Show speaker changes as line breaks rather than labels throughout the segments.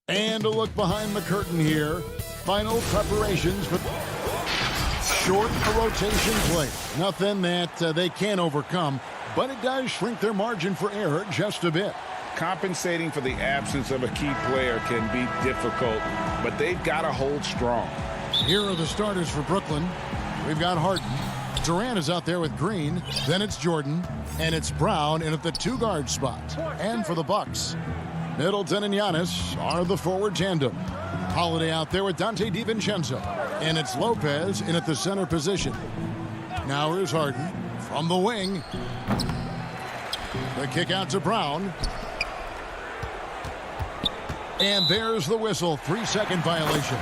And a look behind the curtain here. Final preparations for short rotation play. Nothing that they can't overcome, but it does shrink their margin for error just a bit.
Compensating for the absence of a key player can be difficult, but they've got to hold strong.
Here are the starters for Brooklyn. We've got Harden. Durant is out there with Green. Then it's Jordan. And it's Brown in at the two-guard spot. And for the Bucks, Middleton and Giannis are the forward tandem. Holiday out there with Dante DiVincenzo. And it's Lopez in at the center position. Now here's Harden from the wing. The kick out to Brown. And there's the whistle. 3-second violation.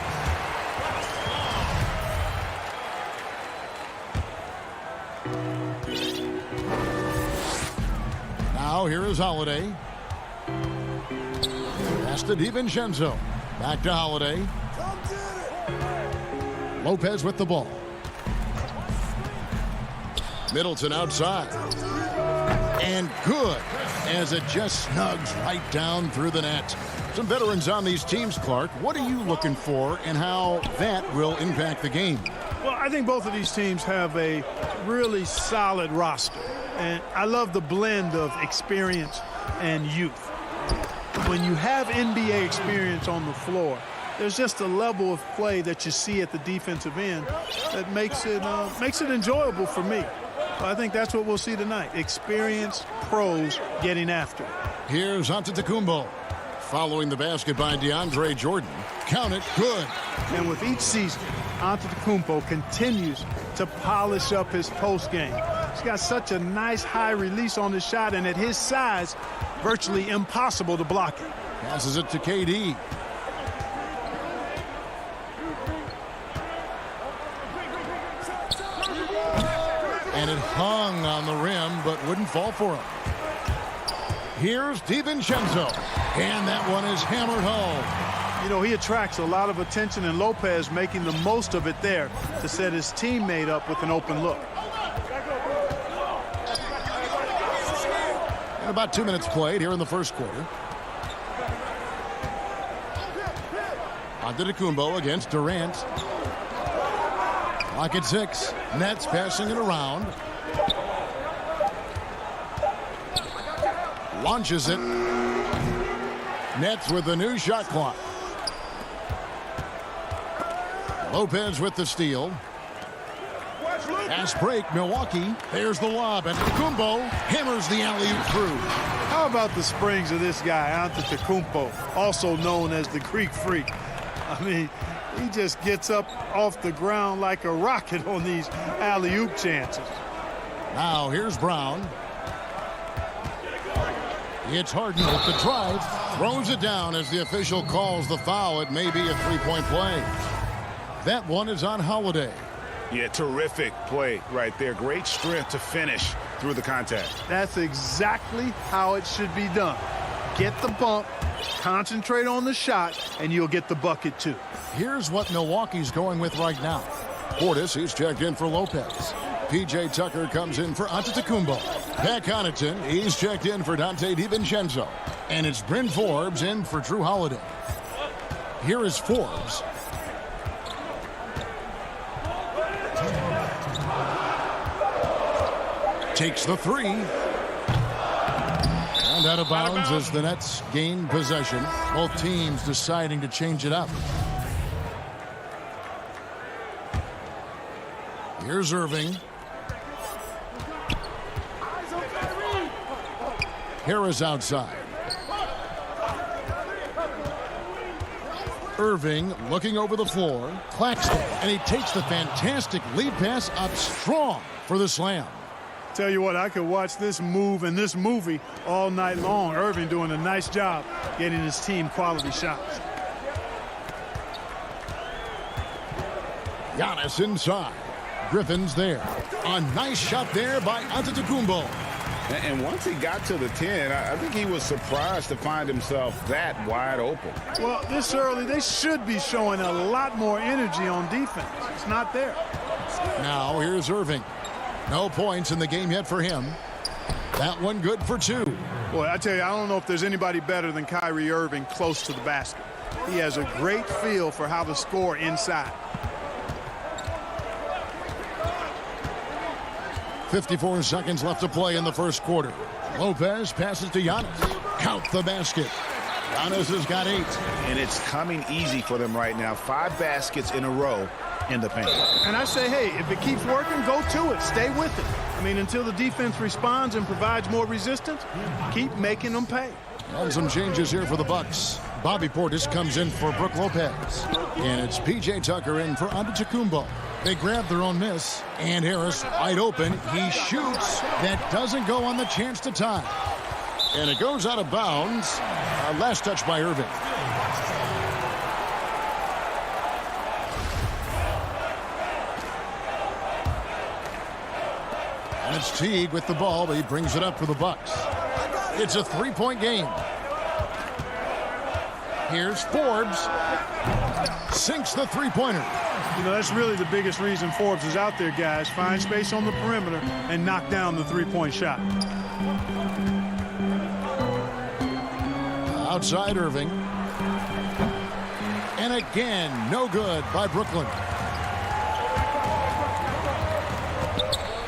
Now here is Holiday. Pass to DiVincenzo. Back to Holiday. Lopez with the ball. Middleton outside. And good, as it just snugs right down through the net. Some veterans on these teams, Clark. What are you looking for and how that will impact the game?
Well, I think both of these teams have a really solid roster. And I love the blend of experience and youth. When you have NBA experience on the floor, there's just a level of play that you see at the defensive end that makes it enjoyable for me. So I think that's what we'll see tonight. Experienced pros getting after it.
Here's Antetokounmpo. Following the basket by DeAndre Jordan. Count it, good.
And with each season, Antetokounmpo continues to polish up his post game. He's got such a nice high release on his shot, and at his size, virtually impossible to block it.
Passes it to KD. And it hung on the rim, but wouldn't fall for him. Here's DiVincenzo. And that one is hammered home.
You know, he attracts a lot of attention, and Lopez making the most of it there to set his teammate up with an open look.
And about 2 minutes played here in the first quarter. Antetokounmpo against Durant. Clock at 6. Nets passing it around. Launches it. Nets with the new shot clock. Lopez with the steal. Pass break, Milwaukee. There's the lob, and Antetokounmpo hammers the alley-oop through.
How about the springs of this guy, Antetokounmpo, also known as the Greek Freak? I mean, he just gets up off the ground like a rocket on these alley-oop chances.
Now here's Brown. It's Harden with the drive. Throws it down as the official calls the foul. It may be a three-point play. That one is on Holiday.
Yeah, terrific play right there. Great strength to finish through the contact.
That's exactly how it should be done. Get the bump, concentrate on the shot, and you'll get the bucket too.
Here's what Milwaukee's going with right now. Portis, he's checked in for Lopez. P.J. Tucker comes in for Antetokounmpo. Pat Connaughton, he's checked in for Dante DiVincenzo. And it's Bryn Forbes in for Drew Holiday. Here is Forbes. Takes the three. And out of bounds as the Nets gain possession. Both teams deciding to change it up. Here's Irving. Harris outside. Irving looking over the floor. Claxton, and he takes the fantastic lead pass up strong for the slam.
Tell you what, I could watch this move and this movie all night long. Irving doing a nice job getting his team quality shots.
Giannis inside. Griffin's there. A nice shot there by Antetokounmpo.
And once he got to the 10, I think he was surprised to find himself that wide open.
Well, this early, they should be showing a lot more energy on defense. It's not there.
Now here's Irving. No points in the game yet for him. That one good for two.
Boy, I tell you, I don't know if there's anybody better than Kyrie Irving close to the basket. He has a great feel for how to score inside.
54 seconds left to play in the first quarter. Lopez passes to Giannis. Count the basket. Giannis has got 8.
And it's coming easy for them right now. 5 baskets in a row in the paint.
And I say, hey, if it keeps working, go to it. Stay with it. I mean, until the defense responds and provides more resistance, keep making them pay.
And some changes here for the Bucks. Bobby Portis comes in for Brook Lopez. And it's P.J. Tucker in for Antetokounmpo. They grab their own miss. And Harris wide open. He shoots. That doesn't go on the chance to tie. And it goes out of bounds. Last touch by Irving. And it's Teague with the ball, but he brings it up for the Bucks. It's a 3-point game. Here's Forbes. Sinks the three-pointer.
You know, that's really the biggest reason Forbes is out there, guys. Find space on the perimeter and knock down the three-point shot.
Outside Irving. And again, no good by Brooklyn.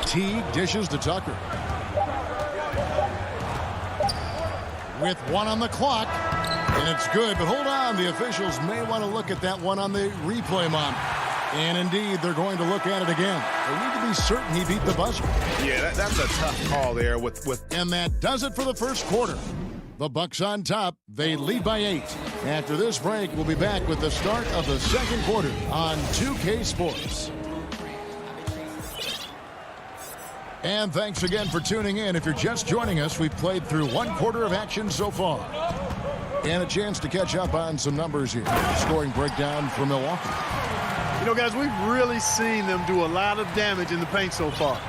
Teague dishes to Tucker. With 1 on the clock. And it's good, but hold on. The officials may want to look at that one on the replay monitor. And indeed, they're going to look at it again. They need to be certain he beat the buzzer.
Yeah, that's a tough call there.
And that does it for the first quarter. The Bucks on top. They lead by 8. After this break, we'll be back with the start of the second quarter on 2K Sports. And thanks again for tuning in. If you're just joining us, we've played through 1 quarter of action so far. And a chance to catch up on some numbers here. Scoring breakdown for Milwaukee.
You know, guys, we've really seen them do a lot of damage in the paint so far.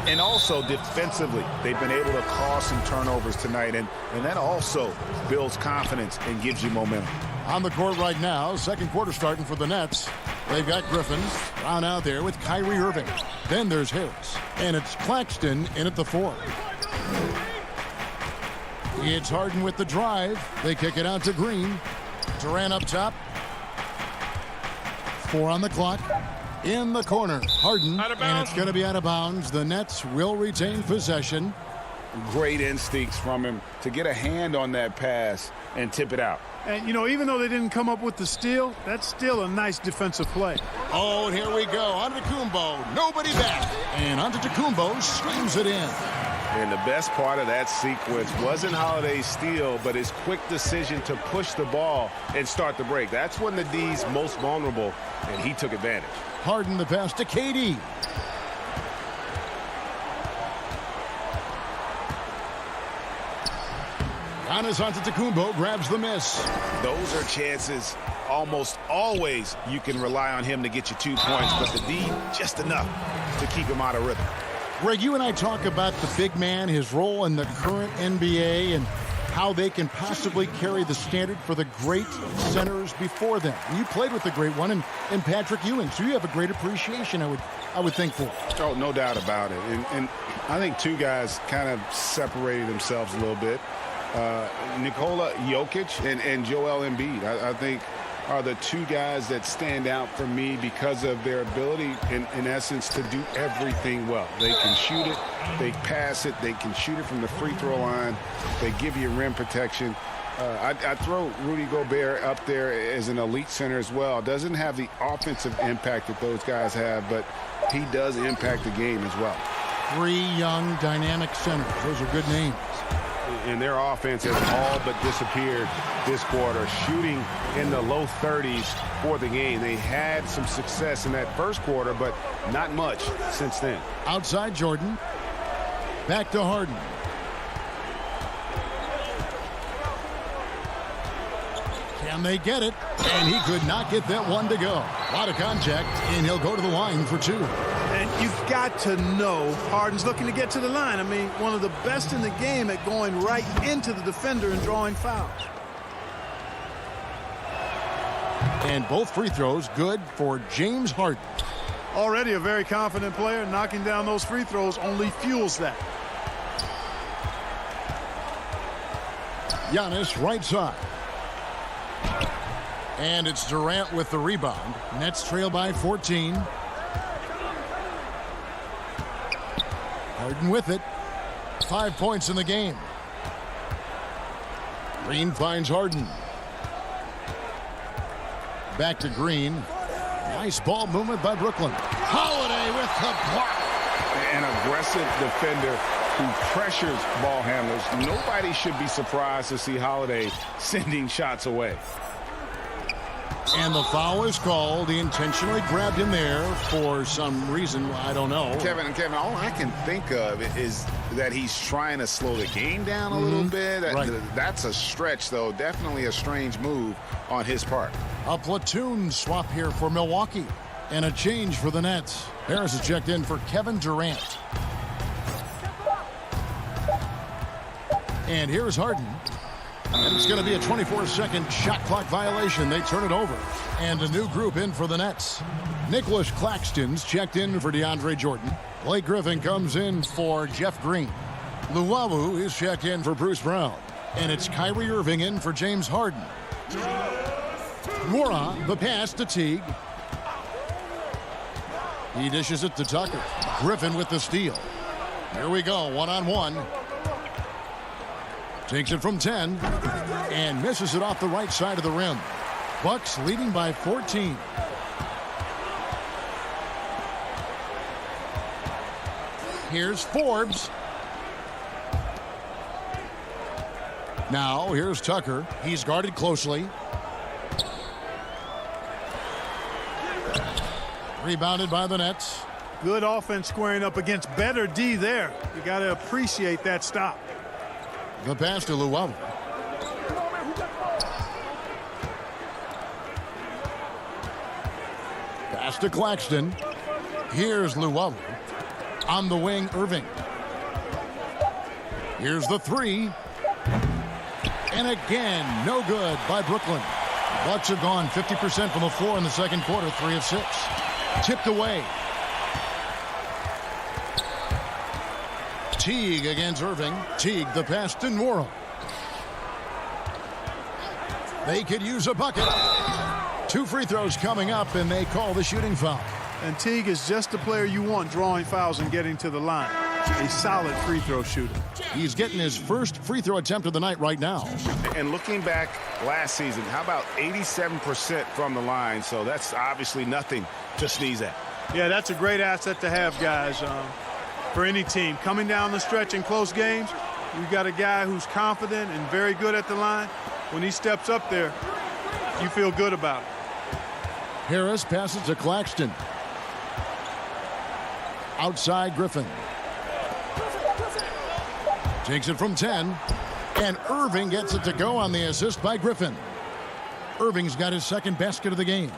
And also defensively, they've been able to cause some turnovers tonight. And that also builds confidence and gives you momentum.
On the court right now, second quarter starting for the Nets. They've got Griffin down out there with Kyrie Irving. Then there's Harris. And it's Claxton in at the 4. It's Harden with the drive. They kick it out to Green. Durant up top. 4 on the clock. In the corner. Harden. And it's going to be out of bounds. The Nets will retain possession.
Great instincts from him to get a hand on that pass and tip it out.
And, you know, even though they didn't come up with the steal, that's still a nice defensive play.
Oh, and here we go. Antetokounmpo. Nobody back. And Antetokounmpo screams it in.
And the best part of that sequence wasn't Holiday's steal, but his quick decision to push the ball and start the break. That's when the D's most vulnerable, and he took advantage.
Harden the pass to KD. Giannis Antetokounmpo grabs the miss.
Those are chances almost always you can rely on him to get you 2 points, but the D just enough to keep him out of rhythm.
Greg, you and I talk about the big man, his role in the current NBA, and how they can possibly carry the standard for the great centers before them. You played with the great one in Patrick Ewing, so you have a great appreciation, I would think, for.
Oh, no doubt about it. And I think 2 guys kind of separated themselves a little bit. Nikola Jokic and Joel Embiid, I think, are the 2 guys that stand out for me because of their ability, in essence, to do everything well. They can shoot it, they pass it, they can shoot it from the free throw line, they give you rim protection. I throw Rudy Gobert up there as an elite center as well. Doesn't have the offensive impact that those guys have, but he does impact the game as well.
3 young, dynamic centers. Those are good names.
And their offense has all but disappeared this quarter, shooting in the low 30s for the game. They had some success in that first quarter, but not much since then.
Outside Jordan. Back to Harden. Can they get it? And he could not get that one to go. A lot of contact, and he'll go to the line for 2.
And you've got to know Harden's looking to get to the line. I mean, one of the best in the game at going right into the defender and drawing fouls.
And both free throws good for James Harden.
Already a very confident player. Knocking down those free throws only fuels that.
Giannis right side. And it's Durant with the rebound. Nets trail by 14. Harden with it. 5 points in the game. Green finds Harden. Back to Green. Nice ball movement by Brooklyn. Holiday with the block.
An aggressive defender who pressures ball handlers. Nobody should be surprised to see Holiday sending shots away.
And the foul is called. He intentionally grabbed him there for some reason. I don't know.
Kevin, all I can think of is that he's trying to slow the game down a little bit.
Right.
That's a stretch, though. Definitely a strange move on his part.
A platoon swap here for Milwaukee. And a change for the Nets. Harris is checked in for Kevin Durant. And here's Harden. And it's going to be a 24-second shot clock violation. They turn it over. And a new group in for the Nets. Nicholas Claxton's checked in for DeAndre Jordan. Blake Griffin comes in for Jeff Green. Luwawu is checked in for Bruce Brown. And it's Kyrie Irving in for James Harden. Mora, the pass to Teague. He dishes it to Tucker. Griffin with the steal. Here we go, one-on-one. Takes it from 10 and misses it off the right side of the rim. Bucks leading by 14. Here's Forbes. Now here's Tucker. He's guarded closely. Rebounded by the Nets.
Good offense squaring up against better D there. You got to appreciate that stop.
The pass to Luwawu. Pass to Claxton. Here's Luwawu. On the wing, Irving. Here's the three. And again, no good by Brooklyn. Bucks have gone 50% from the floor in the second quarter, 3 of 6. Tipped away. Teague against Irving. Teague, the pass to Nora. They could use a bucket. 2 free throws coming up, and they call the shooting foul.
And Teague is just the player you want drawing fouls and getting to the line. A solid free throw shooter.
He's getting his first free throw attempt of the night right now.
And looking back last season, how about 87% from the line? So that's obviously nothing to sneeze at.
Yeah, that's a great asset to have, guys, for any team. Coming down the stretch in close games, you've got a guy who's confident and very good at the line. When he steps up there, you feel good about it.
Harris passes to Claxton. Outside Griffin. Takes it from 10. And Irving gets it to go on the assist by Griffin. Irving's got his second basket of the game.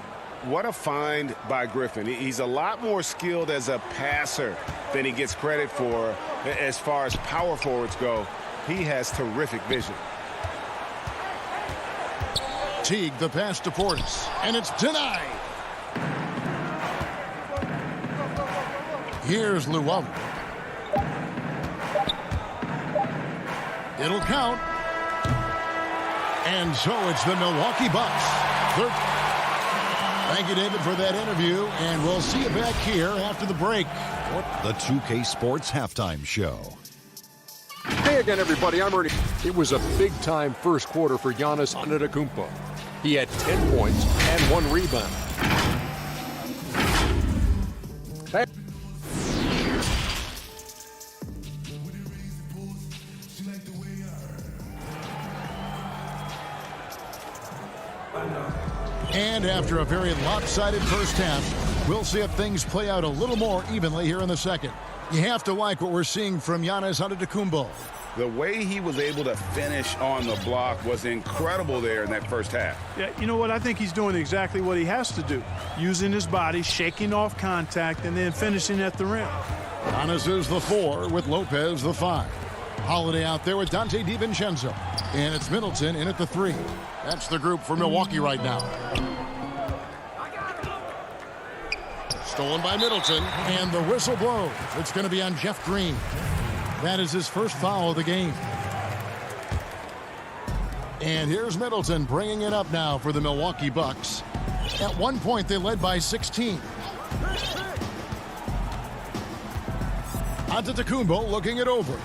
What a find by Griffin. He's a lot more skilled as a passer than he gets credit for as far as power forwards go. He has terrific vision.
Teague, the pass to Portis. And it's denied. Here's Luwawu. It'll count. And so it's the Milwaukee Bucks. Thank you, David, for that interview, and we'll see you back here after the break.
The 2K Sports Halftime Show.
Hey again, everybody. I'm Ernie. It was a big-time first quarter for Giannis Antetokounmpo. He had 10 points and 1 rebound.
And after a very lopsided first half, we'll see if things play out a little more evenly here in the second. You have to like what we're seeing from Giannis Antetokounmpo.
The way he was able to finish on the block was incredible there in that first half.
Yeah, you know what? I think he's doing exactly what he has to do. Using his body, shaking off contact, and then finishing at the rim.
Giannis is the 4 with Lopez the 5. Holiday out there with Dante DiVincenzo. And it's Middleton in at the 3. That's the group for Milwaukee right now. Stolen by Middleton, and the whistle blows. It's going to be on Jeff Green. That is his first foul of the game. And here's Middleton bringing it up now for the Milwaukee Bucks. At one point, they led by 16. Antetokounmpo looking it over.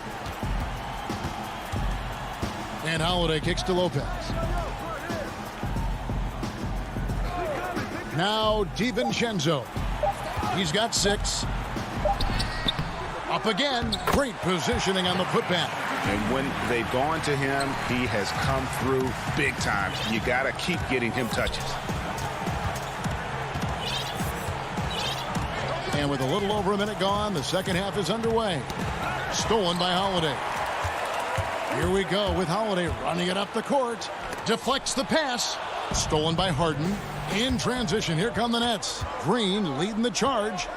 And Holiday kicks to Lopez. Now DiVincenzo. He's got 6. Up again. Great positioning on the putback.
And when they've gone to him, he has come through big time. You got to keep getting him touches.
And with a little over a minute gone, the second half is underway. Stolen by Holiday. Here we go with Holiday running it up the court. Deflects the pass. Stolen by Harden. In transition, here come the Nets. Green leading the charge.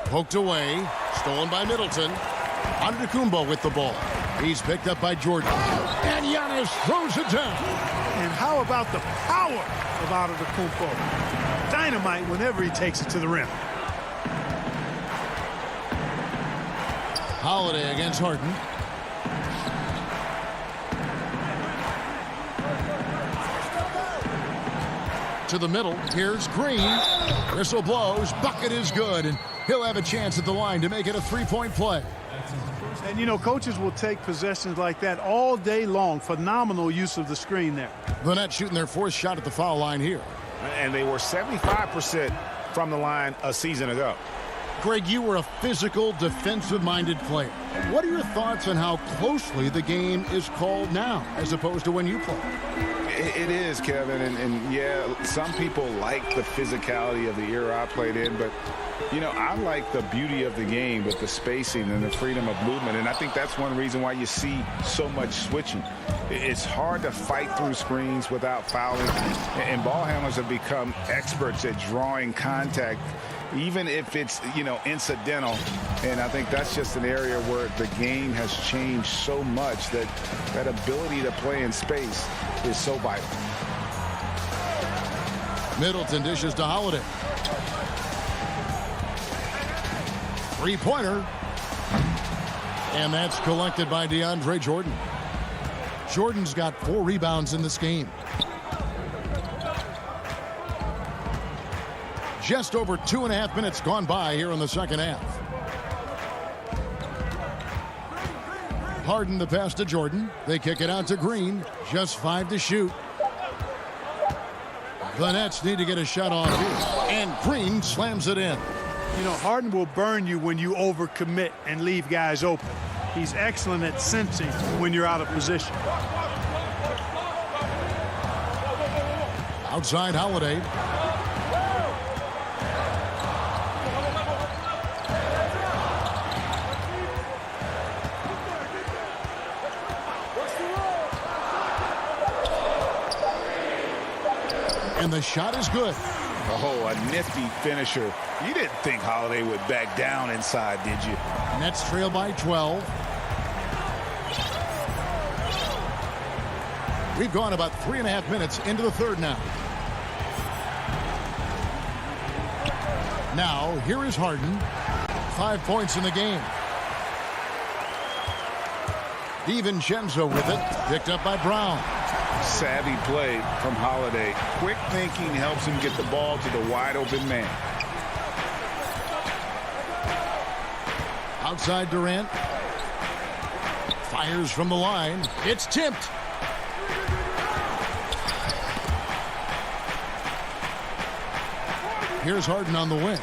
Poked away. Stolen by Middleton. Antetokounmpo with the ball. He's picked up by Jordan. And Giannis throws it down.
And how about the power of Antetokounmpo? Dynamite whenever he takes it to the rim.
Holiday against Harden. To the middle. Here's Green. Whistle blows. Bucket is good. And he'll have a chance at the line to make it a three-point play.
And, you know, coaches will take possessions like that all day long. Phenomenal use of the screen there.
The Nets shooting their 4th shot at the foul line here.
And they were 75% from the line a season ago.
Greg, you were a physical, defensive-minded player. What are your thoughts on how closely the game is called now as opposed to when you played?
It is, Kevin, and yeah, some people like the physicality of the era I played in, but, you know, I like the beauty of the game with the spacing and the freedom of movement, and I think that's one reason why you see so much switching. It's hard to fight through screens without fouling, and ball handlers have become experts at drawing contact, even if it's, you know, incidental. And I think that's just an area where the game has changed so much that that ability to play in space is so vital.
Middleton dishes to Holiday. Three-pointer. And that's collected by DeAndre Jordan. Jordan's got 4 rebounds in this game. Just over 2.5 minutes gone by here in the second half. Harden the pass to Jordan. They kick it out to Green. Just 5 to shoot. The Nets need to get a shot off here. And Green slams it in.
You know, Harden will burn you when you overcommit and leave guys open. He's excellent at sensing when you're out of position.
Outside Holiday. And the shot is good.
Oh, a nifty finisher. You didn't think Holiday would back down inside, did you?
Nets trail by 12. We've gone about 3.5 minutes into the third now. Now, here is Harden. 5 points in the game. DiVincenzo with it. Picked up by Brown.
Savvy play from Holiday. Quick thinking helps him get the ball to the wide open man.
Outside Durant. Fires from the line. It's tipped. Here's Harden on the wing.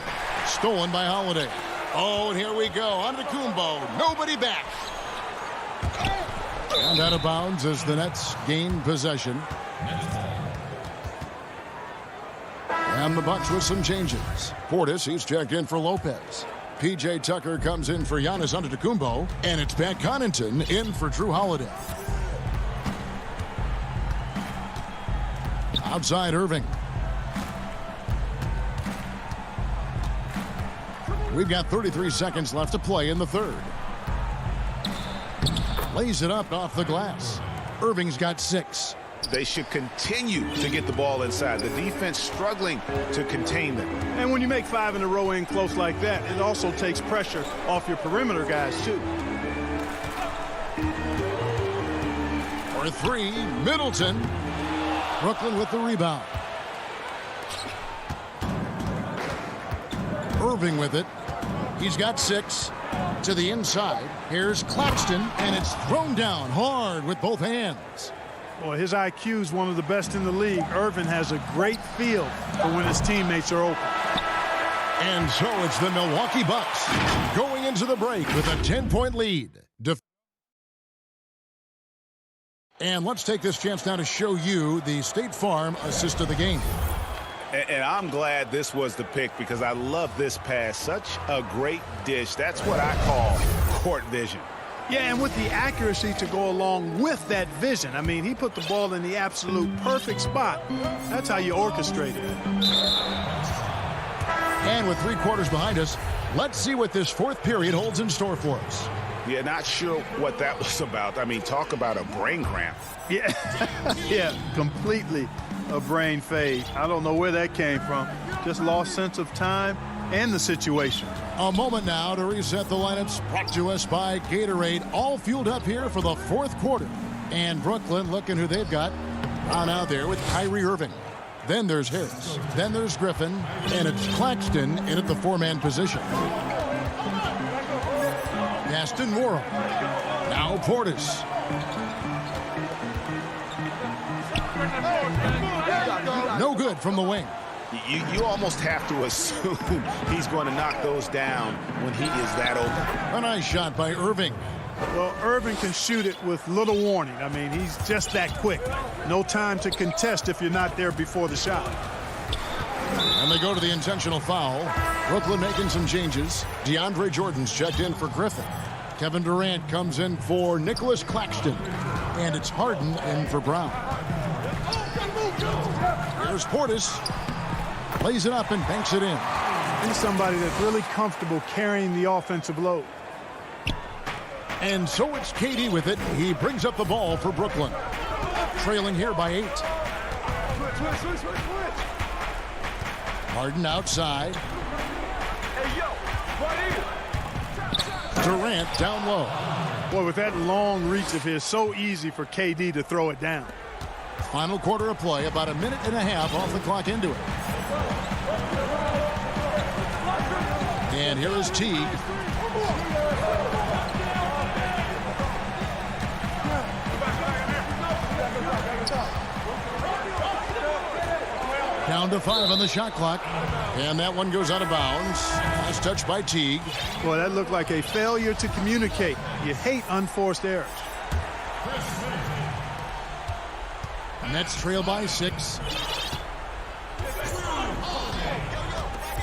Stolen by Holiday. Oh, and here we go. Antetokounmpo. Nobody back. And out of bounds as the Nets gain possession. And the Bucks with some changes. Portis, he's checked in for Lopez. P.J. Tucker comes in for Giannis Antetokounmpo. And it's Pat Connaughton in for Drew Holiday. Outside Irving. We've got 33 seconds left to play in the third. Lays it up off the glass. Irving's got 6.
They should continue to get the ball inside. The defense struggling to contain them.
And when you make 5 in a row in close like that, it also takes pressure off your perimeter guys, too.
For three, Middleton. Brooklyn with the rebound. Irving with it. He's got 6. To the inside. Here's Claxton, and it's thrown down hard with both hands.
Boy, his IQ is one of the best in the league. Irving has a great feel for when his teammates are open.
And so it's the Milwaukee Bucks going into the break with a 10-point lead. And let's take this chance now to show you the State Farm assist of the game.
And I'm glad this was the pick because I love this pass. Such a great dish. That's what I call court vision.
Yeah, and with the accuracy to go along with that vision. I mean, he put the ball in the absolute perfect spot. That's how you orchestrate it.
And with 3 quarters behind us, let's see what this 4th period holds in store for us.
Yeah, not sure what that was about. I mean, talk about a brain cramp.
Yeah, yeah, completely a brain fade. I don't know where that came from. Just lost sense of time and the situation.
A moment now to reset the lineups, brought to us by Gatorade, all fueled up here for the 4th quarter. And Brooklyn, looking who they've got, on out there with Kyrie Irving. Then there's Harris. Then there's Griffin. And it's Claxton in at the 4-man position. Gaston Morrow. Now Portis. No good from the wing.
You almost have to assume he's going to knock those down when he is that open.
A nice shot by Irving.
Well, Irving can shoot it with little warning. I mean, he's just that quick. No time to contest if you're not there before the shot.
And they go to the intentional foul. Brooklyn making some changes. DeAndre Jordan's checked in for Griffin. Kevin Durant comes in for Nicholas Claxton. And it's Harden in for Brown. Here's Portis. Plays it up and banks it in.
He's somebody that's really comfortable carrying the offensive load.
And so it's KD with it. He brings up the ball for Brooklyn. Trailing here by 8. Harden outside. Durant down low.
Boy, with that long reach of his, so easy for KD to throw it down.
Final quarter of play, about a minute and a half off the clock into it. And here is Teague. Down to 5 on the shot clock. And that one goes out of bounds. Last touch by Teague.
Boy, that looked like a failure to communicate. You hate unforced errors.
Nets trail by 6.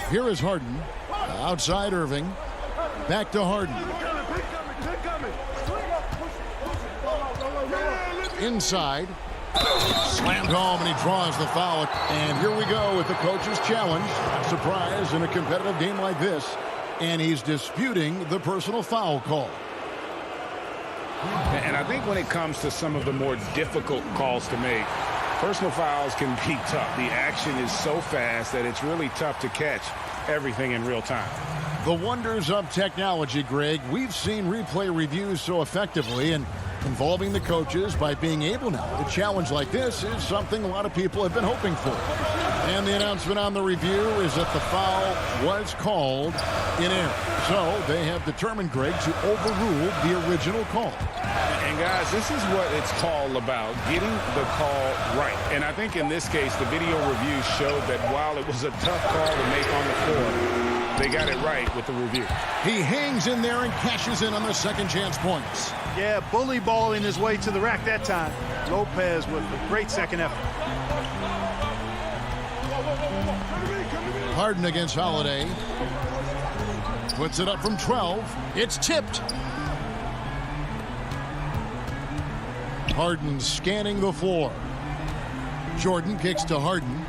Here is Harden. Outside Irving. Back to Harden. Inside. Slammed home, and he draws the foul. And here we go with the coach's challenge. Not surprised in a competitive game like this. And he's disputing the personal foul call.
And I think when it comes to some of the more difficult calls to make, personal fouls can be tough. The action is so fast that it's really tough to catch everything in real time.
The wonders of technology, Greg. We've seen replay reviews so effectively, and involving the coaches by being able now to challenge like this is something a lot of people have been hoping for. And the announcement on the review is that the foul was called in error. So they have determined, Greg, to overrule the original call.
And guys, this is what it's all about, getting the call right. And I think in this case, the video review showed that while it was a tough call to make on the floor, they got it right with the review.
He hangs in there and cashes in on the second chance points.
Yeah, bully balling his way to the rack that time. Lopez with a great second effort.
Harden against Holiday. Puts it up from 12. It's tipped. Harden scanning the floor. Jordan kicks to Harden.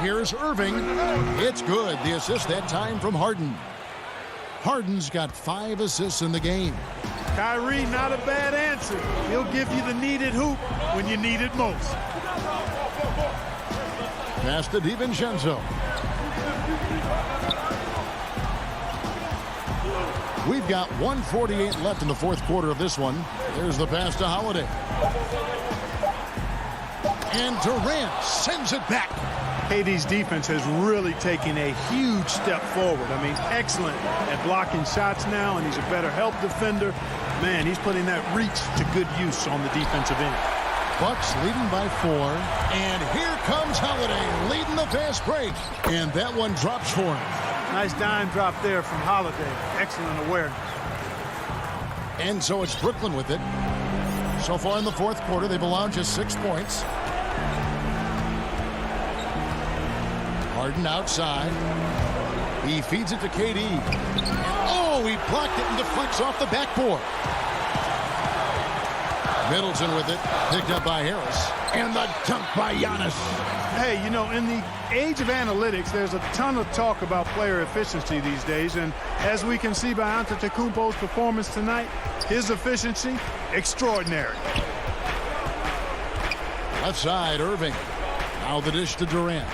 Here's Irving. It's good. The assist that time from Harden. Harden's got 5 assists in the game.
Kyrie, not a bad answer. He'll give you the needed hoop when you need it most.
Pass to DiVincenzo. We've got 1:48 left in the fourth quarter of this one. There's the pass to Holiday. And Durant sends it back.
KD's defense has really taken a huge step forward. I mean, excellent at blocking shots now, and he's a better help defender. Man, he's putting that reach to good use on the defensive end.
Bucks leading by 4. And here comes Holiday leading the fast break. And that one drops for him.
Nice dime drop there from Holiday. Excellent awareness.
And so it's Brooklyn with it. So far in the fourth quarter, they've allowed just 6 points. Harden outside. He feeds it to KD. Oh, he blocked it and deflects off the backboard. Middleton with it. Picked up by Harris. And the dunk by Giannis.
Hey, you know, in the age of analytics, there's a ton of talk about player efficiency these days. And as we can see by Antetokounmpo's performance tonight, his efficiency, extraordinary.
Left side, Irving. Now the dish to Durant.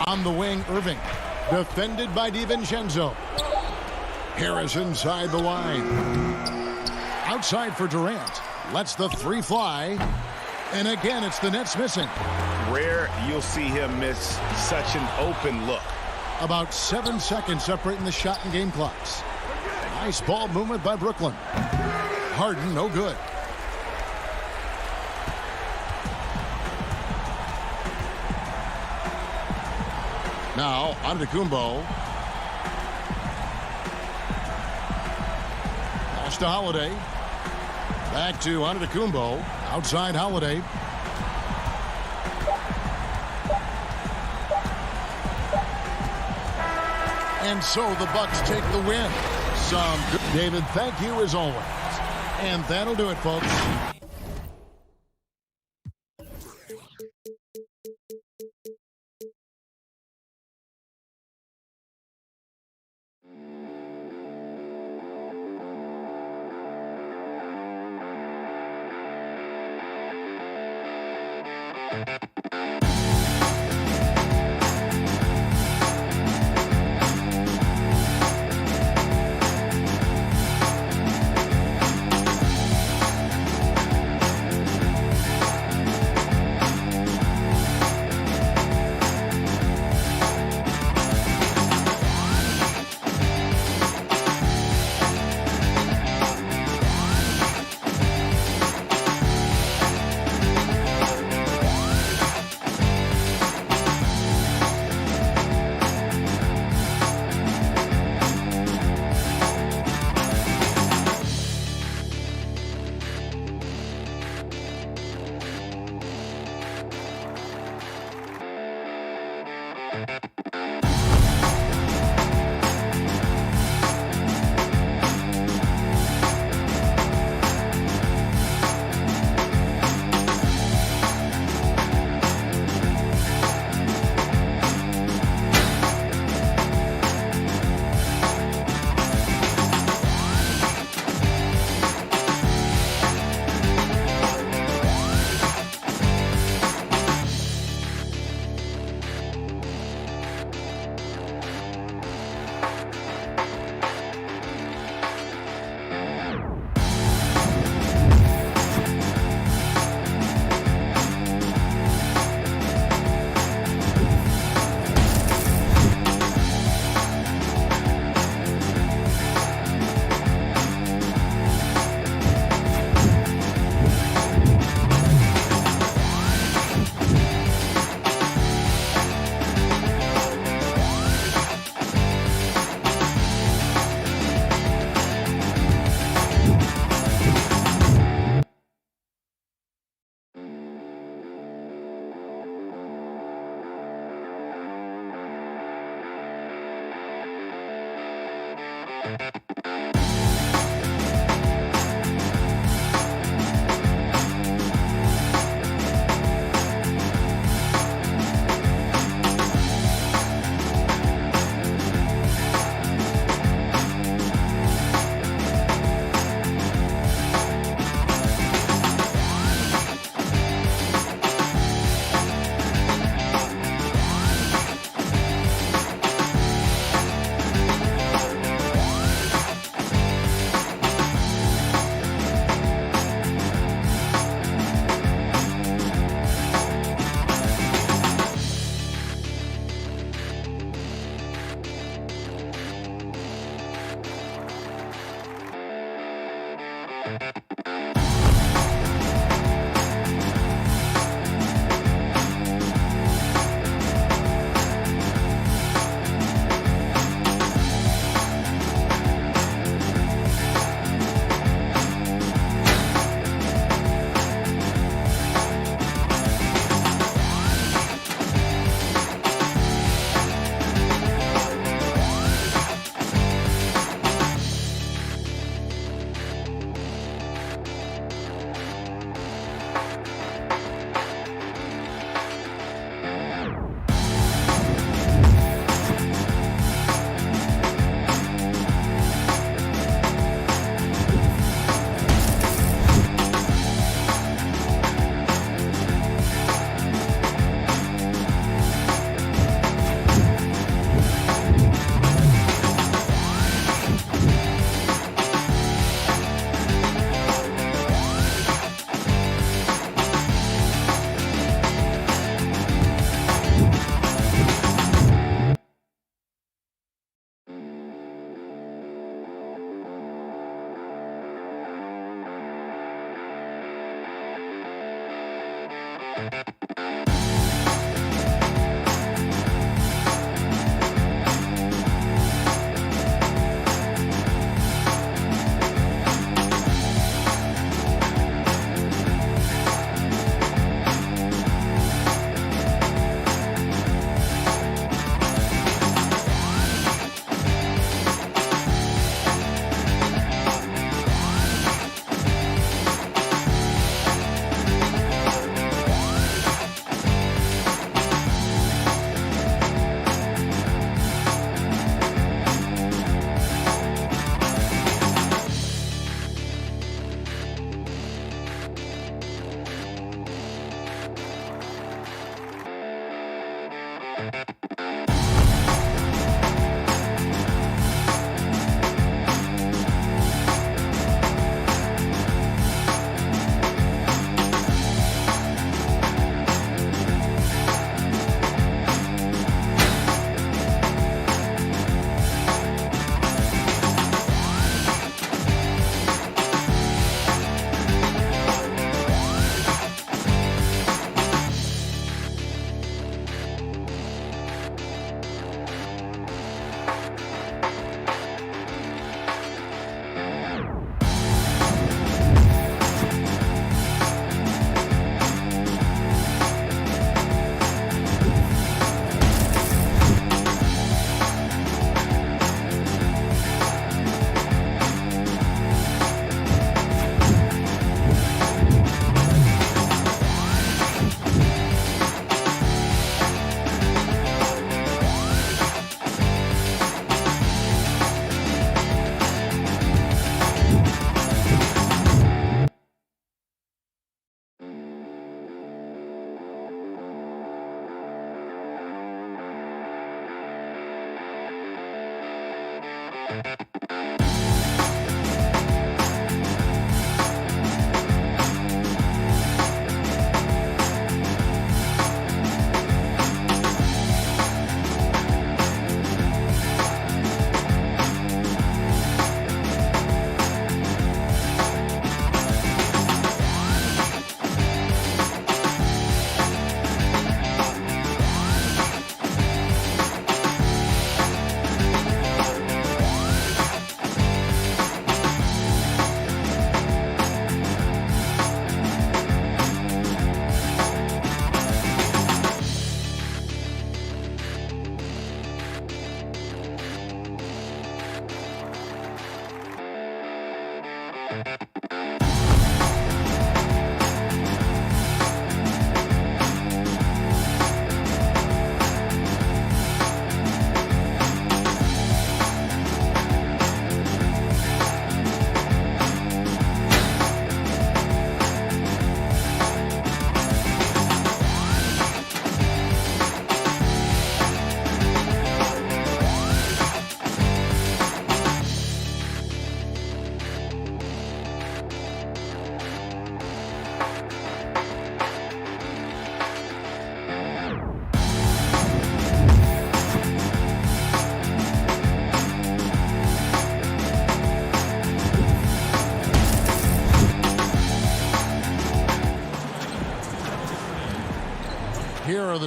On the wing, Irving. Defended by DiVincenzo. Harris inside the line. Outside for Durant. Lets the 3 fly. And again, it's the Nets missing.
Rare you'll see him miss such an open look.
About 7 seconds separating the shot and game clocks. Nice ball movement by Brooklyn. Harden, no good. Now, Antetokounmpo. Pass to Holiday. Back to Antetokounmpo. Outside Holiday. And so the Bucks take the win. Some good. David, thank you as always. And that'll do it, folks.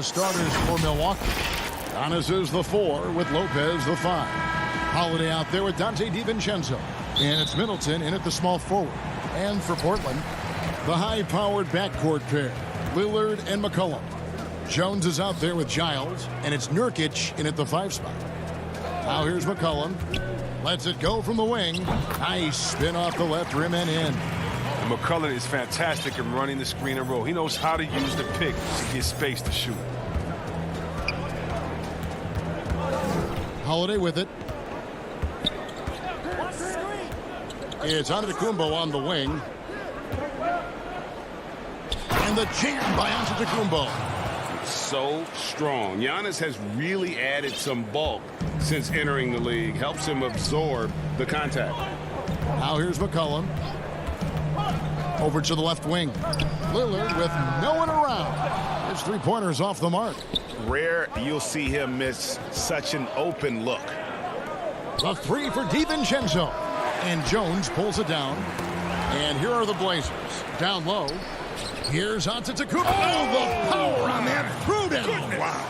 the starters for Milwaukee. Giannis is the 4 with Lopez the 5. Holiday out there with Dante DiVincenzo. And it's Middleton in at the small forward. And for Portland, the high-powered backcourt pair, Lillard and McCollum. Jones is out there with Giles, and it's Nurkic in at the 5 spot. Now here's McCollum. Lets it go from the wing. Nice spin off the left rim and in.
And McCullough is fantastic in running the screen and roll. He knows how to use the pick to get space to shoot.
Holiday with it. It's Antetokounmpo on the wing. And the jam by Antetokounmpo.
So strong. Giannis has really added some bulk since entering the league. Helps him absorb the contact.
Now here's McCollum. Over to the left wing. Lillard with no one around. His three-pointer's off the mark.
Rare you'll see him miss such an open look.
The 3 for DiVincenzo. And Jones pulls it down. And here are the Blazers. Down low. Here's Antetokounmpo. Oh, the power on that throwdown.
Wow.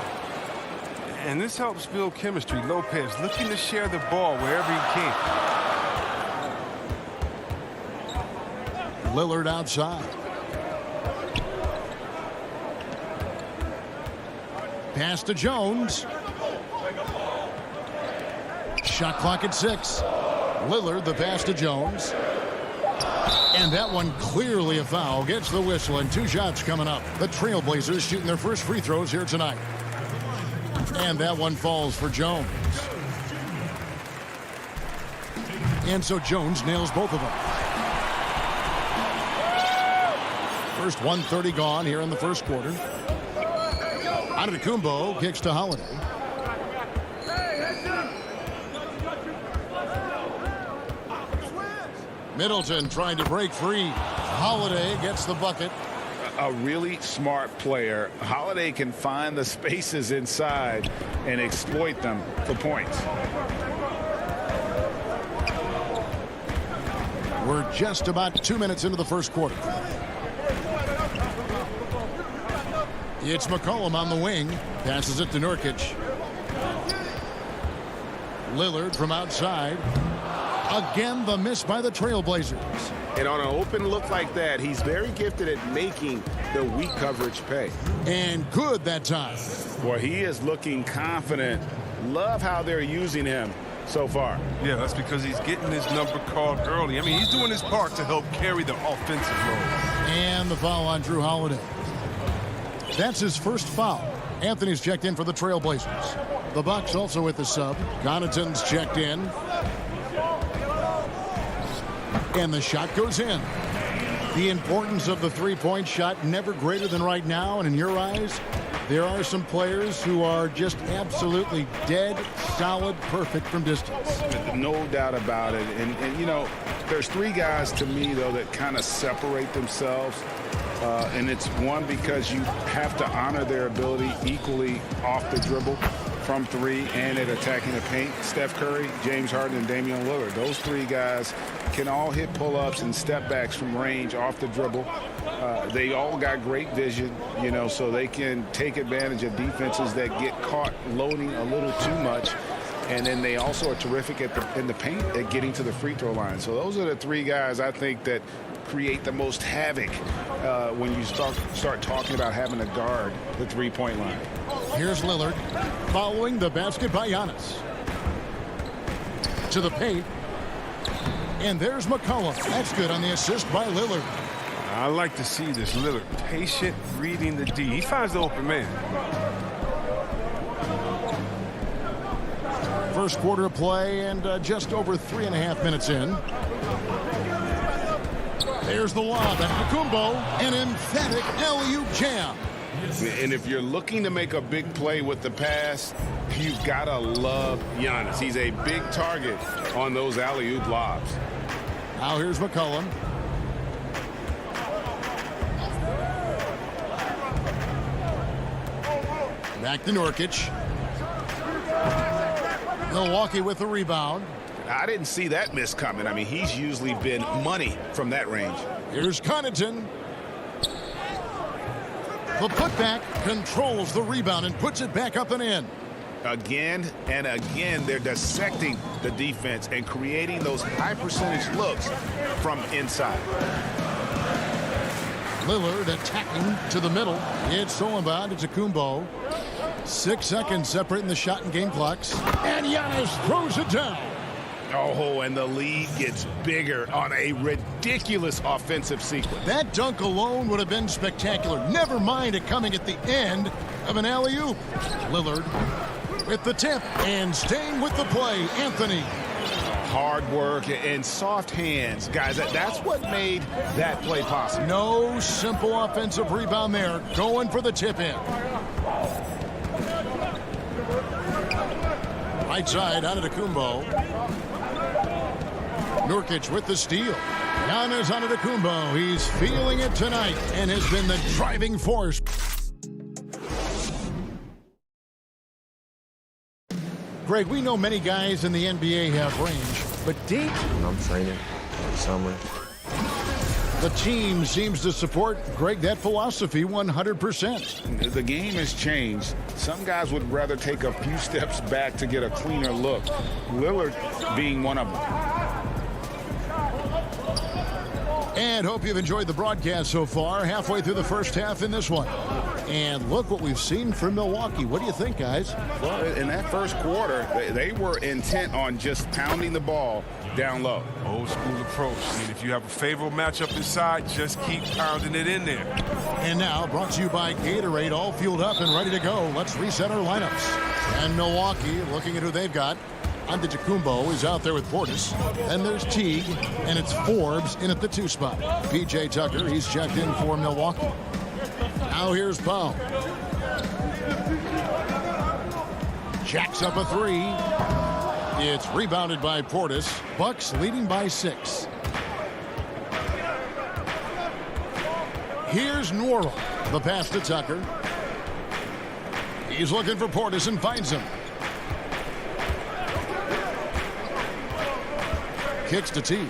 And this helps build chemistry. Lopez looking to share the ball wherever he can.
Lillard outside. Pass to Jones. Shot clock at 6. Lillard the pass to Jones. And that one clearly a foul. Gets the whistle and 2 shots coming up. The Trailblazers shooting their first free throws here tonight. And that one falls for Jones. And so Jones nails both of them. First 1:30 gone here in the first quarter. Antetokounmpo kicks to Holiday. Middleton trying to break free. Holiday gets the bucket.
A really smart player. Holiday can find the spaces inside and exploit them for points.
We're just about 2 minutes into the first quarter. It's McCollum on the wing. Passes it to Nurkic. Lillard from outside. Again, the miss by the Trailblazers.
And on an open look like that, he's very gifted at making the weak coverage pay.
And good that time.
Well, he is looking confident. Love how they're using him so far.
Yeah, that's because he's getting his number called early. I mean, he's doing his part to help carry the offensive load.
And the foul on Drew Holiday. That's his first foul. Anthony's checked in for the Trailblazers. The Bucks also with the sub. Connaughton's checked in. And the shot goes in. The importance of the three-point shot never greater than right now. And in your eyes, there are some players who are just absolutely dead, solid, perfect from distance.
No doubt about it. And you know, there's 3 guys to me, though, that kind of separate themselves. And it's one, because you have to honor their ability equally off the dribble, from 3, and at attacking the paint. Steph Curry, James Harden, and Damian Lillard. Those 3 guys can all hit pull-ups and step backs from range off the dribble. They all got great vision, you know, so they can take advantage of defenses that get caught loading a little too much. And then they also are terrific in the paint at getting to the free throw line. So those are the 3 guys I think that create the most havoc when you start talking about having to guard the three-point line.
Here's Lillard following the basket by Giannis. To the paint. And there's McCollum. That's good on the assist by Lillard.
I like to see this. Lillard patient, reading the D. He finds the open man.
First quarter of play and just over 3.5 minutes in. There's the lob at Antetokounmpo, an emphatic alley-oop jam.
And if you're looking to make a big play with the pass, you've got to love Giannis. He's a big target on those alley-oop lobs.
Now here's McCollum. Back to Nurkic. Milwaukee with the rebound.
I didn't see that miss coming. I mean, he's usually been money from that range.
Here's Connaughton. The putback controls the rebound and puts it back up and in.
Again and again, they're dissecting the defense and creating those high percentage looks from inside.
Lillard attacking to the middle. It's stolen by Antetokounmpo. 6 seconds separating the shot and game clocks. And Giannis throws it down.
Oh, and the lead gets bigger on a ridiculous offensive sequence.
That dunk alone would have been spectacular. Never mind it coming at the end of an alley-oop. Lillard with the tip and staying with the play. Anthony.
Hard work and soft hands. Guys, that's what made that play possible.
No simple offensive rebound there. Going for the tip in. Right side, Antetokounmpo. Nurkic with the steal. Giannis Antetokounmpo. He's feeling it tonight and has been the driving force. Greg, we know many guys in the NBA have range, but deep.
I'm training summer.
The team seems to support, Greg, that philosophy 100%.
The game has changed. Some guys would rather take a few steps back to get a cleaner look. Lillard being one of them.
And hope you've enjoyed the broadcast so far. Halfway through the first half in this one. And look what we've seen from Milwaukee. What do you think, guys?
Well, in that first quarter, they were intent on just pounding the ball down low.
Old school approach. And if you have a favorable matchup inside, just keep pounding it in there.
And now, brought to you by Gatorade, all fueled up and ready to go. Let's reset our lineups. And Milwaukee, looking at who they've got. Antetokounmpo is out there with Portis. And there's Teague, and it's Forbes in at the 2 spot. P.J. Tucker, he's checked in for Milwaukee. Now here's Powell. Jacks up a 3. It's rebounded by Portis. Bucks leading by 6. Here's Norrell. The pass to Tucker. He's looking for Portis and finds him. Kicks to T.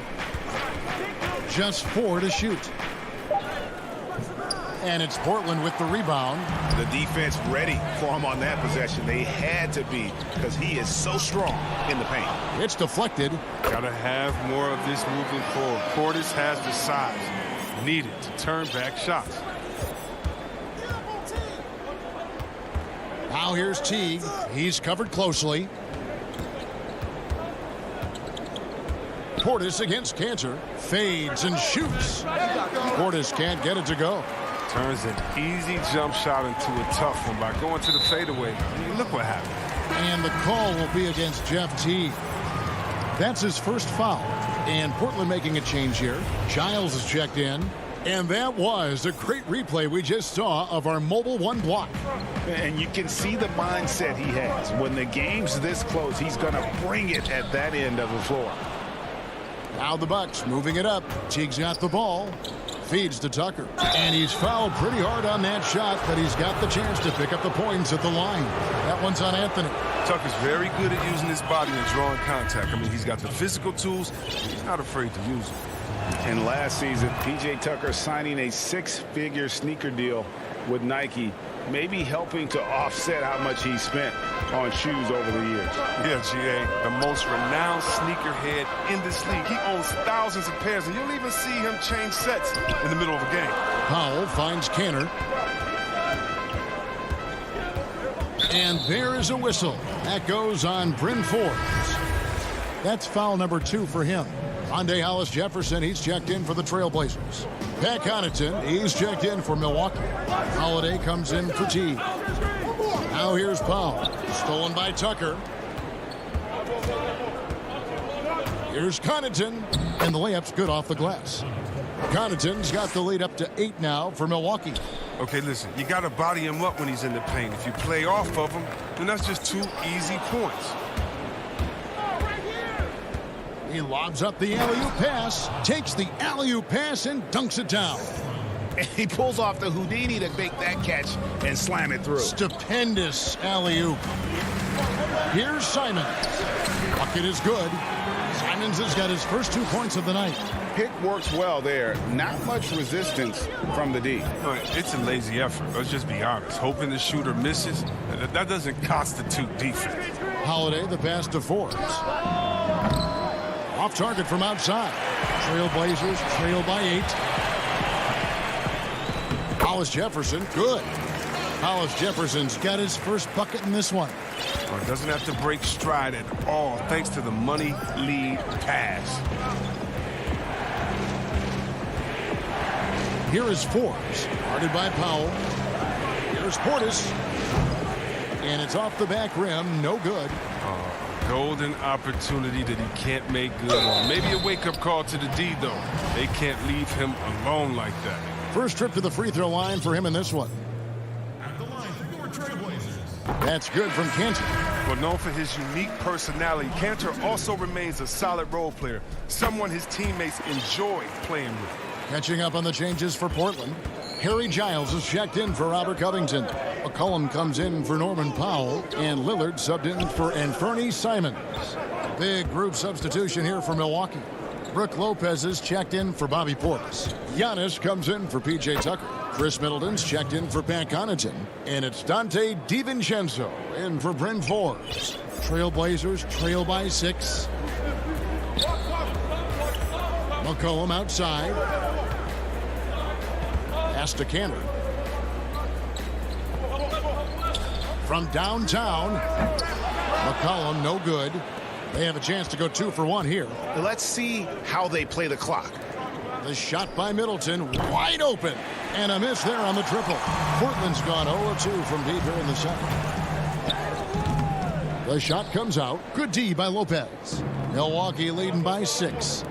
Just 4 to shoot. And it's Portland with the rebound.
The defense ready for him on that possession. They had to be because he is so strong in the paint.
It's deflected.
Gotta have more of this moving forward. Portis has the size needed to turn back shots.
Now here's Teague. He's covered closely. Portis against Cantor. Fades and shoots. Portis can't get it to go.
Turns an easy jump shot into a tough one by going to the fadeaway. Look what happened.
And the call will be against Jeff Teague. That's his first foul. And Portland making a change here. Giles is checked in. And that was a great replay we just saw of our Mobile One block.
And you can see the mindset he has. When the game's this close, he's going to bring it at that end of the floor.
Now the Bucks moving it up. Teague's got the ball. Feeds to Tucker. And he's fouled pretty hard on that shot, but he's got the chance to pick up the points at the line. That one's on Anthony.
Tucker's very good at using his body and drawing contact. I mean, he's got the physical tools. He's not afraid to use them.
And last season, P.J. Tucker signing a 6-figure sneaker deal with Nike, maybe helping to offset how much he spent on shoes over the years.
Yeah, G.A., the most renowned sneakerhead in this league. He owns thousands of pairs, and you'll even see him change sets in the middle of a game.
Powell finds Cantor. And there is a whistle. That goes on Bryn Forbes. That's foul number 2 for him. Andre Hollis Jefferson, he's checked in for the Trailblazers. Pat Connaughton, he's checked in for Milwaukee. Holiday comes in for Teague. Now here's Powell. Stolen by Tucker. Here's Connaughton. And the layup's good off the glass. Connaughton's got the lead up to 8 now for Milwaukee.
Okay, listen, you got to body him up when he's in the paint. If you play off of him, then that's just 2 easy points.
He lobs up the alley-oop pass, takes the alley-oop pass, and dunks it down.
And he pulls off the Houdini to make that catch and slam it through.
Stupendous alley-oop. Here's Simon. Bucket is good. Simons has got his first 2 points of the night.
Pick works well there. Not much resistance from the D.
It's a lazy effort. Let's just be honest. Hoping the shooter misses, that doesn't constitute defense.
Holiday, the pass to Forbes. Off target from outside. Trailblazers trail by 8. Hollis Jefferson, good. Hollis Jefferson's got his first bucket in this one.
Doesn't have to break stride at all thanks to the money lead pass.
Here is Forbes, guarded by Powell. Here's Portis. And it's off the back rim, no good.
Golden opportunity that he can't make good on. Maybe a wake-up call to the D, though. They can't leave him alone like that.
First trip to the free throw line for him in this one.
At the line for Trailblazers.
That's good from Cantor.
Well, known for his unique personality, Cantor also remains a solid role player, someone his teammates enjoy playing with.
Catching up on the changes for Portland. Harry Giles is checked in for Robert Covington. McCollum comes in for Norman Powell, and Lillard subbed in for Anthony Simons. Big group substitution here for Milwaukee. Brook Lopez is checked in for Bobby Portis. Giannis comes in for P.J. Tucker. Chris Middleton's checked in for Pat Connaughton. And it's Dante DiVincenzo in for Bryn Forbes. Trailblazers trail by 6. McCollum outside. Pass to Cantor. From downtown, McCollum, no good. They have a chance to go 2 for 1 here.
Let's see how they play the clock.
The shot by Middleton, wide open. And a miss there on the triple. Portland's gone 0-2 from deep here in the second. The shot comes out. Good D by Lopez. Milwaukee leading by 6.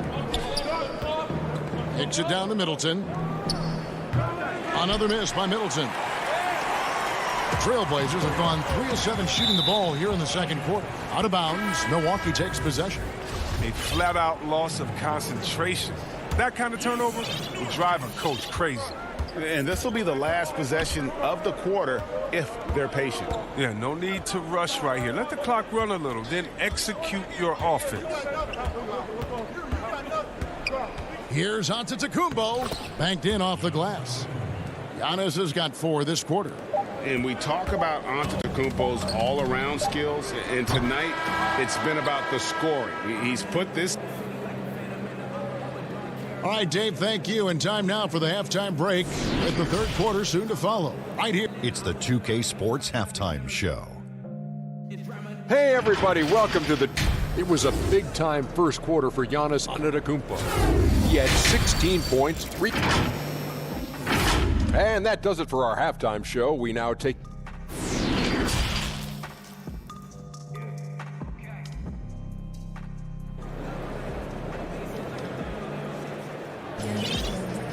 Hits it down to Middleton. Another miss by Middleton. The Trailblazers have gone 3 of 7 shooting the ball here in the second quarter. Out of bounds, Milwaukee takes possession.
A flat-out loss of concentration. That kind of turnover will drive a coach crazy.
And this will be the last possession of the quarter if they're patient.
Yeah, no need to rush right here. Let the clock run a little, then execute your offense.
Here's Antetokounmpo, banked in off the glass. Giannis has got 4 this quarter.
And we talk about Antetokounmpo's all-around skills, and tonight it's been about the scoring. He's put this.
All right, Dave, thank you. And time now for the halftime break with the third quarter soon to follow. Right here.
It's the 2K Sports Halftime Show.
Hey, everybody, welcome to the... It was a big-time first quarter for Giannis Antetokounmpo. He had 16 points, 3... And that does it for our halftime show. We now take...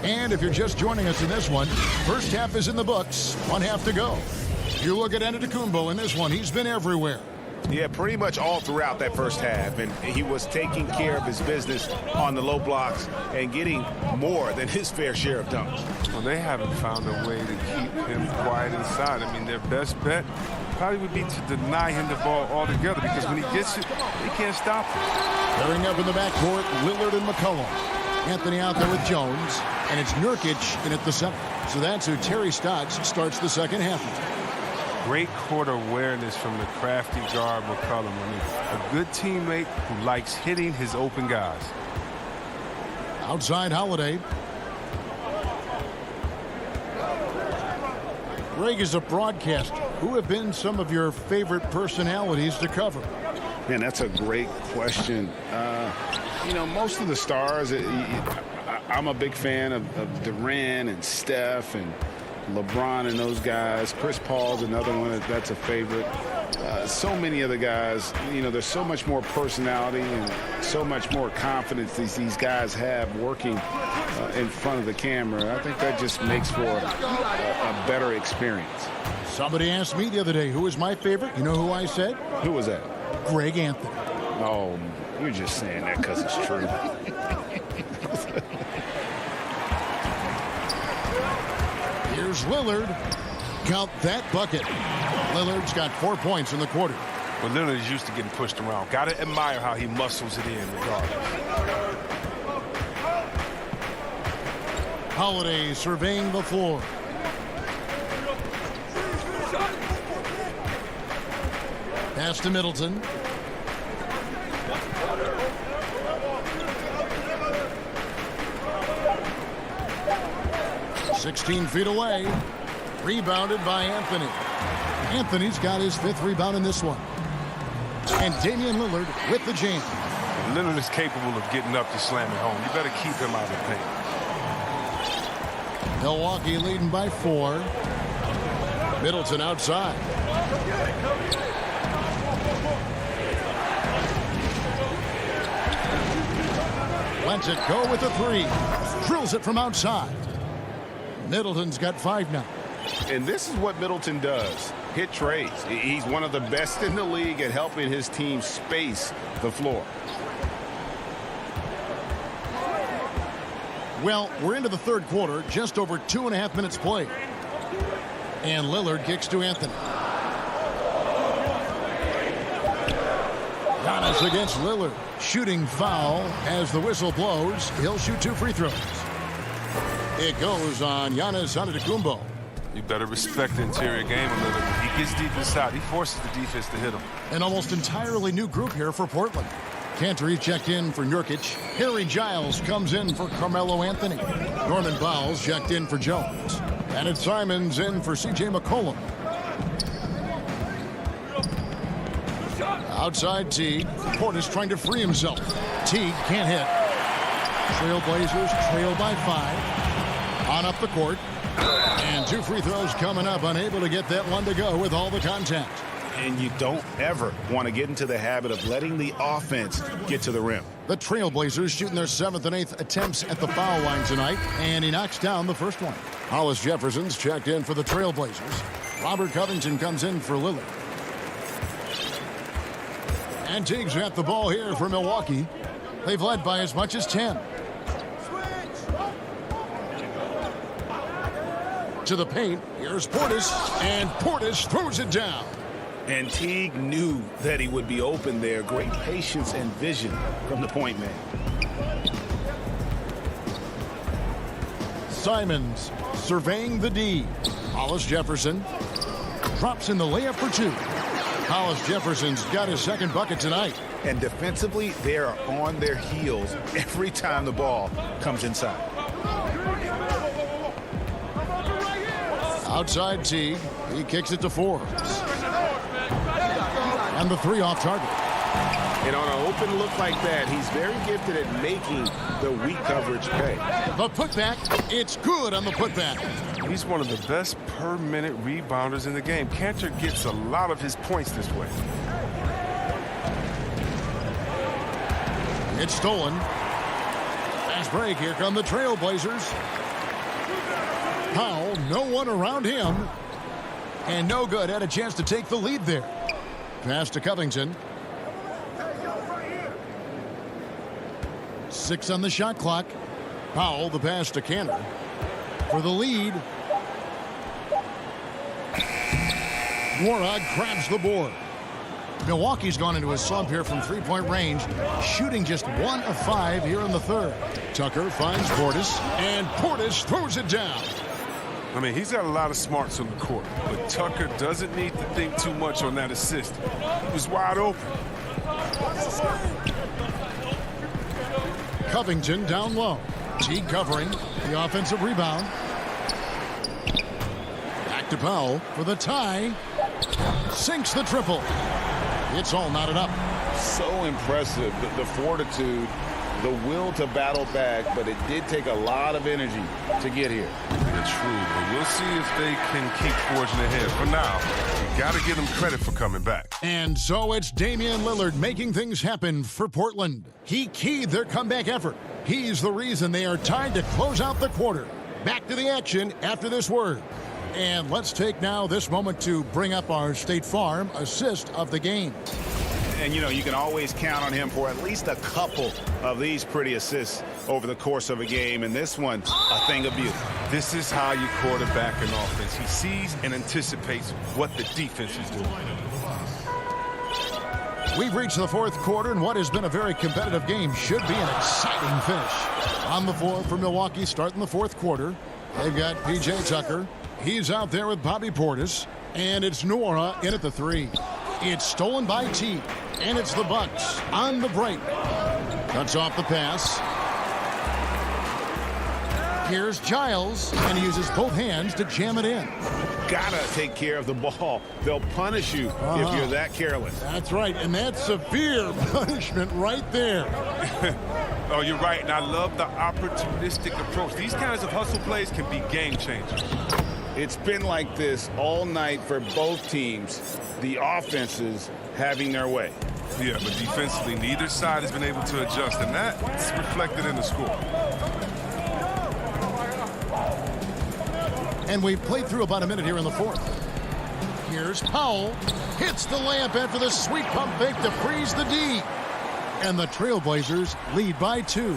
And if you're just joining us in this one, first half is in the books. 1 half to go. If you look at Antetokounmpo in this one, he's been everywhere.
Yeah, pretty much all throughout that first half. And he was taking care of his business on the low blocks and getting more than his fair share of dunks.
Well, they haven't found a way to keep him quiet inside. I mean, their best bet probably would be to deny him the ball altogether, because when he gets it, he can't stop it.
Pairing up in the backcourt, Lillard and McCollum. Anthony out there with Jones, and it's Nurkic in at the center. So that's who Terry Stotts starts the second half with.
Great court awareness from the crafty guard McCollum. I mean, a good teammate who likes hitting his open guys.
Outside Holiday. Greg is a broadcaster. Who have been some of your favorite personalities to cover?
Man, that's a great question. You know, most of the stars, I'm a big fan of Durant and Steph and LeBron and those guys. Chris Paul's another one that's a favorite. So many of the guys, you know, there's so much more personality and so much more confidence these guys have working in front of the camera. I think that just makes for a better experience.
Somebody asked me the other day, who is my favorite? You know who I said?
Who was that?
Greg Anthony.
Oh, you're just saying that because it's true.
Here's Lillard. Count that bucket. Lillard's got 4 points in the quarter.
But Lillard is used to getting pushed around. Got to admire how he muscles it in regardless.
Holiday surveying the floor. Pass to Middleton. "16 feet away." Rebounded by Anthony. Anthony's got his 5th rebound in this one. And Damian Lillard with the jam.
Lillard is capable of getting up to slam it home. You better keep him out of the paint.
Milwaukee leading by 4. Middleton outside. Lets it go with a 3. Drills it from outside. Middleton's got 5 now.
And this is what Middleton does. Hit trades. He's one of the best in the league at helping his team space the floor.
Well, we're into the 3rd quarter, just over 2.5 minutes played. And Lillard kicks to Anthony. Giannis against Lillard. Shooting foul as the whistle blows. He'll shoot 2 free throws. It goes on Giannis Antetokounmpo.
You better respect the interior game a little bit. He gets deep inside. He forces the defense to hit him.
An almost entirely new group here for Portland. Cantor checked in for Nurkic. Harry Giles comes in for Carmelo Anthony. Norman Bowles checked in for Jones. And it's Simons in for C.J. McCollum. Outside Teague. Portis trying to free himself. Teague can't hit. Trailblazers trail by 5. On up the court. And 2 free throws coming up. Unable to get that one to go with all the contact.
And you don't ever want to get into the habit of letting the offense get to the rim.
The Trailblazers shooting their 7th and 8th attempts at the foul line tonight. And he knocks down the first one. Hollis Jefferson's checked in for the Trailblazers. Robert Covington comes in for Lillard. And Teague's at the ball here for Milwaukee. They've led by as much as 10. To the paint. Here's Portis. And Portis throws it down.
And Teague knew that he would be open there. Great patience and vision from the point man.
Simons surveying the D. Hollis Jefferson drops in the layup for 2. Hollis Jefferson's got his 2nd bucket tonight.
And defensively, they are on their heels every time the ball comes inside.
Outside Teague. He kicks it to Forbes. And the 3 off target.
And on an open look like that, he's very gifted at making the weak coverage pay.
The putback, it's good on the putback.
He's one of the best per-minute rebounders in the game. Cantor gets a lot of his points this way.
It's stolen. Fast break, here come the Trailblazers. Powell, no one around him. And no good, had a chance to take the lead there. Pass to Covington. 6 on the shot clock. Powell, the pass to Cantor. For the lead. Warog grabs the board. Milwaukee's gone into a slump here from 3-point range, shooting just 1 of 5 here in the 3rd. Tucker finds Portis, and Portis throws it down.
I mean, he's got a lot of smarts on the court, but Tucker doesn't need to think too much on that assist. He was wide open.
Covington down low. Teague covering the offensive rebound. Back to Powell for the tie. Sinks the triple. It's all knotted up.
So impressive, the fortitude, the will to battle back, but it did take a lot of energy to get here.
It's true, but we'll see if they can keep forging ahead. For now, you got to give them credit for coming back.
And so it's Damian Lillard making things happen for Portland. He keyed their comeback effort. He's the reason they are tied to close out the quarter. Back to the action after this word. And let's take now this moment to bring up our State Farm assist of the game.
And, you know, you can always count on him for at least a couple of these pretty assists over the course of a game. And this one, a thing of beauty.
This is how you quarterback an offense. He sees and anticipates what the defense is doing.
We've reached the fourth quarter, and what has been a very competitive game should be an exciting finish. On the floor for Milwaukee starting the fourth quarter, they've got P.J. Tucker. He's out there with Bobby Portis, and it's Nora in at the three. It's stolen by T, and it's the Bucks on the break. Cuts off the pass. Here's Giles, and he uses both hands to jam it in.
Gotta take care of the ball. They'll punish you if you're that careless.
That's right, and that's severe punishment right there.
Oh, you're right, and I love the opportunistic approach. These kinds of hustle plays can be game changers.
It's been like this all night for both teams. The offenses having their way.
Yeah, but defensively, neither side has been able to adjust, and that's reflected in the score.
And we've played through about a minute here in the fourth. Here's Powell. Hits the layup after the sweet pump fake to freeze the D. And the Trailblazers lead by 2.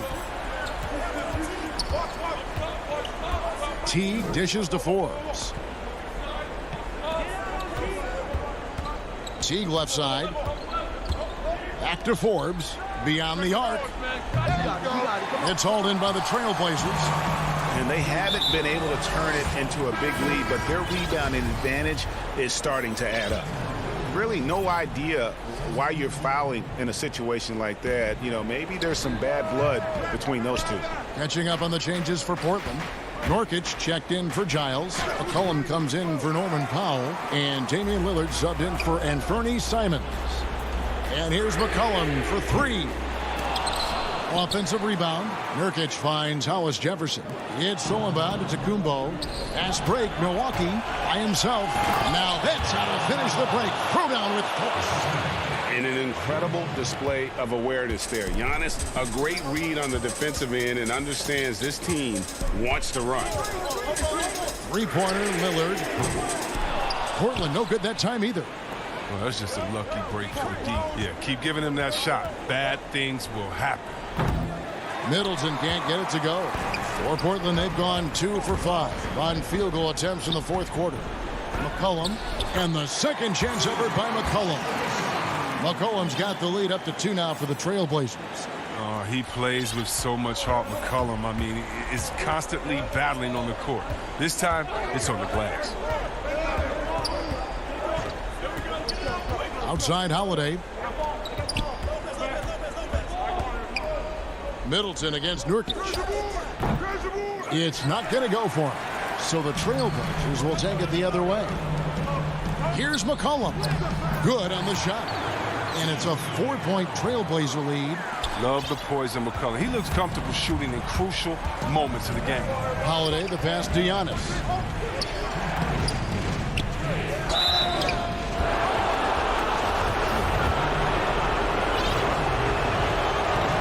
T dishes to Forbes. Teague left side. Back to Forbes. Beyond the arc. It's hauled in by the Trailblazers.
And they haven't been able to turn it into a big lead, but their rebounding advantage is starting to add up. Really no idea why you're fouling in a situation like that. You know, maybe there's some bad blood between those two.
Catching up on the changes for Portland. Nurkic checked in for Giles. McCollum comes in for Norman Powell. And Damian Lillard subbed in for Anthony Simons. And here's McCollum for 3. Offensive rebound. Nurkic finds Hollis Jefferson. It's Solomon to Kumbo. Pass break. Milwaukee by himself. Now that's how to finish the break. Throw down with force.
And an incredible display of awareness there. Giannis, a great read on the defensive end and understands this team wants to run.
Three-pointer, Lillard. Portland no good that time either.
Well, that's just a lucky break for the D. Yeah, keep giving him that shot. Bad things will happen.
Middleton can't get it to go. For Portland, they've gone 2 for 5 on field goal attempts in the fourth quarter. McCollum, and the second chance effort by McCollum. McCollum's got the lead up to 2 now for the Trailblazers.
He plays with so much heart, McCollum. I mean, is constantly battling on the court. This time, it's on the glass.
Outside Holiday. Middleton against Nurkic. It's not going to go for him. So the Trailblazers will take it the other way. Here's McCollum. Good on the shot. And it's a 4-point Trailblazer lead.
Love the poise of McCollum. He looks comfortable shooting in crucial moments of the game.
Holiday, the pass to Giannis.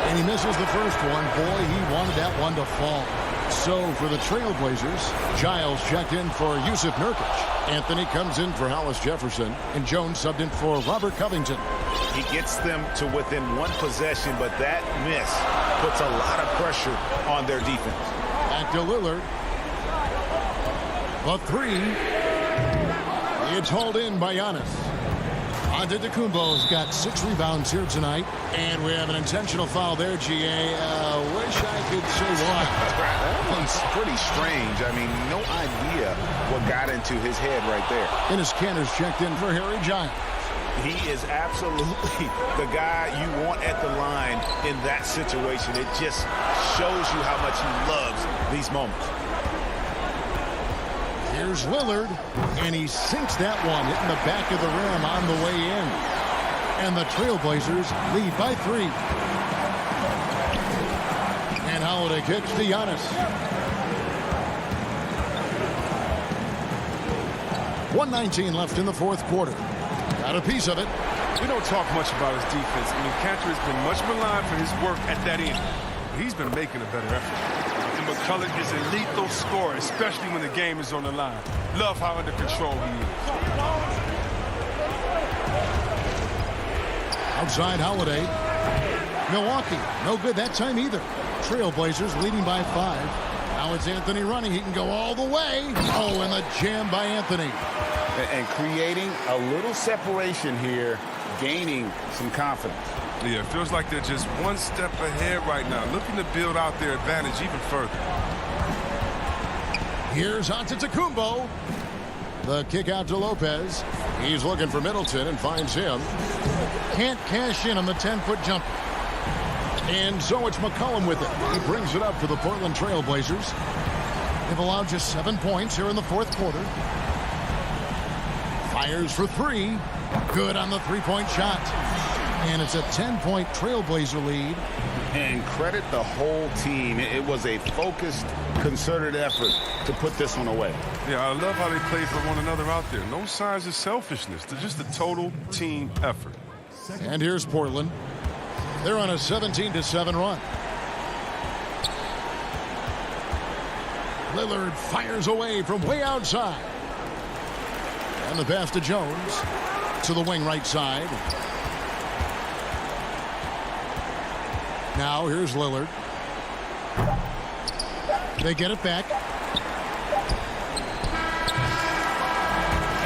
And he misses the first one. Boy, he wanted that one to fall. So for the Trailblazers, Giles checked in for Yusuf Nurkic. Anthony comes in for Hollis Jefferson. And Jones subbed in for Robert Covington.
He gets them to within 1 possession, but that miss puts a lot of pressure on their defense.
Back to Lillard. The 3. It's hauled in by Giannis. Antetokounmpo's got 6 rebounds here tonight. And we have an intentional foul there, GA. Wish I could say why.
That one's pretty strange. I mean, no idea what got into his head right there.
Enes Kanter's checked in for Harry Giles.
He is absolutely the guy you want at the line in that situation. It just shows you how much he loves these moments.
Here's Lillard, and he sinks that one, hitting the back of the rim on the way in. And the Trailblazers lead by 3. And Holiday kicks to Giannis. 1:19 left in the fourth quarter. Got a piece of it.
We don't talk much about his defense. I mean, Kanter has been much maligned for his work at that end. He's been making a better effort. And McCullough is a lethal scorer, especially when the game is on the line. Love how under control he is.
Outside Holiday. Milwaukee, no good that time either. Trailblazers leading by 5. Now it's Anthony running. He can go all the way. Oh, and the jam by Anthony.
And creating a little separation here
gaining some confidence.
Yeah, it feels like they're just one step ahead right now, looking to build out their advantage even further.
Here's Antetokounmpo. The kick out to Lopez. He's looking for Middleton and finds him. Can't cash in on the 10-foot jumper. And so it's McCollum with it. He brings it up for the Portland Trail Blazers. They've allowed just 7 points here in the fourth quarter. Fires for three. Good on the three-point shot. And it's a 10-point Trailblazer lead.
And credit the whole team. It was a focused, concerted effort to put this one away.
Yeah, I love how they play for one another out there. No signs of selfishness. They're just a total team effort.
And here's Portland. They're on a 17-7 run. Lillard fires away from way outside. And the pass to Jones to the wing right side. Now here's Lillard. They get it back.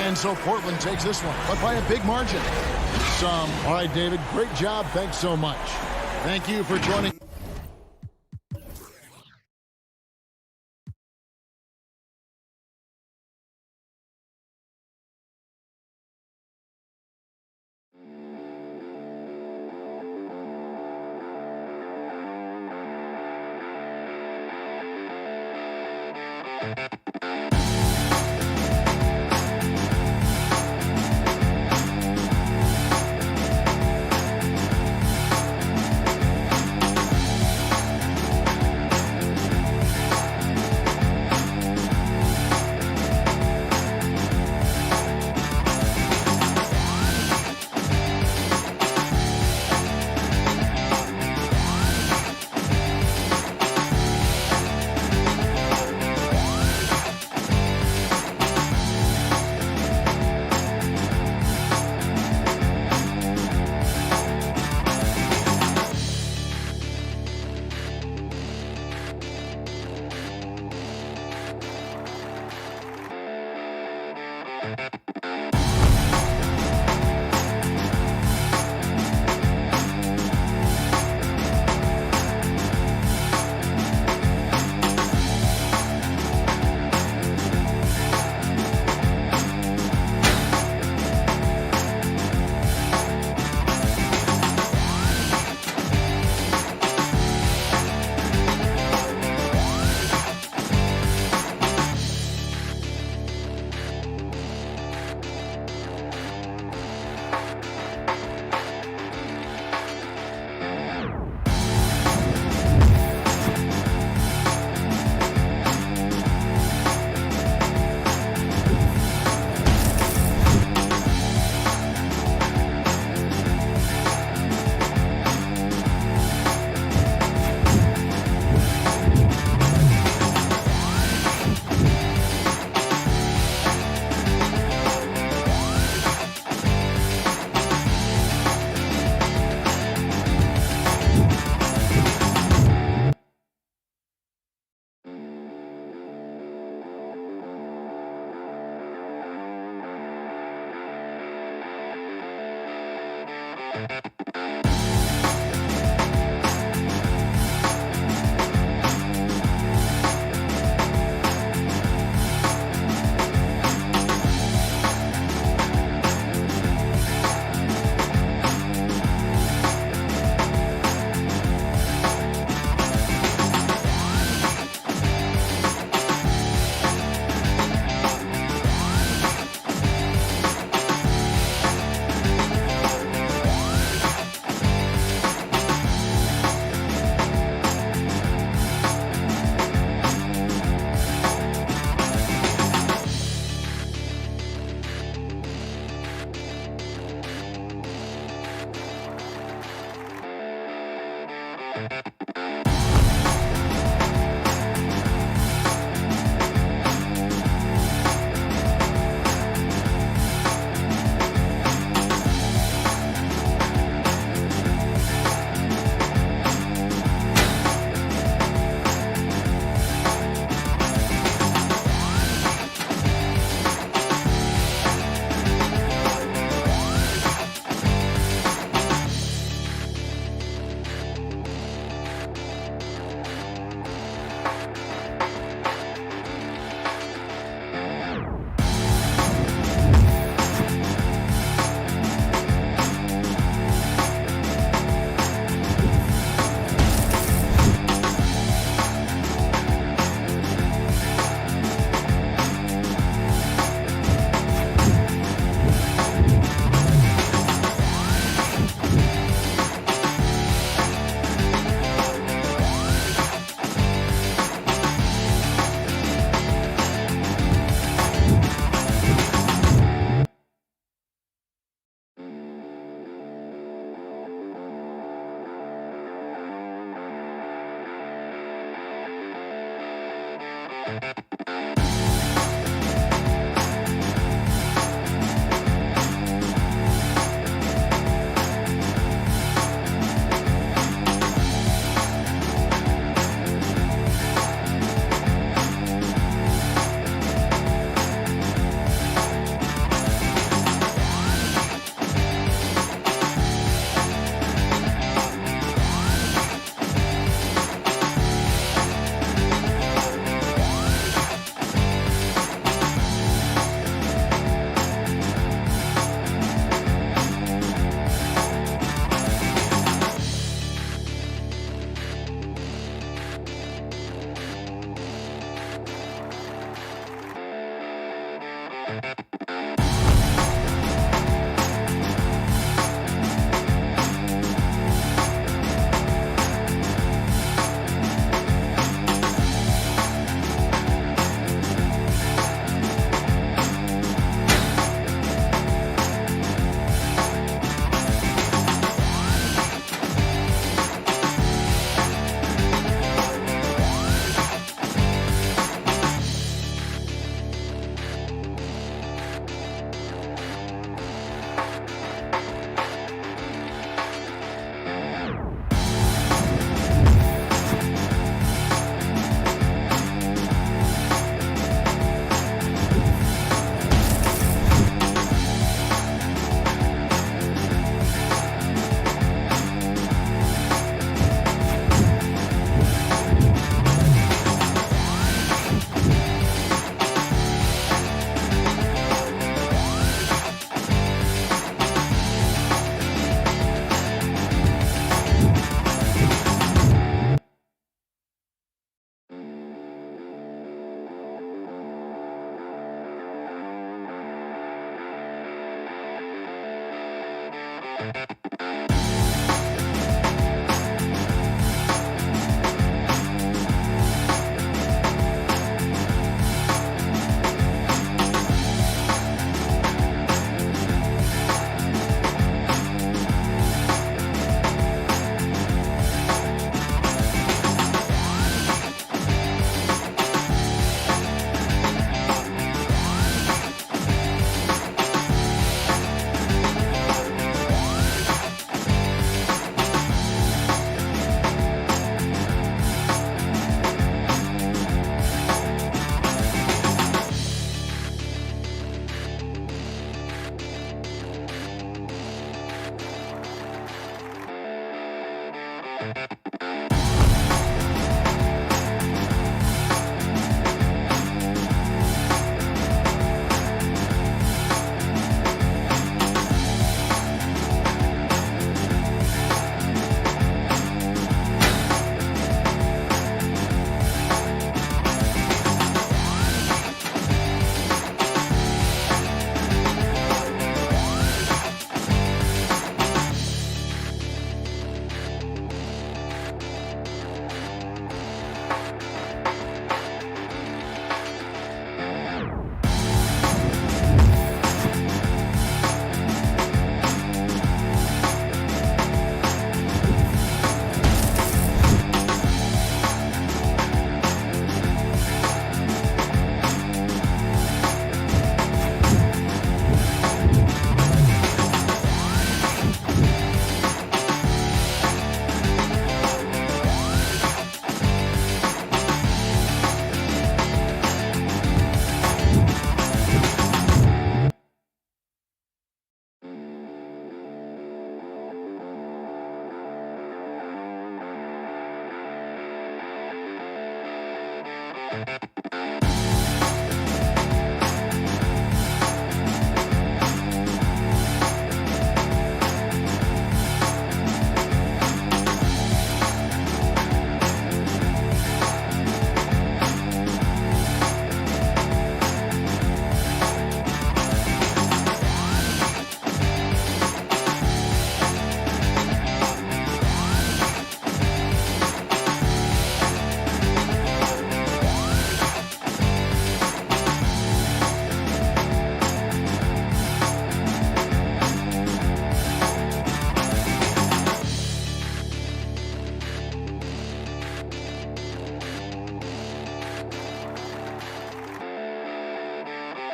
And so Portland takes this one, but by a big margin. All right, David, great job. Thanks so much. Thank you for joining.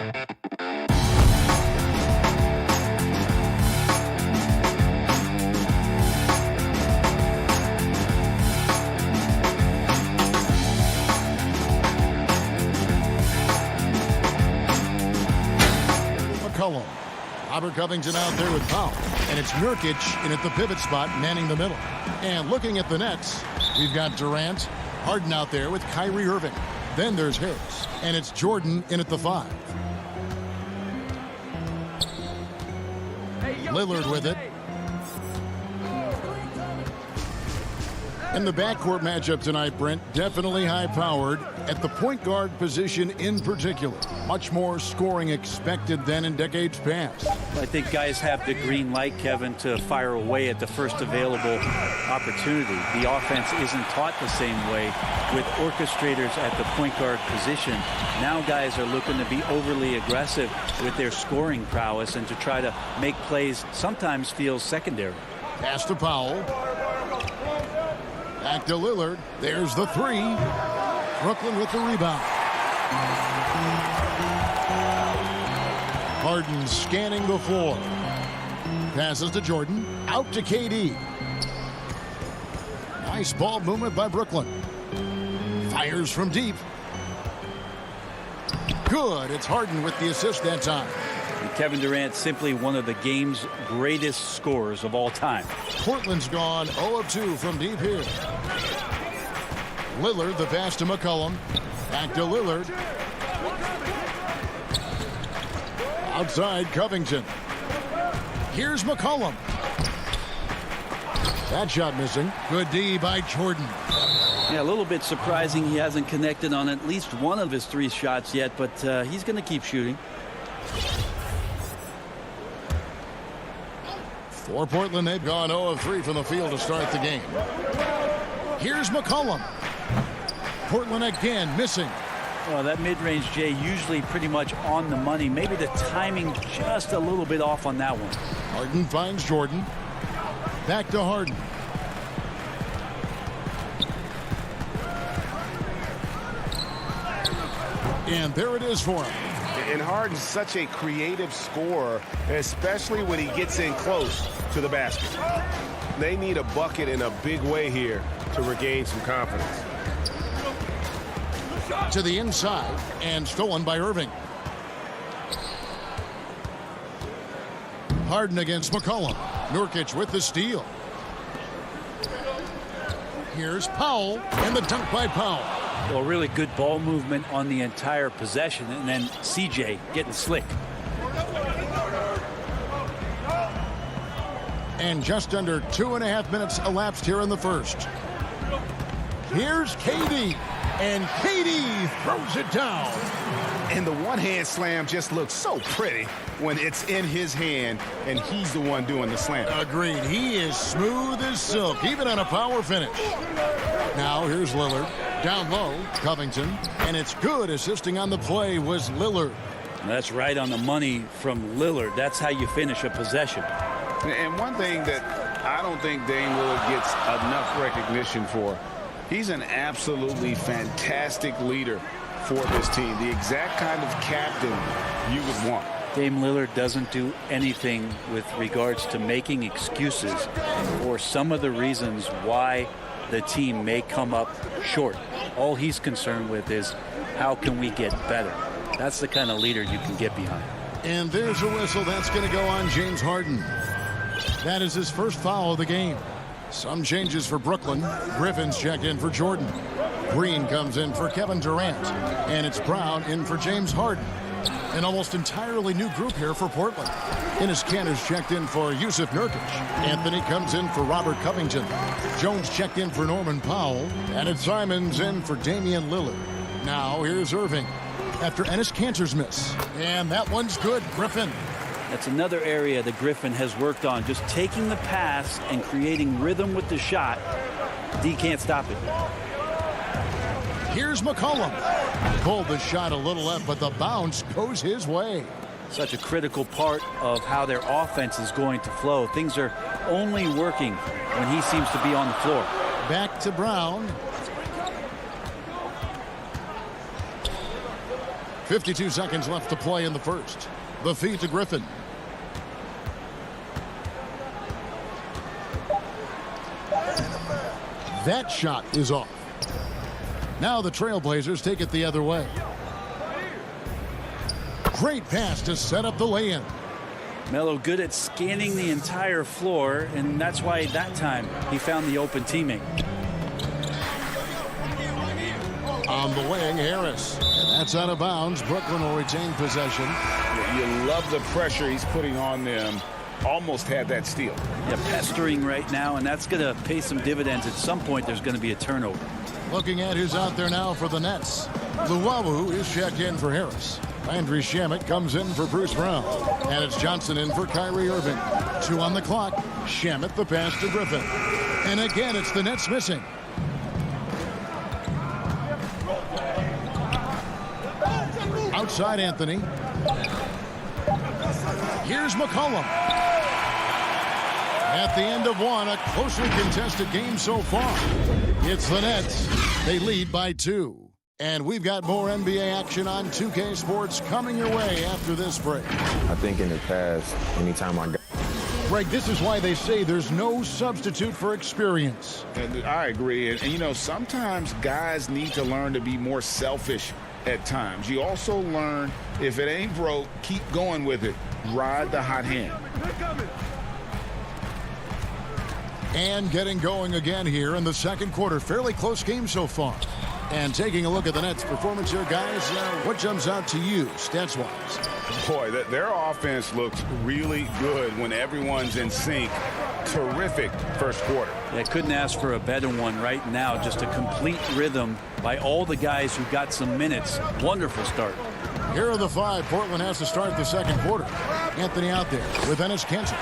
McCollum. Robert Covington out there with Powell. And it's Nurkic in at the pivot spot, manning the middle. And looking at the Nets, we've got Durant, Harden out there with Kyrie Irving. Then there's Harris. And it's Jordan in at the 5. Lillard with it. And the backcourt matchup tonight, Brent, definitely high-powered at the point guard position in particular. Much more scoring expected than in decades past.
I think guys have the green light, Kevin, to fire away at the first available opportunity. The offense isn't taught the same way with orchestrators at the point guard position. Now guys are looking to be overly aggressive with their scoring prowess and to try to make plays sometimes feels secondary.
Pass to Powell. Back to Lillard. There's the 3. Brooklyn with the rebound. Harden scanning the floor. Passes to Jordan. Out to KD. Nice ball movement by Brooklyn. Fires from deep. Good. It's Harden with the assist that time.
And Kevin Durant, simply one of the game's greatest scorers of all time.
Portland's gone 0 of 2 from deep here. Lillard, the pass to McCollum. Back to Lillard. Outside Covington. Here's McCollum. That shot missing. Good D by Jordan.
Yeah, a little bit surprising he hasn't connected on at least one of his 3 shots yet, but he's going to keep shooting.
For Portland, they've gone 0 of 3 from the field to start the game. Here's McCollum. Portland again missing.
Well, that mid-range, Jay, usually pretty much on the money. Maybe the timing just a little bit off on that one.
Harden finds Jordan. Back to Harden. And there it is for him.
And Harden's such a creative scorer, especially when he gets in close to the basket. They need a bucket in a big way here to regain some confidence.
To the inside and stolen by Irving. Harden against McCollum. Nurkic with the steal. Here's Powell and the dunk by Powell.
Well, really good ball movement on the entire possession, and then CJ getting slick.
And just under 2.5 minutes elapsed here in the first. Here's KD. And KD throws it down.
And the one-hand slam just looks so pretty when it's in his hand and he's the one doing the slam.
Agreed. He is smooth as silk, even on a power finish. Now here's Lillard. Down low, Covington. And it's good. Assisting on the play was Lillard.
That's right on the money from Lillard. That's how you finish a possession.
And one thing that I don't think Dame Lillard gets enough recognition for, he's an absolutely fantastic leader for this team. The exact kind of captain you would want.
Dame Lillard doesn't do anything with regards to making excuses for some of the reasons why the team may come up short. All he's concerned with is how can we get better? That's the kind of leader you can get behind.
And there's a whistle. That's going to go on James Harden. That is his first foul of the game. Some changes for Brooklyn. Griffin's checked in for Jordan. Green comes in for Kevin Durant. And it's Brown in for James Harden. An almost entirely new group here for Portland. Enes Kanter's checked in for Yusuf Nurkic. Anthony comes in for Robert Covington. Jones checked in for Norman Powell. And it's Simons in for Damian Lillard. Now here's Irving after Enes Kanter's miss. And that one's good. Griffin.
That's another area that Griffin has worked on, just taking the pass and creating rhythm with the shot. D can't stop it.
Here's McCollum. Pulled the shot a little left, but the bounce goes his way.
Such a critical part of how their offense is going to flow. Things are only working when he seems to be on the floor.
Back to Brown. 52 seconds left to play in the first. The feed to Griffin. That shot is off. Now the Trailblazers take it the other way. Great pass to set up the lay-in.
Melo good at scanning the entire floor, and that's why that time he found the open teammate.
On the wing, Harris. And that's out of bounds. Brooklyn will retain possession.
You love the pressure he's putting on them. Almost had that steal.
Yeah, pestering right now, and that's going to pay some dividends. At some point, there's going to be a turnover.
Looking at who's out there now for the Nets. Luwawu is checked in for Harris. Landry Shamet comes in for Bruce Brown. And it's Johnson in for Kyrie Irving. 2 on the clock. Shamet the pass to Griffin. And again, it's the Nets missing. Outside Anthony. Here's McCollum. At the end of one, a closely contested game so far. It's the Nets. They lead by 2. And we've got more NBA action on 2K Sports coming your way after this break.
I think in the past, anytime I got...
Greg, this is why they say there's no substitute for experience.
And I agree. And, you know, sometimes guys need to learn to be more selfish at times. You also learn if it ain't broke, keep going with it. Ride the hot hand.
And getting going again here in the second quarter. Fairly close game so far. And taking a look at the Nets' performance here, guys, what jumps out to you, stats-wise?
Boy, their offense looks really good when everyone's in sync. Terrific first quarter.
Yeah, couldn't ask for a better one right now. Just a complete rhythm by all the guys who got some minutes. Wonderful start.
Here are the 5 Portland has to start the second quarter. Anthony out there with Enes Kanter.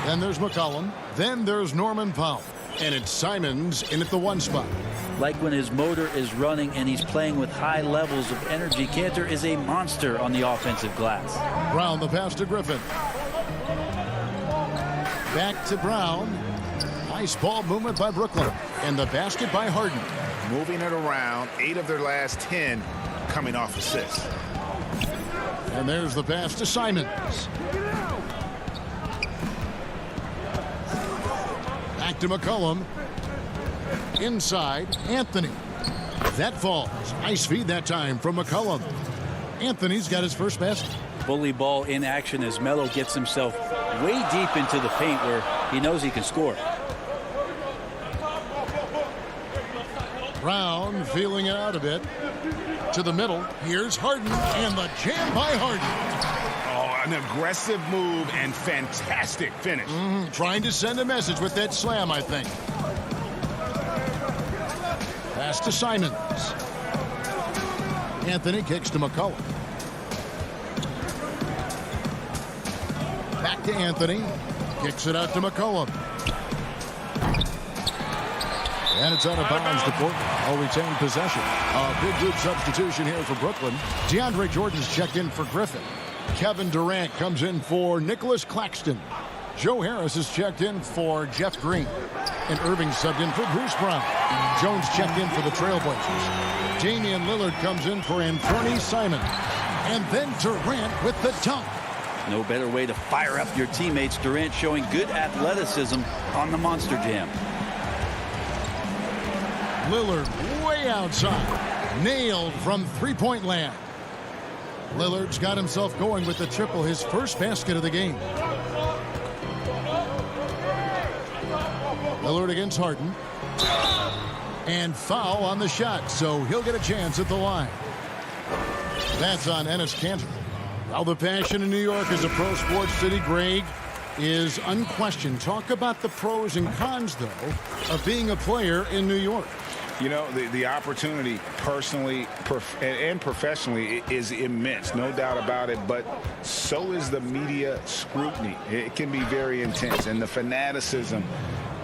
Then there's McCollum. Then there's Norman Powell. And it's Simons in at the 1 spot.
Like when his motor is running and he's playing with high levels of energy, Kanter is a monster on the offensive glass.
Brown the pass to Griffin. Back to Brown. Nice ball movement by Brooklyn. And the basket by Harden.
Moving it around, 8 of their last 10 coming off assists.
And there's the pass to Simons. Back to McCollum. Inside, Anthony. That falls. Nice feed that time from McCollum. Anthony's got his first basket.
Bully ball in action as Melo gets himself way deep into the paint where he knows he can score.
Brown feeling it out a bit. To the middle. Here's Harden. And the jam by Harden.
Oh, an aggressive move and fantastic finish.
Trying to send a message with that slam, I think. Pass to Simons. Anthony kicks to McCollum. Back to Anthony. Kicks it out to McCollum. And it's out of bounds to Portland. I'll retain possession. A big good substitution here for Brooklyn. DeAndre Jordan's checked in for Griffin. Kevin Durant comes in for Nicholas Claxton. Joe Harris is checked in for Jeff Green. And Irving subbed in for Bruce Brown. Jones checked in for the Trailblazers. Damian Lillard comes in for Anthony Simons. And then Durant with the dunk.
No better way to fire up your teammates. Durant showing good athleticism on the Monster Jam.
Lillard way outside. Nailed from three-point land. Lillard's got himself going with the triple, his first basket of the game. Lillard against Harden. And foul on the shot, so he'll get a chance at the line. That's on Enes Kanter. Well, the passion in New York as a pro sports city, Greg, is unquestioned. Talk about the pros and cons, though, of being a player in New York.
You know, the opportunity personally and professionally is immense, no doubt about it, but so is the media scrutiny. It can be very intense, and the fanaticism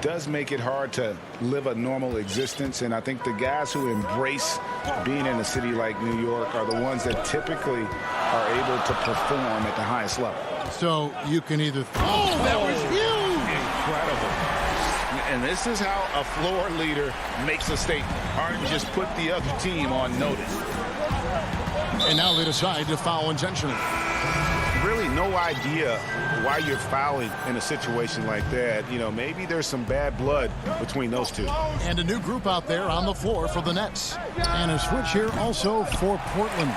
does make it hard to live a normal existence, and I think the guys who embrace being in a city like New York are the ones that typically are able to perform at the highest level.
So you can either... Oh, that was huge!
Incredible. And this is how a floor leader makes a statement. Harden just put the other team on notice.
And now they decide to foul intentionally.
Really no idea why you're fouling in a situation like that. You know, maybe there's some bad blood between those two.
And a new group out there on the floor for the Nets. And a switch here also for Portland.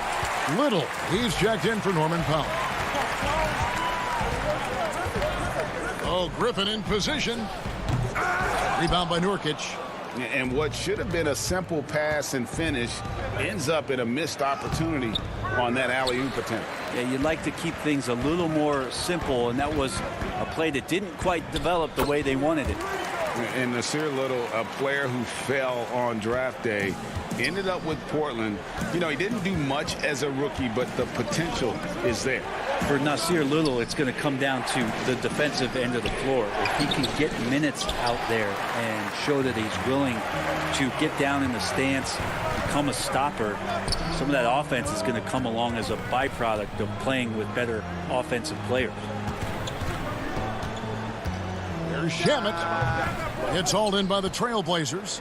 Little, he's checked in for Norman Powell. Oh, Griffin in position. Rebound by Nurkic.
And what should have been a simple pass and finish ends up in a missed opportunity on that alley-oop attempt.
Yeah, you'd like to keep things a little more simple, and that was a play that didn't quite develop the way they wanted it.
And Nasir Little, a player who fell on draft day, ended up with Portland. You know, he didn't do much as a rookie, but the potential is there.
For Nasir Little, it's going to come down to the defensive end of the floor. If he can get minutes out there and show that he's willing to get down in the stance, become a stopper, some of that offense is going to come along as a byproduct of playing with better offensive players.
There's Shamet. It's hauled in by the Trailblazers.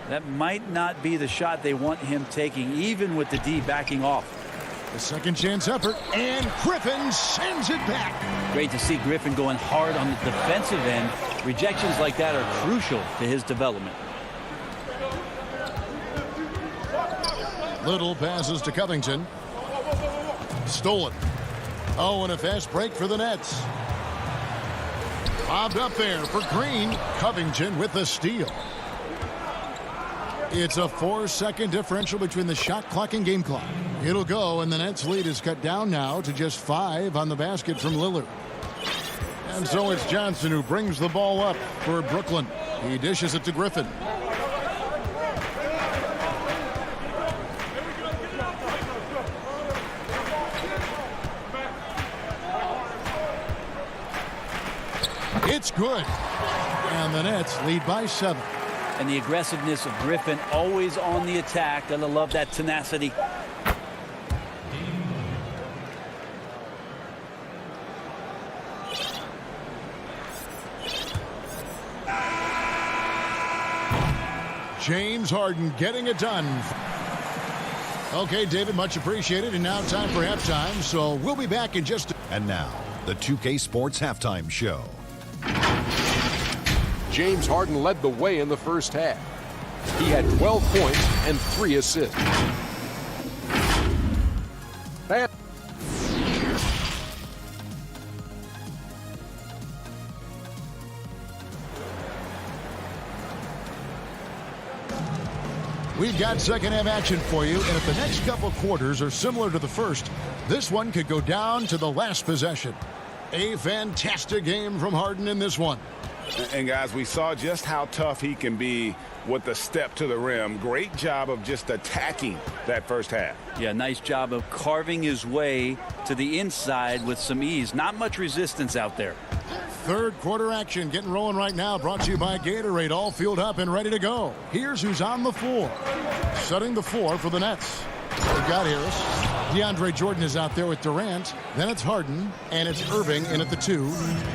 That might not be the shot they want him taking, even with the D backing off.
The second chance effort, and Griffin sends it back.
Great to see Griffin going hard on the defensive end. Rejections like that are crucial to his development.
Little passes to Covington. Stolen. Oh, and a fast break for the Nets. Bobbed up there for Green. Covington with the steal. It's a 4-second differential between the shot clock and game clock. It'll go, and the Nets lead is cut down now to just 5 on the basket from Lillard. And so it's Johnson who brings the ball up for Brooklyn. He dishes it to Griffin. It's good. And the Nets lead by 7.
And the aggressiveness of Griffin, always on the attack. Gotta love that tenacity.
James Harden getting it done. Okay, David, much appreciated. And now time for halftime. So we'll be back in just a...
And now, the 2K Sports Halftime Show.
James Harden led the way in the first half. He had 12 points and 3 assists.
We've got second half action for you, and if the next couple quarters are similar to the first, this one could go down to the last possession. A fantastic game from Harden in this one.
And guys, we saw just how tough he can be with the step to the rim. Great job of just attacking that first half.
Yeah, nice job of carving his way to the inside with some ease. Not much resistance out there.
Third quarter action getting rolling right now, brought to you by Gatorade, all fueled up and ready to go. Here's who's on the floor. Setting the floor for the Nets. We've got Harris. DeAndre Jordan is out there with Durant. Then it's Harden, and it's Irving in at the 2.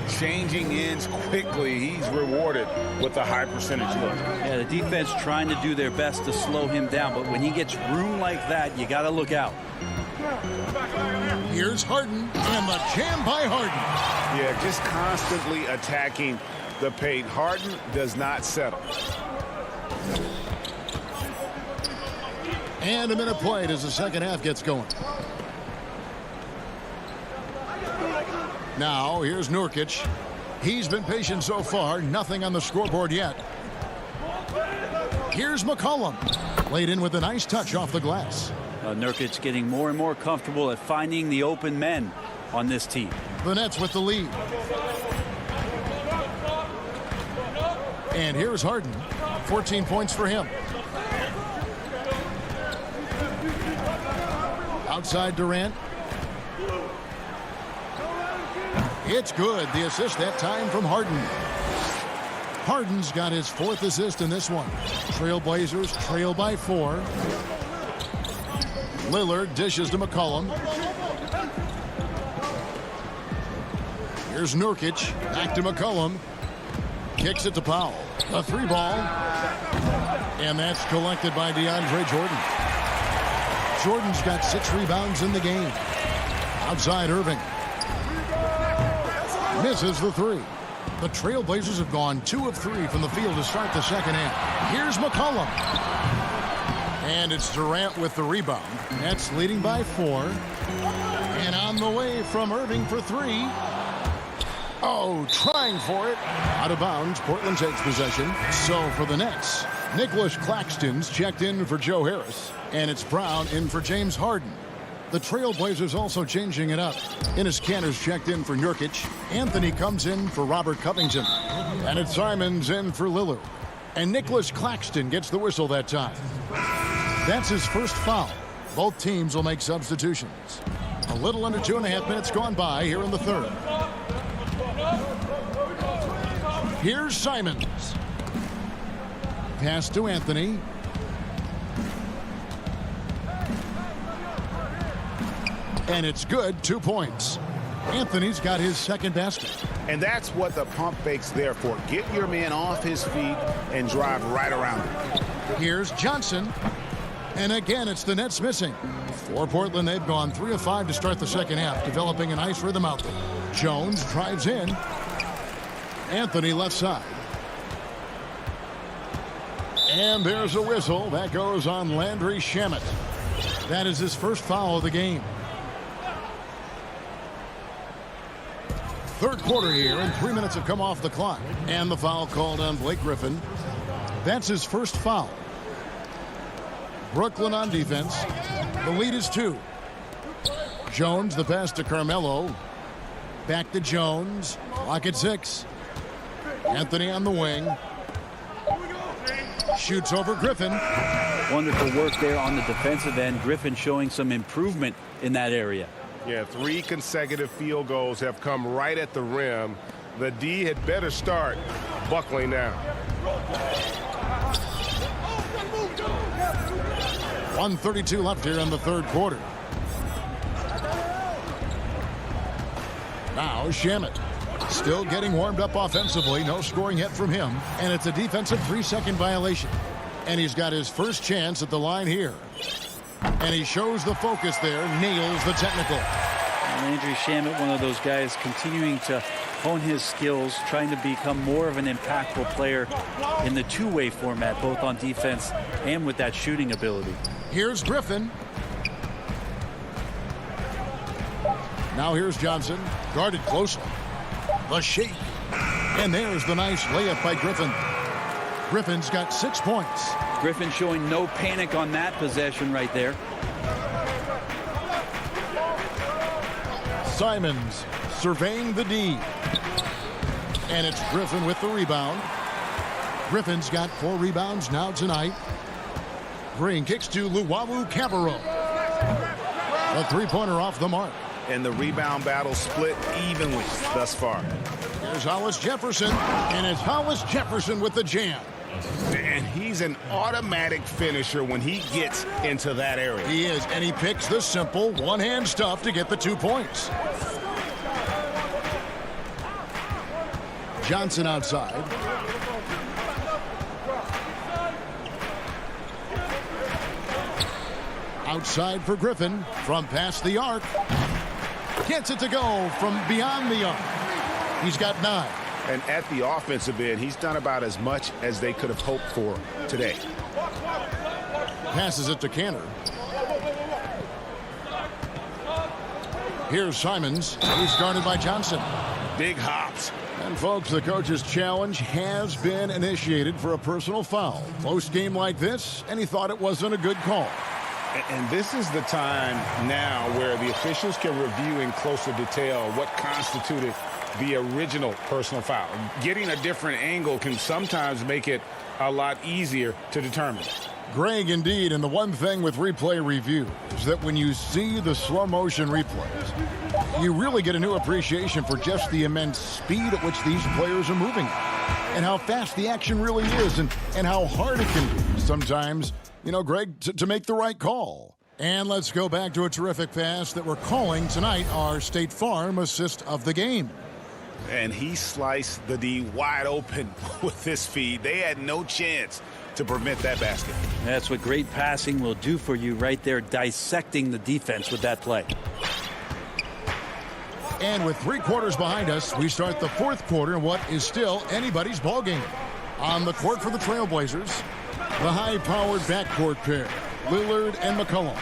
Changing ends quickly. He's rewarded with a high percentage look.
Yeah, the defense trying to do their best to slow him down, but when he gets room like that, you got to look out.
Here's Harden, and the jam by Harden.
Yeah, just constantly attacking the paint. Harden does not settle.
And a minute played as the second half gets going. Now, here's Nurkic. He's been patient so far. Nothing on the scoreboard yet. Here's McCollum. Laid in with a nice touch off the glass.
Nurkic getting more and more comfortable at finding the open men on this team.
The Nets with the lead. And here's Harden. 14 points for him. Outside Durant. It's good. The assist that time from Harden. Harden's got his 4th assist in this one. Trailblazers trail by 4. Lillard dishes to McCollum. Here's Nurkic. Back to McCollum. Kicks it to Powell. A 3 ball. And that's collected by DeAndre Jordan. Jordan's got 6 rebounds in the game. Outside Irving. Misses the 3. The Trailblazers have gone 2 of 3 from the field to start the second half. Here's McCollum. And it's Durant with the rebound. Nets leading by 4. And on the way from Irving for 3. Oh, trying for it. Out of bounds. Portland takes possession. So for the Nets, Nicholas Claxton's checked in for Joe Harris. And it's Brown in for James Harden. The Trailblazers also changing it up. Enes Kanter's checked in for Nurkic. Anthony comes in for Robert Covington. And it's Simons in for Lillard. And Nicholas Claxton gets the whistle that time. That's his first foul. Both teams will make substitutions. A little under 2.5 minutes gone by here in the third. Here's Simons. Pass to Anthony. And it's good. 2 points. Anthony's got his second basket.
And that's what the pump fake's there for. Get your man off his feet and drive right around him.
Here's Johnson. And again, it's the Nets missing. For Portland, they've gone 3 of 5 to start the second half, developing a nice rhythm out there. Jones drives in. Anthony left side. And there's a whistle. That goes on Landry Shamet. That is his first foul of the game. Third quarter here, and 3 minutes have come off the clock. And the foul called on Blake Griffin. That's his first foul. Brooklyn on defense. The lead is 2. Jones, the pass to Carmelo. Back to Jones. Clock at 6. Anthony on the wing. Shoots over Griffin.
Wonderful work there on the defensive end. Griffin showing some improvement in that area.
Yeah, 3 consecutive field goals have come right at the rim. The D had better start buckling down.
1:32 left here in the third quarter. Now Shamet. Still getting warmed up offensively. No scoring yet from him. And it's a defensive 3-second violation. And he's got his first chance at the line here. And he shows the focus there. Nails the technical.
Landry Shamet, one of those guys continuing to hone his skills, trying to become more of an impactful player in the two-way format, both on defense and with that shooting ability.
Here's Griffin. Now here's Johnson. Guarded closely. The shake. And there's the nice layup by Griffin. Griffin's got 6 points.
Griffin showing no panic on that possession right there.
Simons surveying the D. And it's Griffin with the rebound. Griffin's got 4 rebounds now tonight. Green kicks to Luwawu Cabarro. A three-pointer off the mark.
And the rebound battle split evenly thus far.
Here's Hollis Jefferson. And it's Hollis Jefferson with the jam.
And he's an automatic finisher when he gets into that area.
He is, and he picks the simple one-hand stuff to get the 2 points. Johnson outside. Outside for Griffin from past the arc. Gets it to go from beyond the arc. He's got 9.
And at the offensive end, he's done about as much as they could have hoped for today.
Passes it to Kanter. Here's Simons. He's guarded by Johnson.
Big hops.
And folks, the coach's challenge has been initiated for a personal foul. Close game like this, and he thought it wasn't a good call.
And this is the time now where the officials can review in closer detail what constituted the original personal foul. Getting a different angle can sometimes make it a lot easier to determine.
Greg, indeed, and the one thing with replay review is that when you see the slow motion replays, you really get a new appreciation for just the immense speed at which these players are moving and how fast the action really is and how hard it can be sometimes, you know, Greg, to make the right call. And let's go back to a terrific pass that we're calling tonight our State Farm assist of the game.
And he sliced the D wide open with this feed. They had no chance to prevent that basket.
That's what great passing will do for you right there, dissecting the defense with that play.
And with 3 quarters behind us, we start the 4th quarter in what is still anybody's ball game. On the court for the Trailblazers, the high-powered backcourt pair, Lillard and McCollum.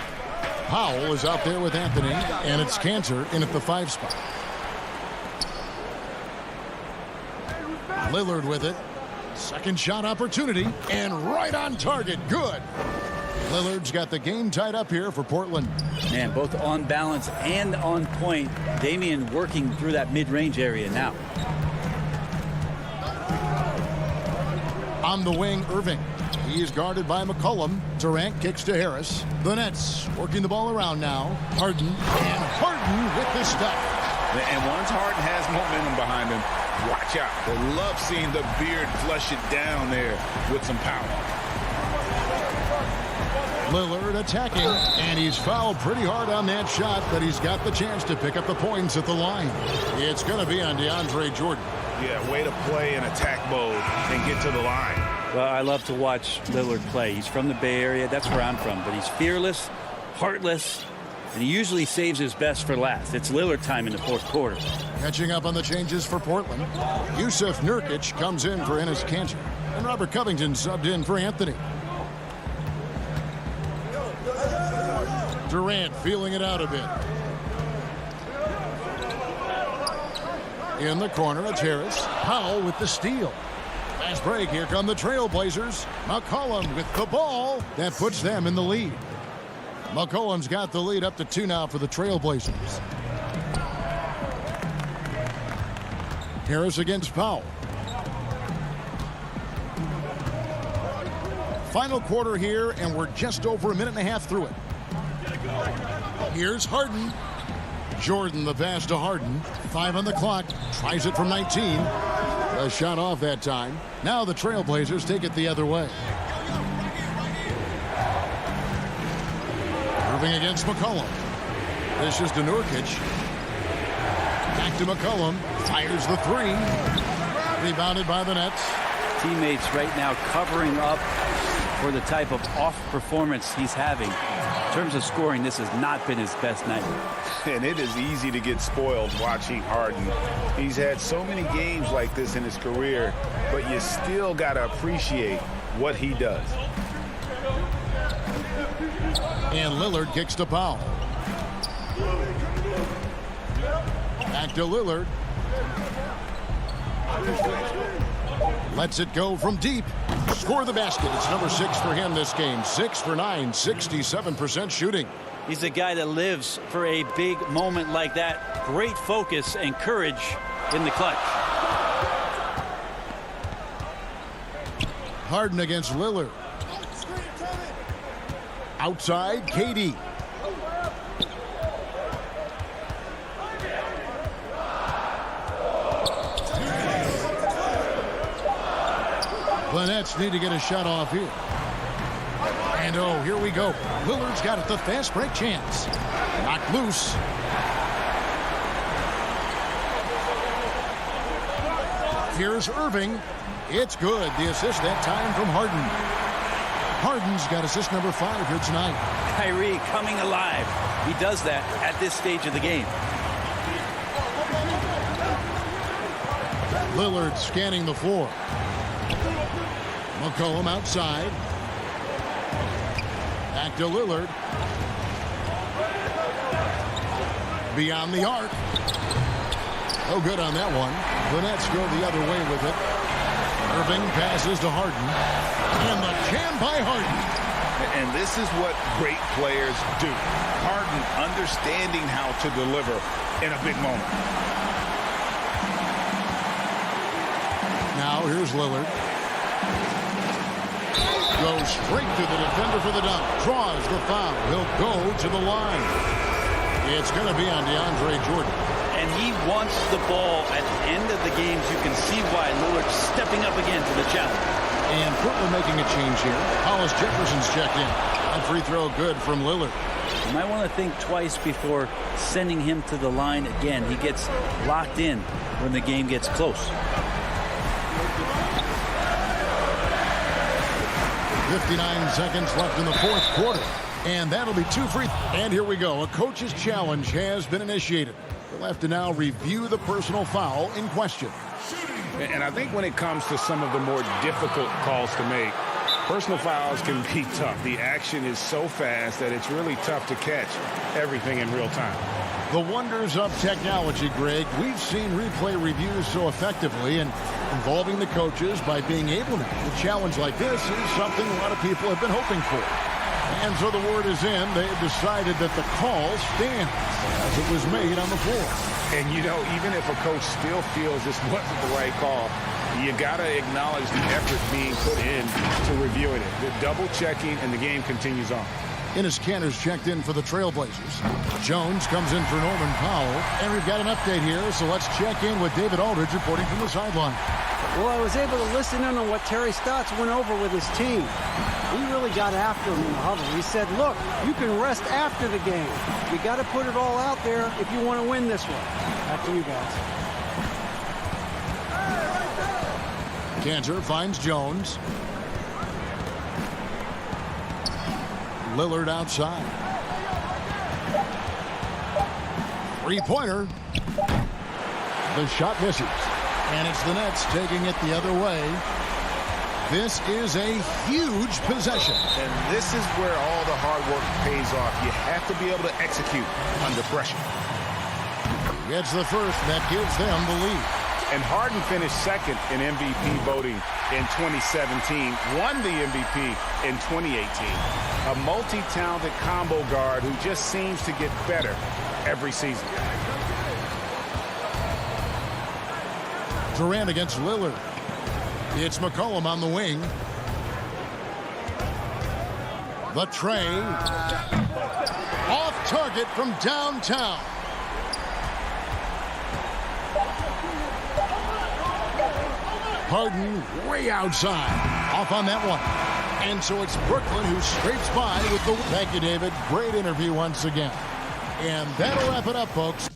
Powell is out there with Anthony, and it's Cantor in at the 5 spot. Lillard with it. Second shot opportunity, and right on target. Good. Lillard's got the game tied up here for Portland.
Man, both on balance and on point. Damian working through that mid-range area now.
On the wing, Irving. He is guarded by McCollum. Durant kicks to Harris. The Nets working the ball around now. Harden, and Harden with the step.
And once Harden has momentum behind him, watch out. I love seeing the beard flush it down there with some power.
Lillard attacking, and he's fouled pretty hard on that shot, but he's got the chance to pick up the points at the line. It's going to be on DeAndre Jordan.
Yeah, way to play in attack mode and get to the line.
Well, I love to watch Lillard play. He's from the Bay Area. That's where I'm from. But he's fearless, heartless, and he usually saves his best for last. It's Lillard time in the 4th quarter.
Catching up on the changes for Portland, Yusuf Nurkic comes in for Enes Kanter, and Robert Covington subbed in for Anthony. Durant feeling it out a bit. In the corner, it's Harris. Powell with the steal. Fast break. Here come the Trailblazers. McCollum with the ball. That puts them in the lead. McCollum's got the lead up to 2 now for the Trailblazers. Harris against Powell. Final quarter here, and we're just over a minute and a half through it. Here's Harden. Jordan, the pass to Harden. 5 on the clock. Tries it from 19. A shot off that time. Now the Trailblazers take it the other way. Irving against McCollum. This is to Nurkic. Back to McCollum. Fires the 3. Rebounded by the Nets.
Teammates right now covering up for the type of off performance he's having. In terms of scoring, this has not been his best night.
And it is easy to get spoiled watching Harden. He's had so many games like this in his career, but you still got to appreciate what he does.
And Lillard kicks to Powell. Back to Lillard. Lets it go from deep. Score the basket. It's number 6 for him this game. 6 for 9, 67% shooting.
He's a guy that lives for a big moment like that. Great focus and courage in the clutch.
Harden against Lillard. Outside, KD. The Nets need to get a shot off here. And oh, here we go. Lillard's got it, the fast break chance. Knocked loose. Here's Irving. It's good. The assist that time from Harden. Harden's got assist number 5 here tonight.
Kyrie coming alive. He does that at this stage of the game.
Lillard scanning the floor. McCollum outside. Back to Lillard. Beyond the arc. Oh, good on that one. The Nets go the other way with it. Irving passes to Harden. And the jam by Harden.
And this is what great players do. Harden understanding how to deliver in a big moment.
Now here's Lillard. Goes straight to the defender for the dunk. Draws the foul. He'll go to the line. It's going to be on DeAndre Jordan.
And he wants the ball at the end of the games. You can see why Lillard's stepping up again to the challenge.
And Portland making a change here. Hollis Jefferson's checked in. A free throw good from Lillard.
You might want to think twice before sending him to the line again. He gets locked in when the game gets close.
59 seconds left in the fourth quarter. And that'll be 2 free. And here we go. A coach's challenge has been initiated. We'll have to now review the personal foul in question.
And I think when it comes to some of the more difficult calls to make, personal fouls can be tough. The action is so fast that it's really tough to catch everything in real time.
The wonders of technology, Greg. We've seen replay reviews so effectively, and involving the coaches by being able to. A challenge like this is something a lot of people have been hoping for. And so the word is in. They've decided that the call stands as it was made on the floor.
And, you know, even if a coach still feels this wasn't the right call, you got to acknowledge the effort being put in to reviewing it. The double checking, and the game continues on.
Enes Kanter's checked in for the Trailblazers. Jones comes in for Norman Powell. And we've got an update here, so let's check in with David Aldridge reporting from the sideline.
Well, I was able to listen in on what Terry Stotts went over with his team. He really got after him in the huddle. He said, look, you can rest after the game. You got to put it all out there if you want to win this one. Back to you guys.
Kanter finds Jones. Lillard outside. Three-pointer. The shot misses. And it's the Nets taking it the other way. This is a huge possession.
And this is where all the hard work pays off. You have to be able to execute under pressure.
Gets the first, that gives them the lead.
And Harden finished second in MVP voting in 2017, won the MVP in 2018. A multi-talented combo guard who just seems to get better every season.
Durant against Lillard. It's McCollum on the wing. The tray. Off target from downtown. Harden way outside. Off on that one. And so it's Brooklyn who scrapes by with the... Thank you, David. Great interview once again. And that'll wrap it up, folks.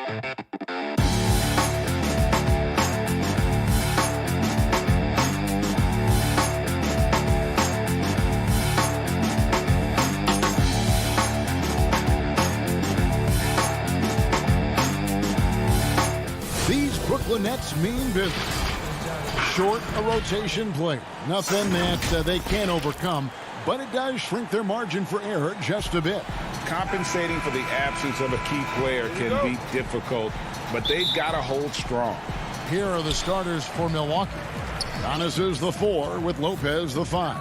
These Brooklyn Nets mean business. Short a rotation play. Nothing that they can't overcome, but it does shrink their margin for error just a bit.
Compensating for the absence of a key player can be difficult, but they've got to hold strong.
Here are the starters for Milwaukee. Giannis is the 4 with Lopez the 5.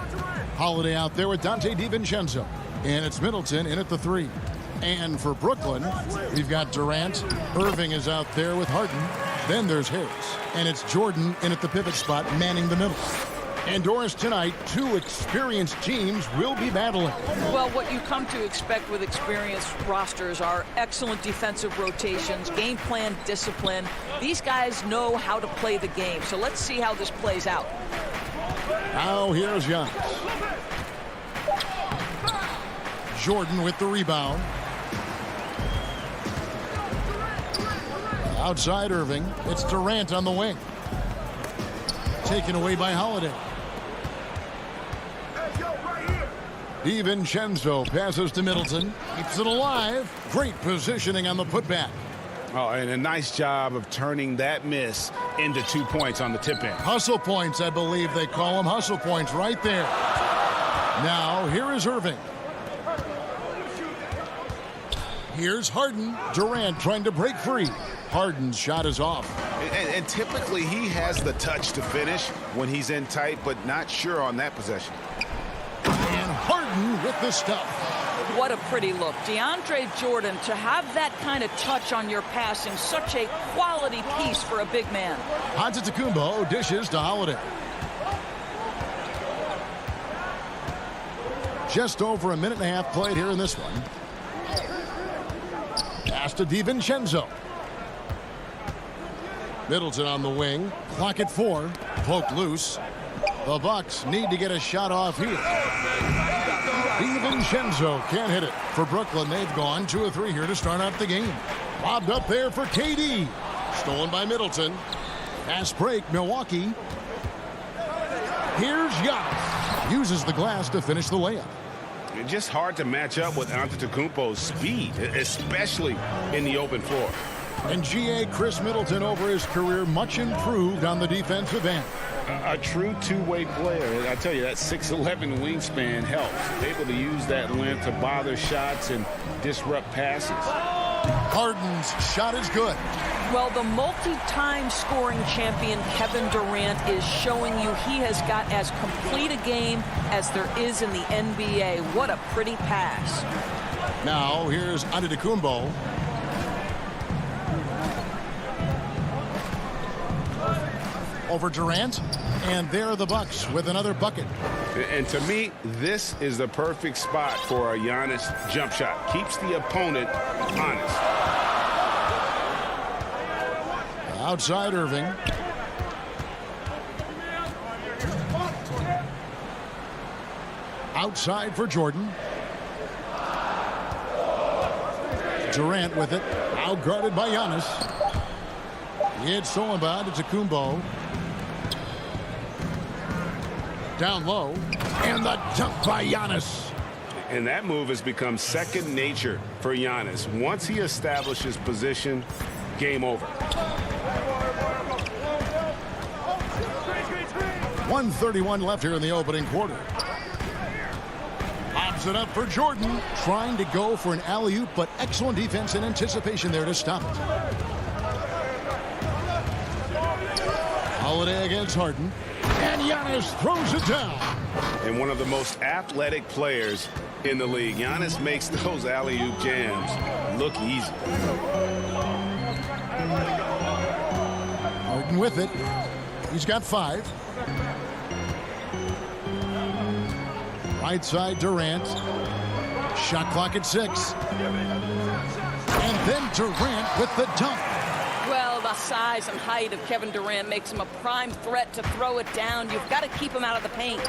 Holiday out there with Dante DiVincenzo. And it's Middleton in at the 3. And for Brooklyn, we've got Durant. Irving is out there with Harden. Then there's Harris. And it's Jordan in at the pivot spot, manning the middle. And Doris, tonight, 2 experienced teams will be battling.
Well, what you come to expect with experienced rosters are excellent defensive rotations, game plan discipline. These guys know how to play the game. So let's see how this plays out.
Now here's Giannis. Jordan with the rebound. Outside Irving. It's Durant on the wing. Taken away by Holiday. DiVincenzo passes to Middleton. Keeps it alive. Great positioning on the putback.
Oh, and a nice job of turning that miss into 2 points on the tip in.
Hustle points, I believe they call them. Hustle points right there. Now, here is Irving. Here's Harden. Durant trying to break free. Harden's shot is off.
And typically he has the touch to finish when he's in tight, but not sure on that possession.
And Harden with the stuff.
What a pretty look. DeAndre Jordan, to have that kind of touch on your passing, such a quality piece for a big man.
Antetokounmpo dishes to Holiday. Just over a minute and a half played here in this one. Pass to DiVincenzo. Middleton on the wing. Clock at 4. Poked loose. The Bucks need to get a shot off here. DiVincenzo can't hit it. For Brooklyn, they've gone 2 of 3 here to start out the game. Lobbed up there for KD. Stolen by Middleton. Fast break, Milwaukee. Here's Giannis. Uses the glass to finish the layup.
It's just hard to match up with Antetokounmpo's speed, especially in the open floor.
And G.A. Chris Middleton over his career, much improved on the defensive end.
A true two-way player. I tell you, that 6'11" wingspan helps. Able to use that length to bother shots and disrupt passes.
Harden's shot is good.
Well, the multi-time scoring champion Kevin Durant is showing you he has got as complete a game as there is in the NBA. What a pretty pass.
Now here's Antetokounmpo. Over Durant, and there are the Bucks with another bucket.
And to me, this is the perfect spot for a Giannis jump shot. Keeps the opponent honest.
Outside Irving. Outside for Jordan. Durant with it. Out guarded by Giannis. It's stolen by Antetokounmpo. Down low. And the dunk by Giannis.
And that move has become second nature for Giannis. Once he establishes position, game over.
1:31 left here in the opening quarter. Lobs it up for Jordan. Trying to go for an alley-oop, but excellent defense and anticipation there to stop it. Holiday against Harden. And Giannis throws it down.
And one of the most athletic players in the league. Giannis makes those alley-oop jams look easy.
Harden with it. He's got 5. Right side Durant. Shot clock at 6. And then Durant with the dunk.
Well, the size and height of Kevin Durant makes him a prime threat to throw it down. You've got to keep him out of the paint.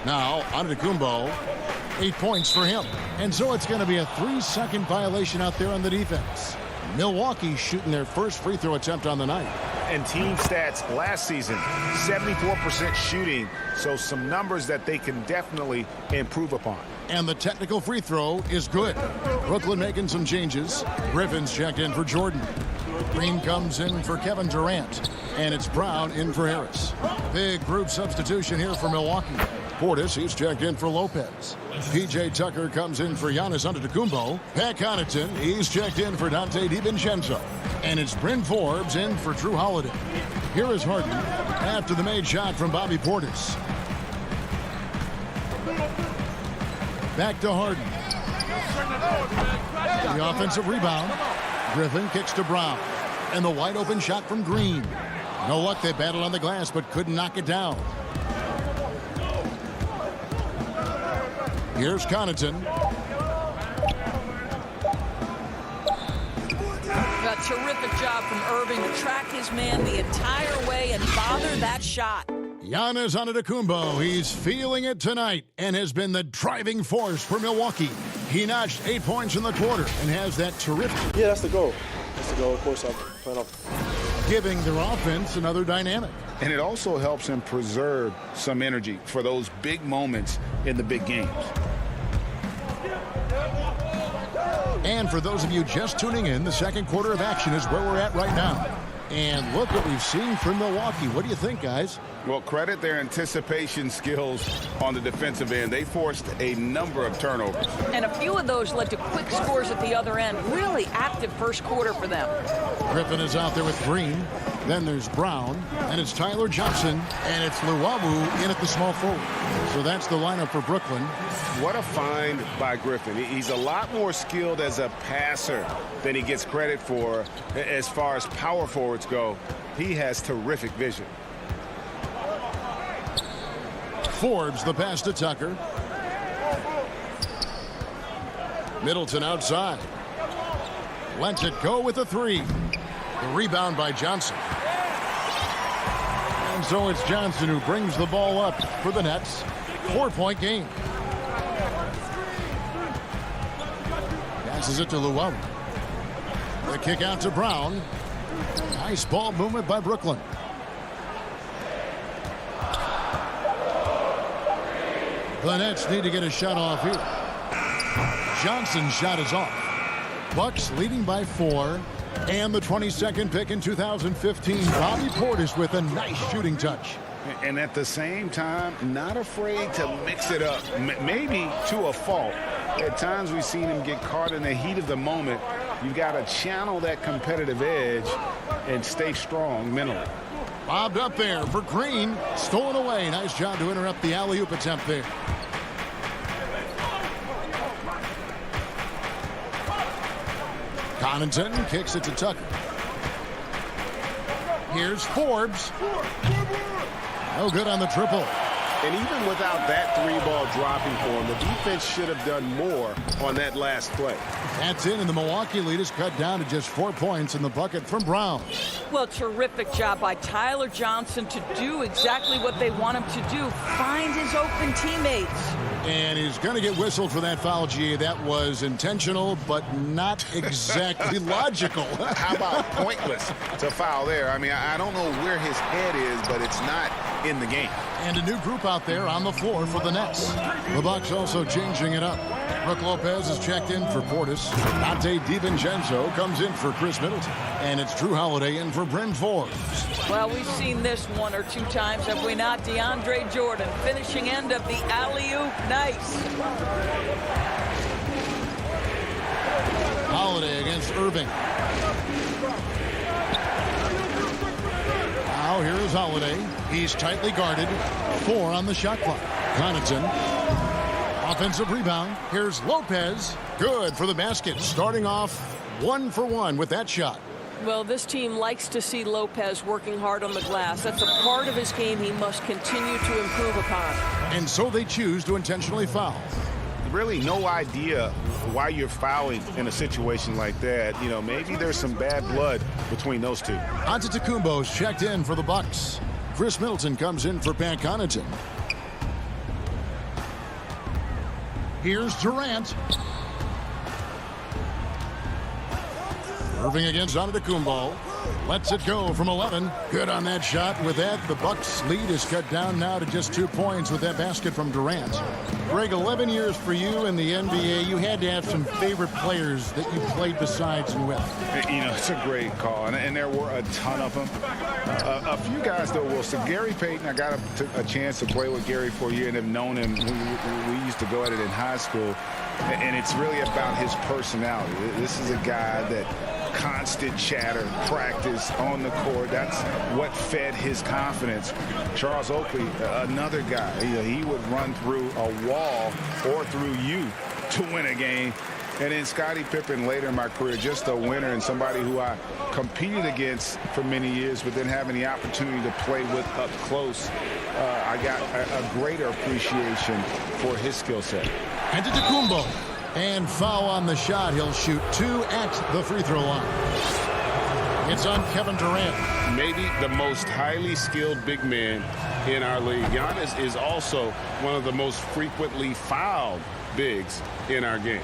Now, Antetokounmpo 8 points for him. And so it's going to be a 3-second violation out there on the defense. Milwaukee shooting their first free throw attempt on the night.
And team stats last season, 74% shooting, so some numbers that they can definitely improve upon.
And the technical free throw is good. Brooklyn making some changes. Griffin's checked in for Jordan. Green comes in for Kevin Durant. And it's Brown in for Harris. Big group substitution here for Milwaukee. Portis, he's checked in for Lopez. P.J. Tucker comes in for Giannis Antetokounmpo. Pat Connaughton, he's checked in for Dante DiVincenzo. And it's Bryn Forbes in for Drew Holiday. Here is Harden after the made shot from Bobby Portis. Back to Harden. The offensive rebound. Griffin kicks to Brown. And the wide open shot from Green. No luck, they battled on the glass but couldn't knock it down. Here's Connaughton.
A terrific job from Irving to track his man the entire way and bother that shot.
Giannis Antetokounmpo, he's feeling it tonight and has been the driving force for Milwaukee. He notched 8 points in the quarter and has that terrific.
Yeah, that's the goal. That's the goal. Of course, I'm playing off.
Giving their offense another dynamic.
And it also helps him preserve some energy for those big moments in the big games.
And for those of you just tuning in, the second quarter of action is where we're at right now. And look what we've seen from Milwaukee. What do you think, guys?
Well, credit their anticipation skills on the defensive end. They forced a number of turnovers.
And a few of those led to quick scores at the other end. Really active first quarter for them.
Griffin is out there with Green. Then there's Brown. And it's Tyler Johnson. And it's Luwawu in at the small forward. So that's the lineup for Brooklyn.
What a find by Griffin. He's a lot more skilled as a passer than he gets credit for as far as power forwards go. He has terrific vision.
Forbes the pass to Tucker. Middleton outside. Lets it go with a three. The rebound by Johnson. And so it's Johnson who brings the ball up for the Nets. 4-point game. Passes it to Luwawu. The kick out to Brown. Nice ball movement by Brooklyn. The Nets need to get a shot off here. Johnson's shot is off. Bucks leading by 4. And the 22nd pick in 2015, Bobby Portis with a nice shooting touch.
And at the same time, not afraid to mix it up, maybe to a fault. At times we've seen him get caught in the heat of the moment. You've got to channel that competitive edge and stay strong mentally.
Bobbed up there for Green. Stolen away. Nice job to interrupt the alley-oop attempt there. Connaughton kicks it to Tucker. Here's Forbes. No good on the triple.
And even without that three-ball dropping for him, the defense should have done more on that last play.
That's in, and the Milwaukee lead is cut down to just 4 points in the bucket from Brown.
Well, terrific job by Tyler Johnson to do exactly what they want him to do, find his open teammates.
And he's going to get whistled for that foul, G. That was intentional, but not exactly logical.
How about pointless to foul there? I mean, I don't know where his head is, but it's not in the game.
And a new group out there on the floor for the Nets. The Bucks also changing it up. Brook Lopez is checked in for Portis. Dante DiVincenzo comes in for Chris Middleton. And it's Drew Holiday in for Bryn Forbes.
Well, we've seen this one or two times, have we not? DeAndre Jordan, finishing end of the alley-oop. Nice.
Holiday against Irving. Now here is Holiday. He's tightly guarded. 4 on the shot clock. Connaughton. Offensive rebound. Here's Lopez. Good for the basket. Starting off 1 for 1 with that shot.
Well, this team likes to see Lopez working hard on the glass. That's a part of his game he must continue to improve upon.
And so they choose to intentionally foul.
Really no idea why you're fouling in a situation like that. You know, maybe there's some bad blood between those two.
Antetokounmpo's checked in for the Bucks. Chris Middleton comes in for Pat Connaughton. Here's Durant. Irving against Antetokounmpo. Lets it go from 11. Good on that shot. With that, the Bucks' lead is cut down now to just 2 points with that basket from Durant. Greg, 11 years for you in the NBA. You had to have some favorite players that you played besides and with.
You know, it's a great call, and there were a ton of them. A few guys, though, Wilson. Gary Payton, I got a chance to play with Gary for a year and have known him. We used to go at it in high school, and it's really about his personality. This is a guy that constant chatter, practice on the court. That's what fed his confidence. Charles Oakley, another guy, he would run through a wall or through you to win a game. And then Scottie Pippen later in my career, just a winner and somebody who I competed against for many years, but then having the opportunity to play with up close, I got a greater appreciation for his skill set.
Antetokounmpo. And foul on the shot. He'll shoot 2 at the free throw line. It's on Kevin Durant.
Maybe the most highly skilled big man in our league. Giannis is also one of the most frequently fouled bigs in our game.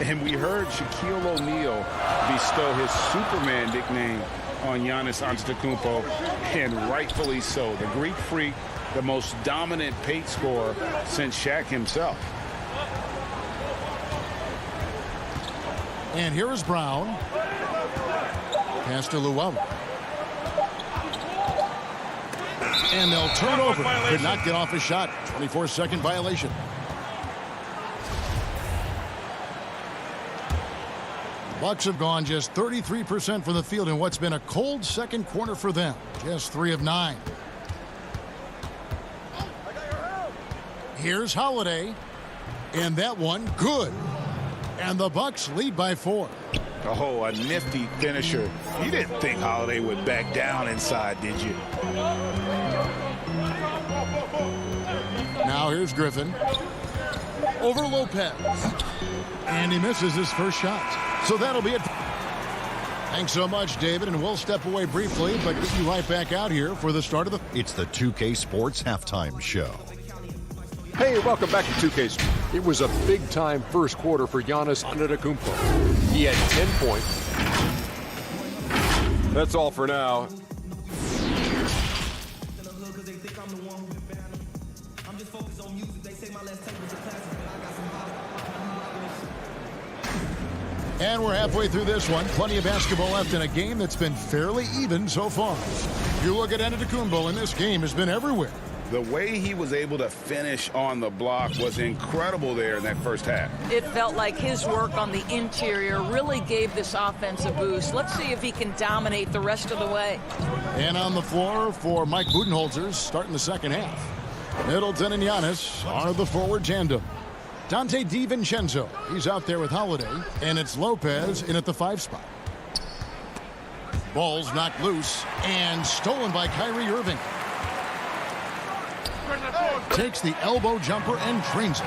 And we heard Shaquille O'Neal bestow his Superman nickname on Giannis Antetokounmpo, and rightfully so. The Greek Freak, the most dominant paint scorer since Shaq himself.
And here is Brown. Pass to Llewellyn. And they'll turn over. Could not get off a shot. 24-second violation. The Bucks have gone just 33% from the field in what's been a cold second quarter for them. Just 3 of 9. Here's Holiday. And that one good. And the Bucks lead by 4.
Oh, a nifty finisher. You didn't think Holiday would back down inside, did you?
Now here's Griffin. Over Lopez. And he misses his first shot. So that'll be it. Thanks so much, David, and we'll step away briefly, but get you right back out here for the start of the...
It's the 2K Sports Halftime Show.
Hey, welcome back to 2K. It was a big-time first quarter for Giannis Antetokounmpo. He had 10 points. That's all for now.
And we're halfway through this one. Plenty of basketball left in a game that's been fairly even so far. If you look at Antetokounmpo in this game, has been everywhere.
The way he was able to finish on the block was incredible there in that first half.
It felt like his work on the interior really gave this offense a boost. Let's see if he can dominate the rest of the way.
And on the floor for Mike Budenholzer starting the second half. Middleton and Giannis are the forward tandem. Dante DiVincenzo, he's out there with Holiday. And it's Lopez in at the 5 spot. Ball's knocked loose and stolen by Kyrie Irving. Takes the elbow jumper and drains it.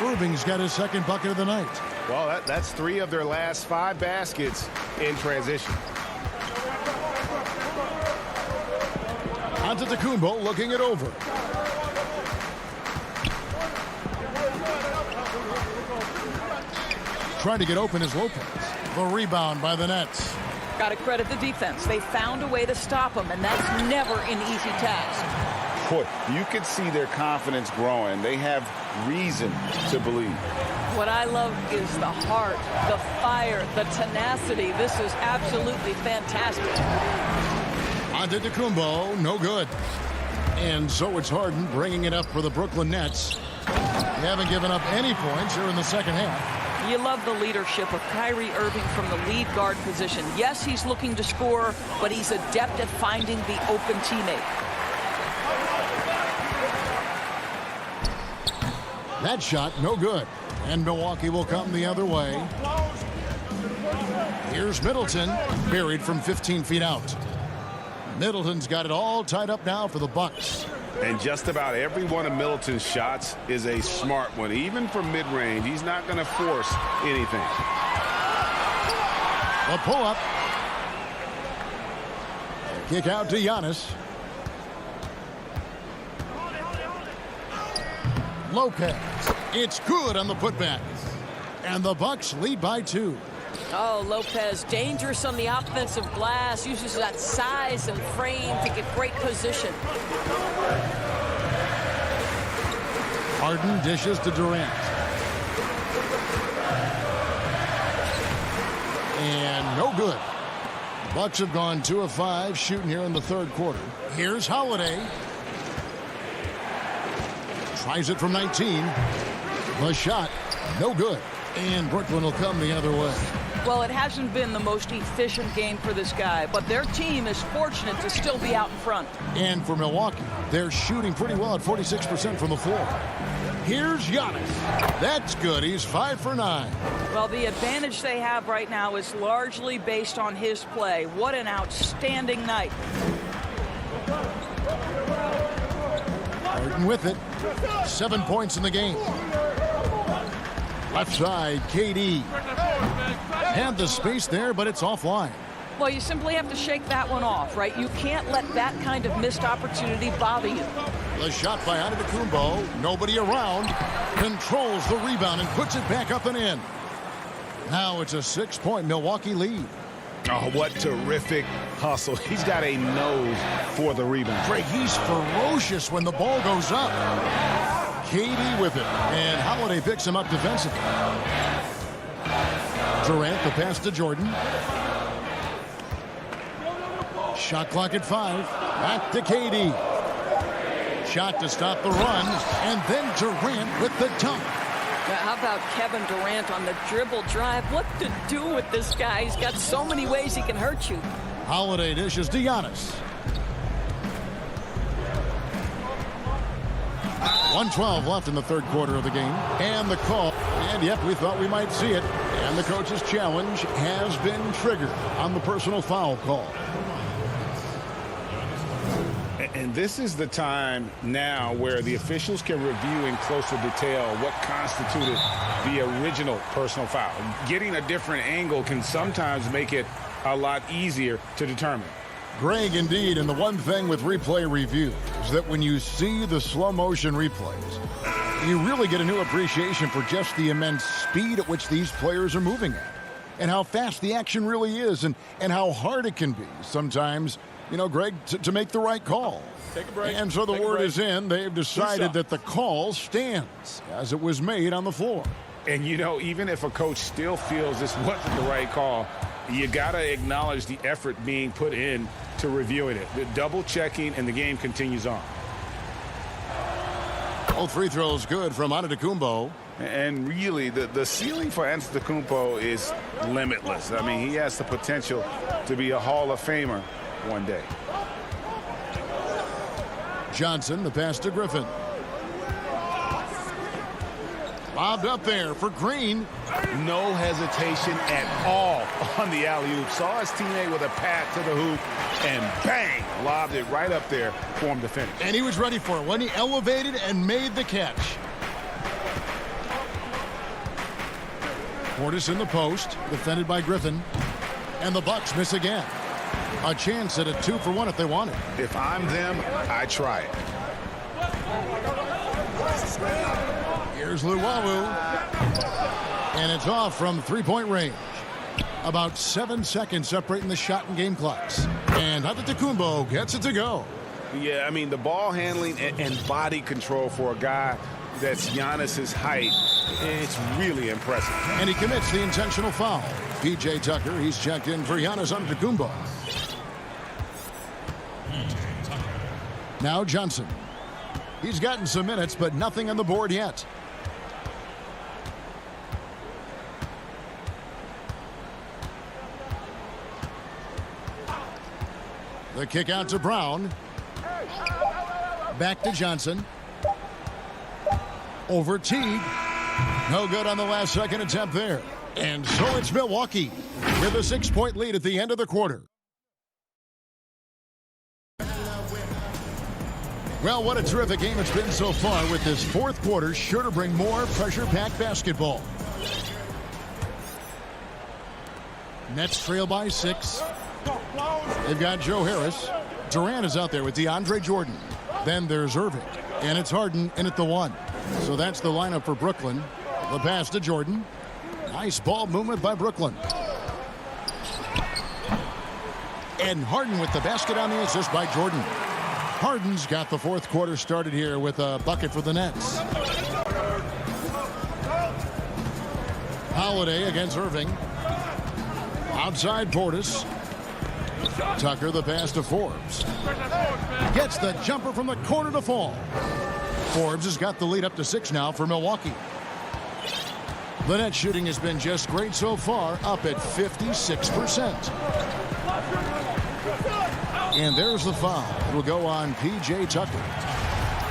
Irving's got his second bucket of the night.
Well, that's 3 of their last 5 baskets in transition.
Antetokounmpo looking it over. Trying to get open is Lopez. The rebound by the Nets.
Got to credit the defense. They found a way to stop him, and that's never an easy task.
Boy, you could see their confidence growing. They have reason to believe.
What I love is the heart, the fire, the tenacity. This is absolutely fantastic.
Antetokounmpo, no good. And so it's Harden bringing it up for the Brooklyn Nets. They haven't given up any points here in the second half.
You love the leadership of Kyrie Irving from the lead guard position. Yes, he's looking to score, but he's adept at finding the open teammate.
That shot, no good. And Milwaukee will come the other way. Here's Middleton, buried from 15 feet out. Middleton's got it all tied up now for the Bucks.
And just about every one of Middleton's shots is a smart one. Even from mid-range, he's not going to force anything.
A pull-up. Kick out to Giannis. Lopez. It's good on the putback. And the Bucks lead by 2.
Oh, Lopez, dangerous on the offensive glass, uses that size and frame to get great position.
Harden dishes to Durant. And no good. The Bucks have gone 2 of 5 shooting here in the third quarter. Here's Holiday. Tries it from 19. The shot, no good. And Brooklyn will come the other way.
Well, it hasn't been the most efficient game for this guy, but their team is fortunate to still be out in front.
And for Milwaukee, they're shooting pretty well at 46% from the floor. Here's Giannis. That's good. He's 5 for 9.
Well, the advantage they have right now is largely based on his play. What an outstanding night.
Harden with it. 7 points in the game. Left side, KD. Had the space there, but it's offline.
Well, you simply have to shake that one off, right? You can't let that kind of missed opportunity bother you.
The shot by Antetokounmpo. Nobody around. Controls the rebound and puts it back up and in. Now it's a 6-point Milwaukee lead.
Oh, what terrific hustle. He's got a nose for the rebound.
Greg, he's ferocious when the ball goes up. KD with it. And Holiday picks him up defensively. Durant, the pass to Jordan. Shot clock at 5. Back to KD. Shot to stop the run. And then Durant with the dunk.
How about Kevin Durant on the dribble drive? What to do with this guy? He's got so many ways he can hurt you.
Holiday dishes to Giannis. 1:12 left in the third quarter of the game. And the call. And yep, we thought we might see it. And the coach's challenge has been triggered on the personal foul call.
And this is the time now where the officials can review in closer detail what constituted the original personal foul. Getting a different angle can sometimes make it a lot easier to determine.
Greg, indeed, and the one thing with replay review is that when you see the slow motion replays, you really get a new appreciation for just the immense speed at which these players are moving at, and how fast the action really is, and how hard it can be sometimes, you know, Greg, to make the right call.
Take a break.
And so the word is in. They've decided that the call stands as it was made on the floor.
And, you know, even if a coach still feels this wasn't the right call, you got to acknowledge the effort being put in to reviewing it. The double checking, and the game continues on.
All free throws good from Antetokounmpo.
And really, the ceiling for Antetokounmpo is limitless. I mean, he has the potential to be a Hall of Famer one day.
Johnson, the pass to Griffin. Lobbed up there for Green.
No hesitation at all on the alley-oop. Saw his teammate with a pat to the hoop, and bang, lobbed it right up there for him to finish.
And he was ready for it when he elevated and made the catch. Portis in the post, defended by Griffin. And the Bucks miss again. A chance at a 2-for-1 if they want it.
If I'm them, I try it.
Here's Luwawu. And it's off from three-point range. About 7 seconds separating the shot and game clocks. And Antetokounmpo gets it to go.
Yeah, I mean, the ball handling and body control for a guy that's Giannis's height, it's really impressive.
And he commits the intentional foul. P.J. Tucker, he's checked in for Giannis Antetokounmpo. Now Johnson. He's gotten some minutes, but nothing on the board yet. The kick out to Brown. Back to Johnson. Over Teague. No good on the last second attempt there. And so it's Milwaukee with a 6-point lead at the end of the quarter. Well, what a terrific game it's been so far, with this fourth quarter sure to bring more pressure-packed basketball. Nets trail by 6. They've got Joe Harris. Durant is out there with DeAndre Jordan. Then there's Irving. And it's Harden in at the 1. So that's the lineup for Brooklyn. The pass to Jordan. Nice ball movement by Brooklyn. And Harden with the basket on the assist by Jordan. Harden's got the fourth quarter started here with a bucket for the Nets. Holiday against Irving. Outside Portis. Tucker the pass to Forbes. Gets the jumper from the corner to fall. Forbes has got the lead up to 6 now for Milwaukee. The net shooting has been just great so far, up at 56%. And there's the foul. It'll go on P.J. Tucker.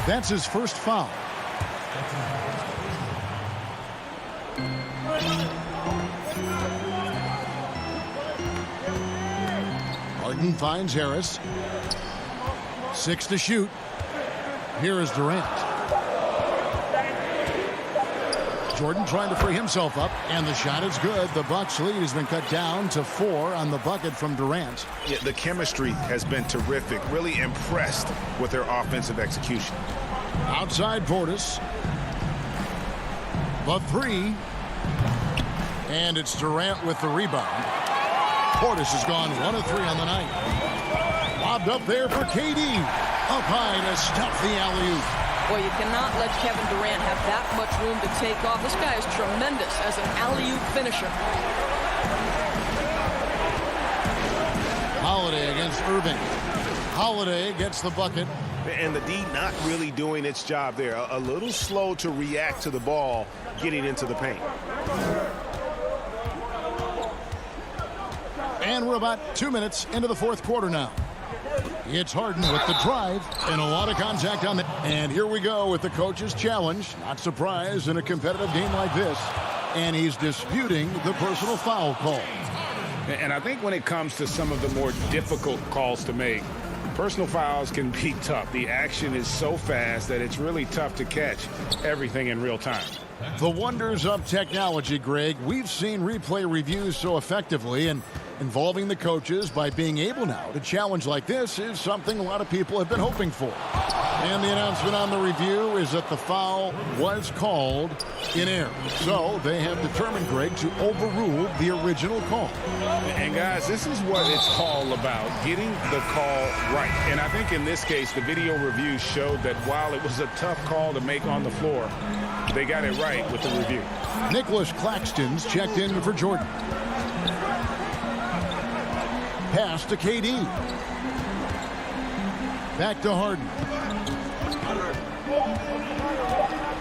That's his first foul. Harden finds Harris. 6 to shoot. Here is Durant. Jordan trying to free himself up, and the shot is good. The Bucks lead has been cut down to 4 on the bucket from Durant.
Yeah, the chemistry has been terrific. Really impressed with their offensive execution.
Outside Portis. The 3. And it's Durant with the rebound. Portis has gone 1 of 3 on the night. Lobbed up there for KD. Up high to stuff the alley-oop.
Boy, you cannot let Kevin Durant have that much room to take off. This guy is tremendous as an alley-oop finisher.
Holiday against Irving. Holiday gets the bucket.
And the D not really doing its job there. A little slow to react to the ball getting into the paint.
And we're about 2 minutes into the fourth quarter now. It's Harden with the drive and a lot of contact on it. And here we go with the coach's challenge. Not surprised in a competitive game like this. And he's disputing the personal foul call.
And I think when it comes to some of the more difficult calls to make, personal fouls can be tough. The action is so fast that it's really tough to catch everything in real time.
The wonders of technology, Greg. We've seen replay reviews so effectively, and involving the coaches by being able now to challenge like this is something a lot of people have been hoping for. And the announcement on the review is that the foul was called in error. So they have determined, Greg, to overrule the original call.
And guys, this is what it's all about, getting the call right. And I think in this case, the video review showed that while it was a tough call to make on the floor, they got it right with the review.
Nicholas Claxton's checked in for Jordan. Pass to KD. Back to Harden.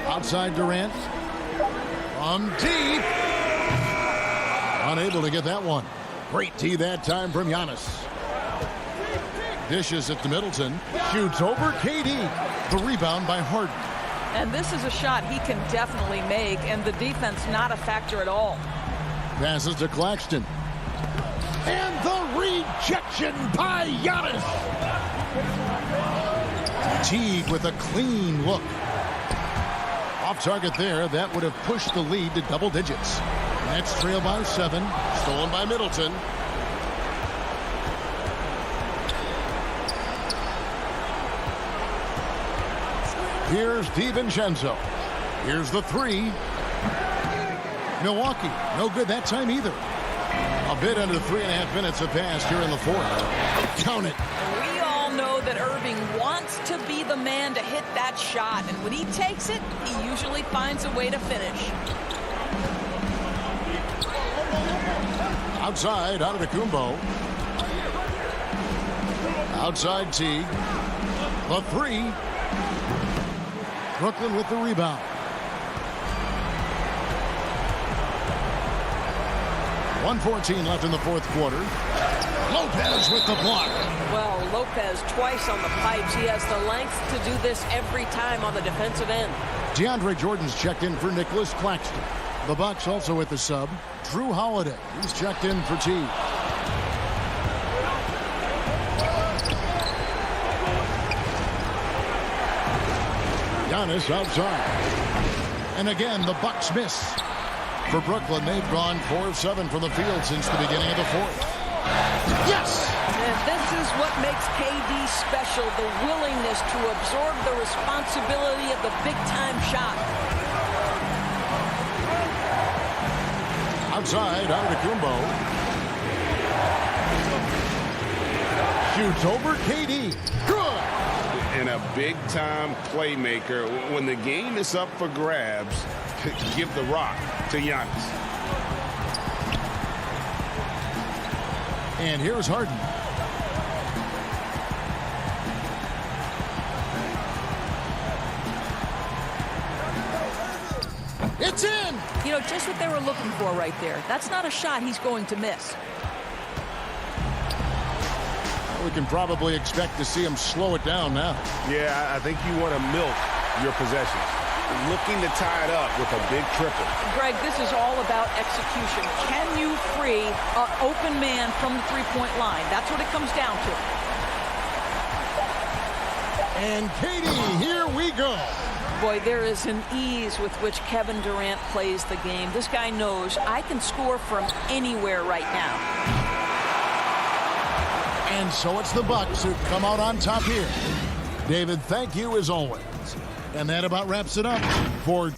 Outside Durant. From deep. Unable to get that one. Great tee that time from Giannis. Dishes it to Middleton. Shoots over KD. The rebound by Harden.
And this is a shot he can definitely make, and the defense not a factor at all.
Passes to Claxton. And the rejection by Giannis. Teague with a clean look. Off target there. That would have pushed the lead to double digits. Nets trail by 7. Stolen by Middleton. Here's DiVincenzo. Here's the 3. Milwaukee, no good that time either. A bit under 3.5 minutes have passed here in the fourth. Count it.
We all know that Irving wants to be the man to hit that shot, and when he takes it, he usually finds a way to finish.
Outside, Antetokounmpo. Outside Teague. The 3. Brooklyn with the rebound. 1:14 left in the fourth quarter. Lopez with the block.
Well, Lopez twice on the pipes. He has the length to do this every time on the defensive end.
DeAndre Jordan's checked in for Nicholas Claxton. The Bucks also with the sub. Drew Holiday. He's checked in for Teague. Giannis outside. And again, the Bucks miss. For Brooklyn, they've gone 4 of 7 from the field since the beginning of the fourth. Yes!
And this is what makes KD special, the willingness to absorb the responsibility of the big-time shot.
Outside, Antetokounmpo. Shoots over KD. Good.
And a big-time playmaker. When the game is up for grabs, give the rock to Giannis.
And here's Harden. It's in!
You know, just what they were looking for right there. That's not a shot he's going to miss.
We can probably expect to see him slow it down now.
Yeah, I think you want to milk your possession. Looking to tie it up with a big triple.
Greg, this is all about execution. Can you free an open man from the three-point line? That's what it comes down to.
And KD, here we go.
Boy, there is an ease with which Kevin Durant plays the game. This guy knows I can score from anywhere right now.
And so it's the Bucks who come out on top here. David, thank you as always. And that about wraps it up for...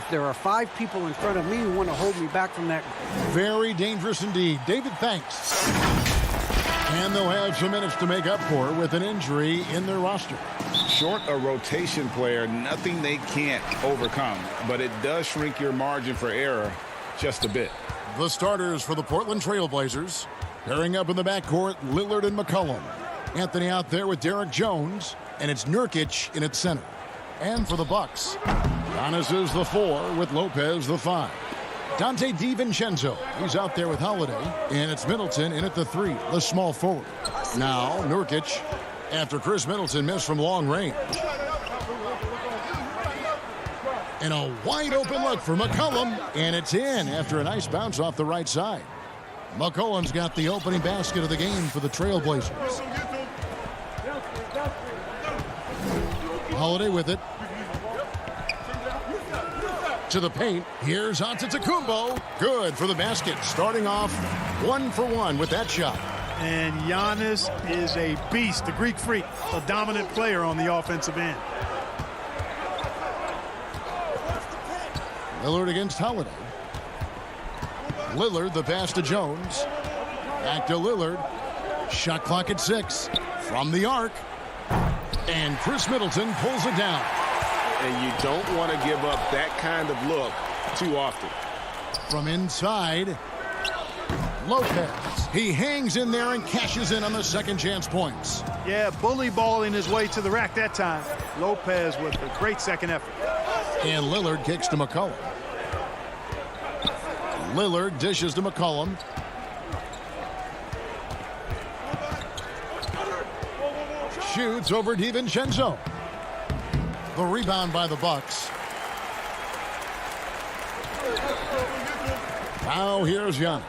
There are 5 people in front of me who want to hold me back from that.
Very dangerous indeed. David, thanks. And they'll have some minutes to make up for with an injury in their roster.
Short a rotation player, nothing they can't overcome, but it does shrink your margin for error just a bit.
The starters for the Portland Trail Blazers. Pairing up in the backcourt, Lillard and McCollum. Anthony out there with Derek Jones, and it's Nurkic in its center. And for the Bucks, Giannis is the 4 with Lopez the 5. Dante DiVincenzo, he's out there with Holiday, and it's Middleton in at the 3, the small forward. Now Nurkic, after Chris Middleton missed from long range. And a wide open look for McCollum, and it's in after a nice bounce off the right side. McCollum's got the opening basket of the game for the Trailblazers. Holiday with it. To the paint. Here's Antetokounmpo. Good for the basket. Starting off 1 for 1 with that shot.
And Giannis is a beast, the Greek freak, a dominant player on the offensive end.
Lillard against Holiday. Lillard, the pass to Jones. Back to Lillard. Shot clock at 6. From the arc. And Chris Middleton pulls it down.
And you don't want to give up that kind of look too often.
From inside, Lopez. He hangs in there and cashes in on the second chance points.
Yeah, bully balling his way to the rack that time. Lopez with a great second effort.
And Lillard kicks to McCollum. Lillard dishes to McCollum. Shoots over DiVincenzo. The rebound by the Bucks. Now here's Giannis.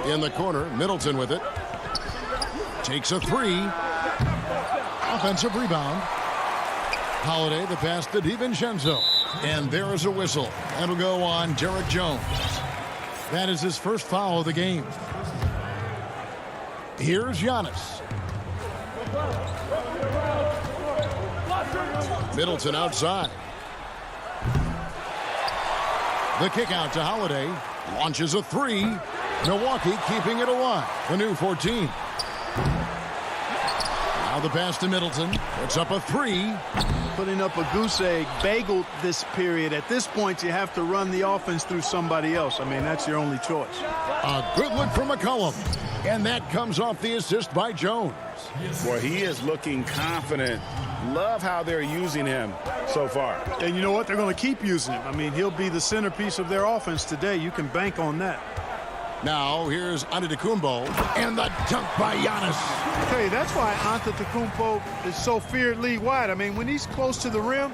In the corner, Middleton with it. Takes a 3. Offensive rebound. Holiday, the pass to DiVincenzo. And there is a whistle. That'll go on Derek Jones. That is his first foul of the game. Here's Giannis. Middleton outside. The kick out to Holiday. Launches a 3. Milwaukee keeping it alive. The new 14. Now the pass to Middleton. Puts up a 3.
Putting up a goose egg, bagel this period. At this point, you have to run the offense through somebody else. I mean, that's your only choice.
A good look from McCollum. And that comes off the assist by Jones.
Boy, he is looking confident. Love how they're using him so far.
And you know what? They're going to keep using him. I mean, he'll be the centerpiece of their offense today. You can bank on that.
Now, here's Antetokounmpo. And the dunk by Giannis.
I tell you, that's why Antetokounmpo is so feared league-wide. I mean, when he's close to the rim,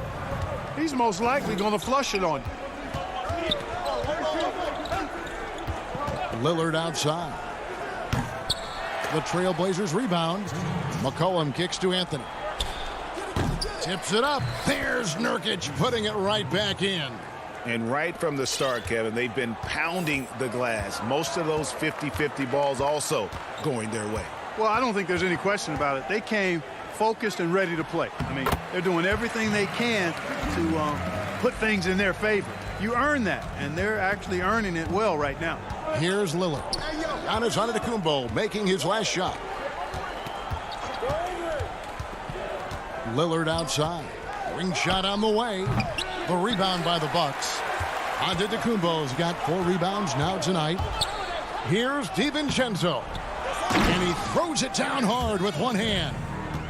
he's most likely going to flush it on you.
Lillard outside. The Trailblazers rebound. McCollum kicks to Anthony. Tips it up. There's Nurkic putting it right back in.
And right from the start, Kevin, they've been pounding the glass. Most of those 50-50 balls also going their way.
Well, I don't think there's any question about it. They came focused and ready to play. I mean, they're doing everything they can to put things in their favor. You earn that, and they're actually earning it well right now.
Here's Lillard. Giannis Antetokounmpo making his last shot. Lillard outside. Ring shot on the way. The rebound by the Bucks. Antetokounmpo's got 4 rebounds now tonight. Here's DiVincenzo. And he throws it down hard with one hand.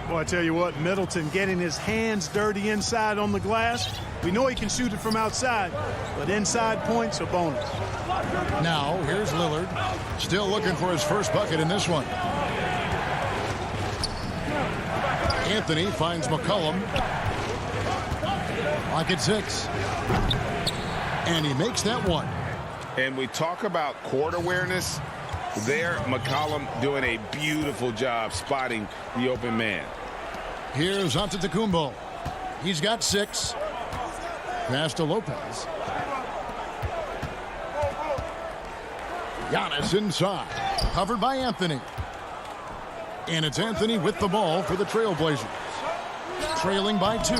Well, I tell you what, Middleton getting his hands dirty inside on the glass. We know he can shoot it from outside, but inside points are bonus.
Now, here's Lillard. Still looking for his first bucket in this one. Anthony finds McCollum. Pocket 6. And he makes that one.
And we talk about court awareness. There, McCollum doing a beautiful job spotting the open man.
Here's Antetokounmpo. He's got 6. Pass to Lopez. Giannis inside. Covered by Anthony. And it's Anthony with the ball for the Trailblazers. Trailing by 2.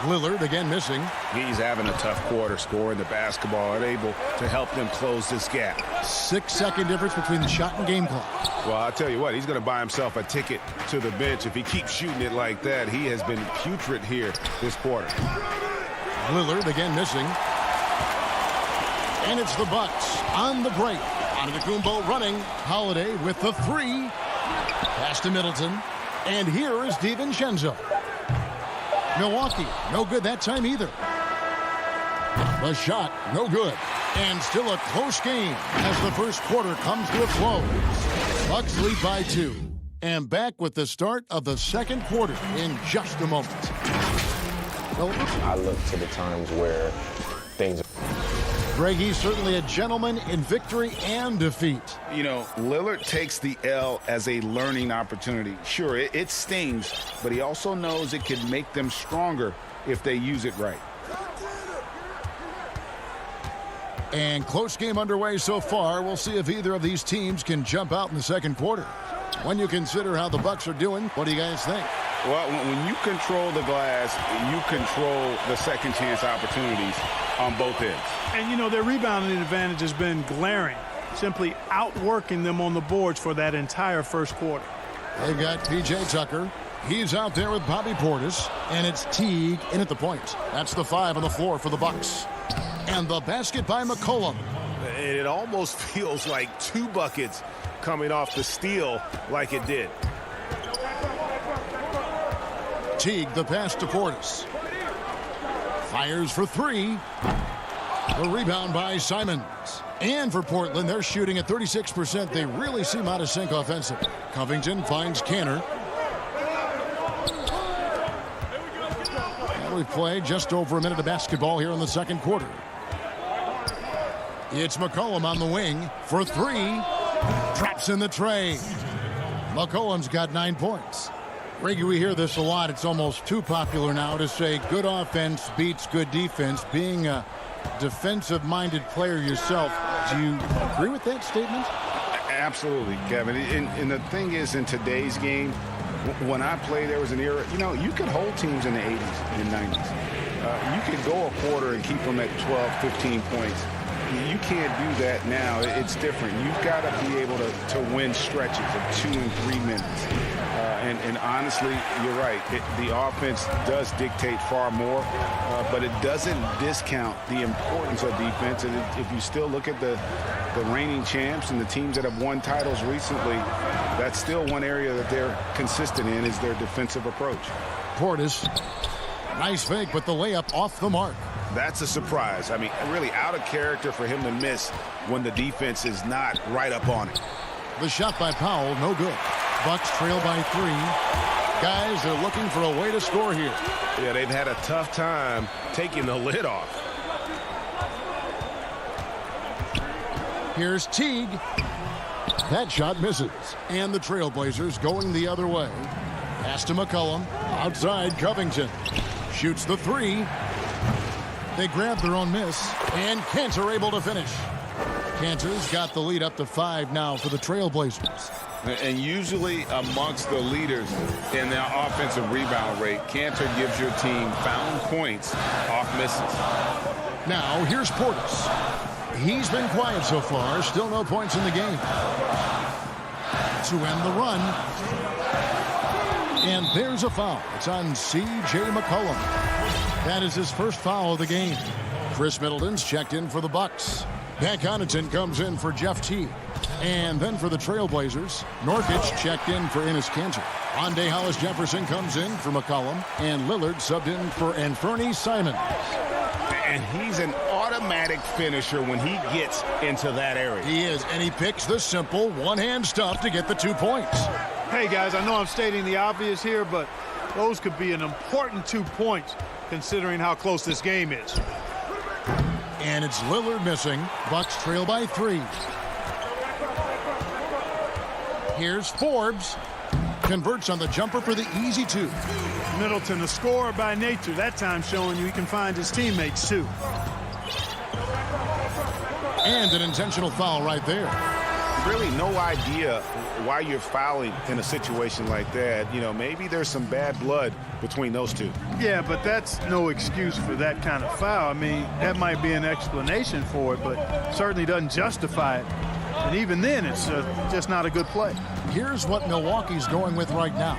Lillard again missing.
He's having a tough quarter, scoring the basketball and able to help them close this gap.
6-second difference between the shot and game clock.
Well, I'll tell you what, he's going to buy himself a ticket to the bench. If he keeps shooting it like that, he has been putrid here this quarter.
Lillard again missing. And it's the Bucks on the break. Antetokounmpo running. Holiday with the 3. Pass to Middleton. And here is DiVincenzo. Milwaukee, no good that time either. The shot, no good. And still a close game as the first quarter comes to a close. Bucks lead by 2. And back with the start of the second quarter in just a moment.
I look to the times where things...
Greg, he's certainly a gentleman in victory and defeat.
You know, Lillard takes the L as a learning opportunity. Sure, it stings, but he also knows it can make them stronger if they use it right.
And close game underway so far. We'll see if either of these teams can jump out in the second quarter. When you consider how the Bucks are doing, what do you guys think?
Well, when you control the glass, you control the second chance opportunities on both ends.
And, you know, their rebounding advantage has been glaring, simply outworking them on the boards for that entire first quarter.
They've got P.J. Tucker. He's out there with Bobby Portis, and it's Teague in at the point. That's the 5 on the floor for the Bucks. And the basket by McCollum.
And it almost feels like 2 buckets coming off the steal like it did.
Teague, the pass to Portis. Fires for 3. The rebound by Simons. And for Portland, they're shooting at 36%. They really seem out of sync offensively. Covington finds Canner. And we've played just over a minute of basketball here in the second quarter. It's McCollum on the wing for 3. Drops in the tray. McCollum's got 9 points. Reggie, we hear this a lot. It's almost too popular now to say good offense beats good defense. Being a defensive-minded player yourself, do you agree with that statement?
Absolutely, Kevin. And the thing is, in today's game, when I played, there was an era, you know, you could hold teams in the 80s and 90s. You could go a quarter and keep them at 12, 15 points. You can't do that now. It's different. You've got to be able to win stretches of 2 and 3 minutes. And honestly, you're right. The offense does dictate far more, but it doesn't discount the importance of defense. And if you still look at the reigning champs and the teams that have won titles recently, that's still one area that they're consistent in is their defensive approach.
Portis, nice fake, but the layup off the mark.
That's a surprise. I mean, really out of character for him to miss when the defense is not right up on it.
The shot by Powell, no good. Bucks trail by 3. Guys, they're looking for a way to score here.
Yeah, they've had a tough time taking the lid off.
Here's Teague. That shot misses. And the Trailblazers going the other way. Pass to McCollum. Outside, Covington. Shoots the 3. They grab their own miss. And Cantor able to finish. Cantor's got the lead up to 5 now for the Trailblazers.
And usually amongst the leaders in their offensive rebound rate, Cantor gives your team found points off misses.
Now, here's Portis. He's been quiet so far. Still no points in the game. To end the run. And there's a foul. It's on C.J. McCollum. That is his first foul of the game. Chris Middleton's checked in for the Bucks. Pat Connaughton comes in for Jeff Teague. And then for the Trailblazers, Nurkic checked in for Enes Kanter. Andre Hollis Jefferson comes in for McCollum, and Lillard subbed in for Anthony Simons.
And he's an automatic finisher when he gets into that area.
He is, and he picks the simple one-hand stuff to get the 2 points.
Hey, guys, I know I'm stating the obvious here, but those could be an important 2 points considering how close this game is.
And it's Lillard missing. Bucks trail by 3. Here's Forbes. Converts on the jumper for the easy 2.
Middleton, a scorer by nature, that time showing you he can find his teammates too.
And an intentional foul right there.
Really no idea why you're fouling in a situation like that. You know, maybe there's some bad blood between those two.
Yeah, but that's no excuse for that kind of foul. I mean, that might be an explanation for it, but certainly doesn't justify it. And even then, it's just not a good play.
Here's what Milwaukee's going with right now.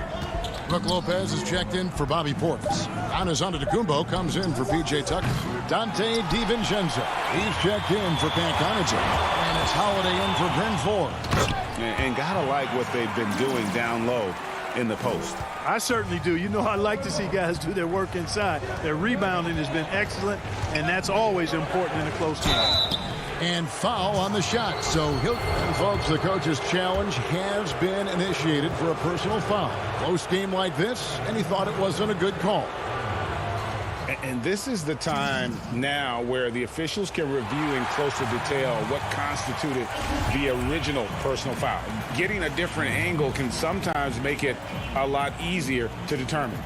Brook Lopez is checked in for Bobby Portis. Giannis Antetokounmpo comes in for P.J. Tucker. Dante DiVincenzo, he's checked in for Pat Connaughton. And it's Holiday in for Bryn Forbes.
And gotta like what they've been doing down low in the post.
I certainly do. You know, I like to see guys do their work inside. Their rebounding has been excellent, and that's always important in a close game.
And foul on the shot. So and folks, the coach's challenge has been initiated for a personal foul. Close game like this, and he thought it wasn't a good call.
And this is the time now where the officials can review in closer detail what constituted the original personal foul. Getting a different angle can sometimes make it a lot easier to determine.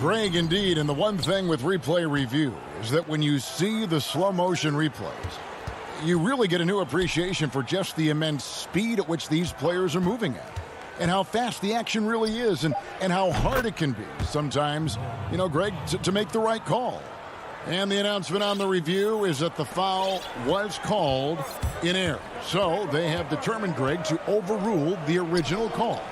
Greg, indeed, and the one thing with replay review is that when you see the slow motion replays, you really get a new appreciation for just the immense speed at which these players are moving at, and how fast the action really is, and how hard it can be sometimes, you know, Greg, to make the right call. And the announcement on the review is that the foul was called in error. So they have determined, Greg, to overrule the original call.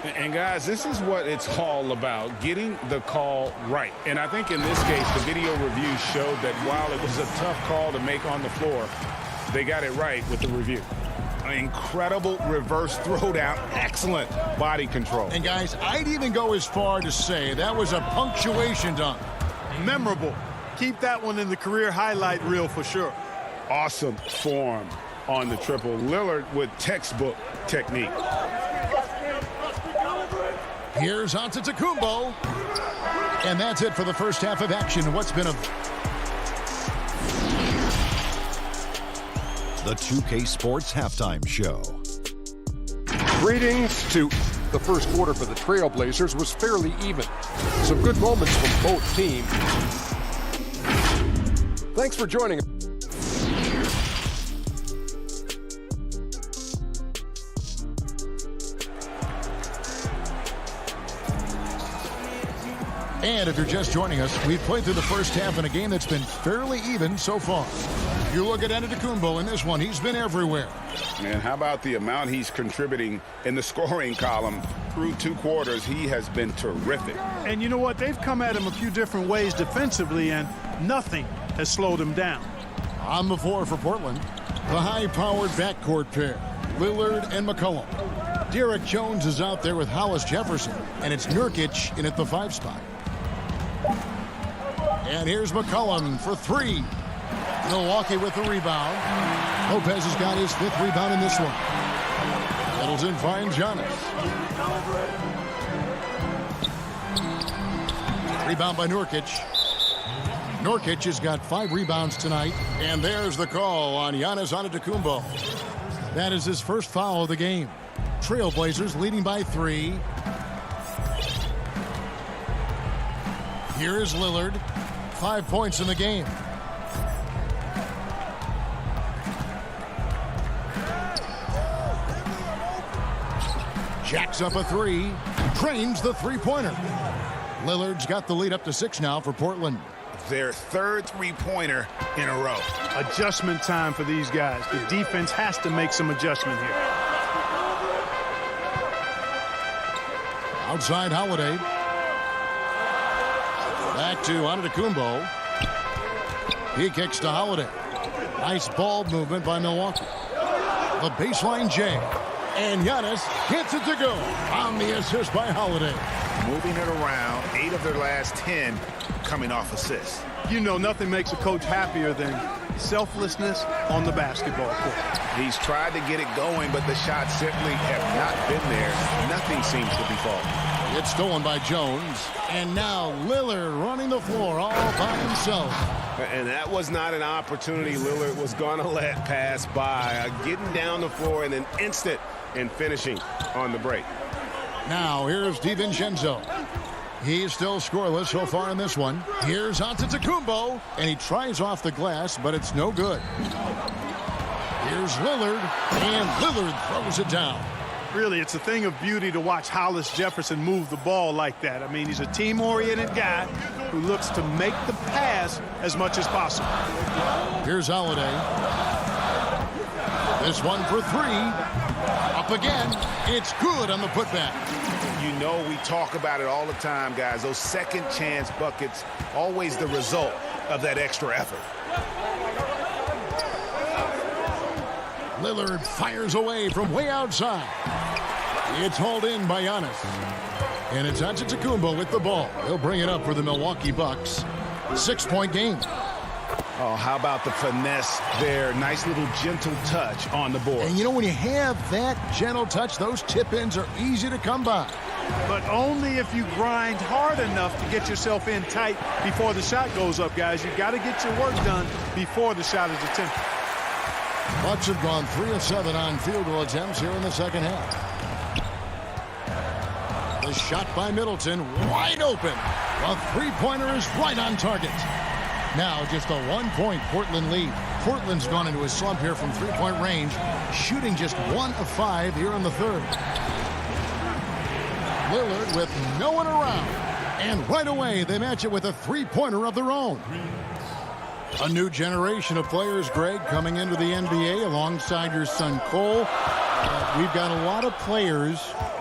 And guys, this is what it's all about, getting the call right. And I think in this case, the video review showed that while it was a tough call to make on the floor, they got it right with the review. An incredible reverse throwdown, excellent body control.
And guys, I'd even go as far to say that was a punctuation dunk.
Memorable. Keep that one in the career highlight reel for sure.
Awesome form on the triple. Lillard with textbook technique.
Here's Antetokounmpo. And that's it for the first half of action. What's been a...
The 2K Sports Halftime Show.
Greetings to the first quarter for the Trailblazers was fairly even. Some good moments from both teams. Thanks for joining us.
And if you're just joining us, we've played through the first half in a game that's been fairly even so far. If you look at Antetokounmpo in this one, he's been everywhere.
And how about the amount he's contributing in the scoring column through 2 quarters? He has been terrific.
And you know what? They've come at him a few different ways defensively, and nothing has slowed him down.
On the floor for Portland, the high-powered backcourt pair, Lillard and McCollum. Derek Jones is out there with Hollis Jefferson, and it's Nurkic in at the 5 spot. And here's McCollum for 3. Milwaukee with the rebound. Lopez has got his 5th rebound in this one. Middleton finds Giannis. Rebound by Nurkic. Nurkic has got 5 rebounds tonight. And there's the call on Giannis Antetokounmpo. That is his first foul of the game. Trailblazers leading by 3. Here is Lillard. 5 points in the game. Jacks up a 3. Drains the 3-pointer. Lillard's got the lead up to 6 now for Portland.
Their 3rd 3-pointer in a row.
Adjustment time for these guys. The defense has to make some adjustment here.
Outside Holiday. Back to Antetokounmpo. He kicks to Holiday. Nice ball movement by Milwaukee. The baseline J. And Giannis gets it to go on the assist by Holiday.
Moving it around, 8 of their last 10 coming off assists.
You know, nothing makes a coach happier than selflessness on the basketball court.
He's tried to get it going, but the shots simply have not been there. Nothing seems to be falling.
It's stolen by Jones. And now Lillard running the floor all by himself.
And that was not an opportunity Lillard was going to let pass by. Getting down the floor in an instant and finishing on the break.
Now here's DiVincenzo. He's still scoreless so far in this one. Here's Antetokounmpo, and he tries off the glass, but it's no good. Here's Lillard, and Lillard throws it down.
Really, it's a thing of beauty to watch Hollis Jefferson move the ball like that. I mean, he's a team-oriented guy who looks to make the pass as much as possible.
Here's Holiday. This one for 3. Up again. It's good on the putback.
You know, we talk about it all the time, guys. Those second chance buckets, always the result of that extra effort.
Lillard fires away from way outside. It's hauled in by Giannis. And it's Antetokounmpo with the ball. He'll bring it up for the Milwaukee Bucks. 6-point game.
Oh, how about the finesse there? Nice little gentle touch on the board.
And you know, when you have that gentle touch, those tip-ins are easy to come by.
But only if you grind hard enough to get yourself in tight before the shot goes up, guys. You've got to get your work done before the shot is attempted.
Bucks have gone 3 of 7 on field goal attempts here in the second half. The shot by Middleton, wide open. A three-pointer is right on target. Now just a 1-point Portland lead. Portland's gone into a slump here from three-point range, shooting just 1 of 5 here in the third. Lillard with no one around. And right away, they match it with a three-pointer of their own. A new generation of players, Greg, coming into the NBA alongside your son Cole. We've got a lot of players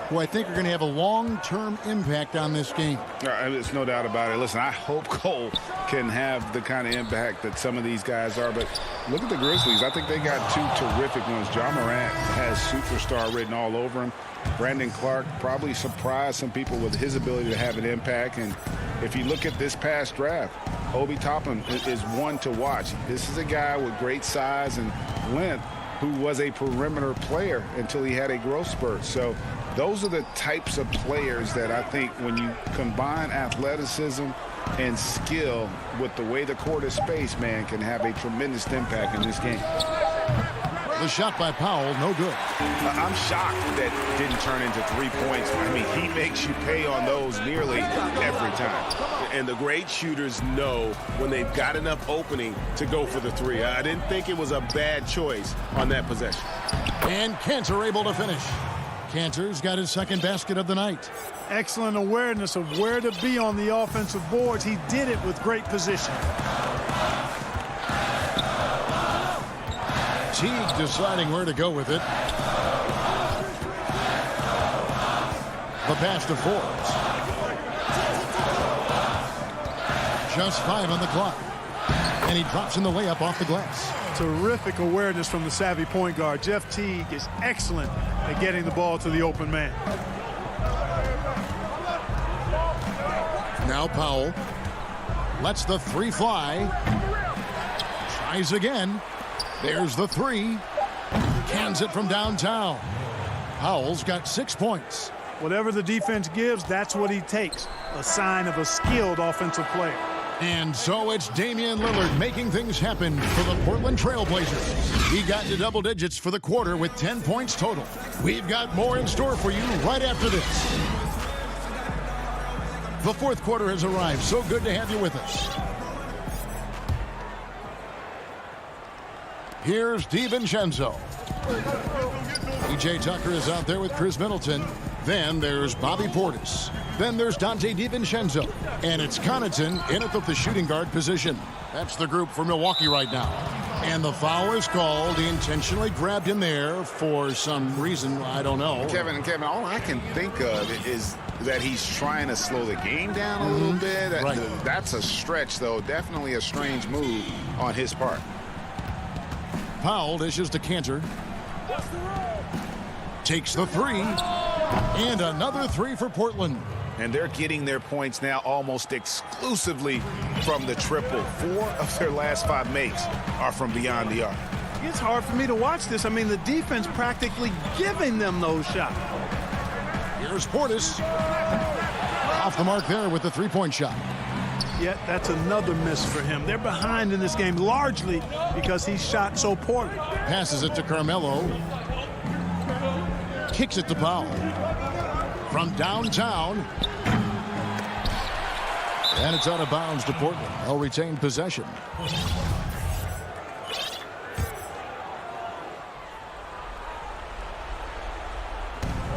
who I think are going to have a long-term impact on this game.
There's no doubt about it. Listen, I hope Cole can have the kind of impact that some of these guys are. But look at the Grizzlies. I think they got 2 terrific ones. Ja Morant has superstar written all over him. Brandon Clark probably surprised some people with his ability to have an impact. And if you look at this past draft, Obi Toppin is one to watch. This is a guy with great size and length who was a perimeter player until he had a growth spurt. So those are the types of players that I think when you combine athleticism and skill with the way the court is spaced, man, can have a tremendous impact in this game.
The shot by Powell, no good.
I'm shocked that didn't turn into 3 points. I mean, he makes you pay on those nearly every time.
And the great shooters know when they've got enough opening to go for the 3. I didn't think it was a bad choice on that possession.
And Cantor able to finish. Cantor's got his second basket of the night.
Excellent awareness of where to be on the offensive boards. He did it with great position.
Teague deciding where to go with it. The pass to Forbes. Just 5 on the clock. And he drops in the layup off the glass.
Terrific awareness from the savvy point guard. Jeff Teague is excellent at getting the ball to the open man.
Now Powell lets the 3 fly. Tries again. There's the 3. Cans it from downtown. Powell's got 6 points.
Whatever the defense gives, that's what he takes. A sign of a skilled offensive player.
And so it's Damian Lillard making things happen for the Portland Trail Blazers. He got to double digits for the quarter with 10 points total. We've got more in store for you right after this. The fourth quarter has arrived. So good to have you with us. Here's DiVincenzo. P.J. Tucker is out there with Chris Middleton. Then there's Bobby Portis. Then there's Dante DiVincenzo. And it's Connaughton in at the shooting guard position. That's the group for Milwaukee right now. And the foul is called. He intentionally grabbed him there for some reason. I don't know.
Kevin, all I can think of is that he's trying to slow the game down a little bit. That's a stretch, though. Definitely a strange move on his part.
Powell dishes to Cantor. Takes the three. And another three for Portland.
And they're getting their points now almost exclusively from the triple. 4 of their last 5 makes are from beyond the arc.
It's hard for me to watch this. I mean, the defense practically giving them those shots.
Here's Portis. Off the mark there with the three-point shot.
Yet that's another miss for him. They're behind in this game largely because he shot so poorly.
Passes it to Carmelo. Kicks it to Powell. From downtown. And it's out of bounds to Portland. They'll retain possession.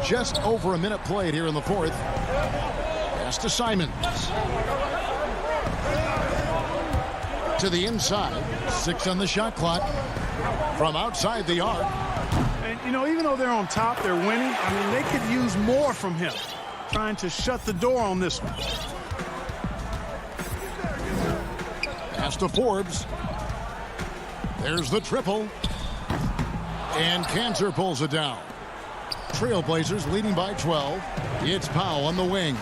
Just over a minute played here in the fourth. Pass to Simons. To the inside. 6 on the shot clock. From outside the arc.
And, you know, even though they're on top, they're winning. I mean, they could use more from him. Trying to shut the door on this one.
Pass to Forbes. There's the triple. And Cantor pulls it down. Trailblazers leading by 12. It's Powell on the wing.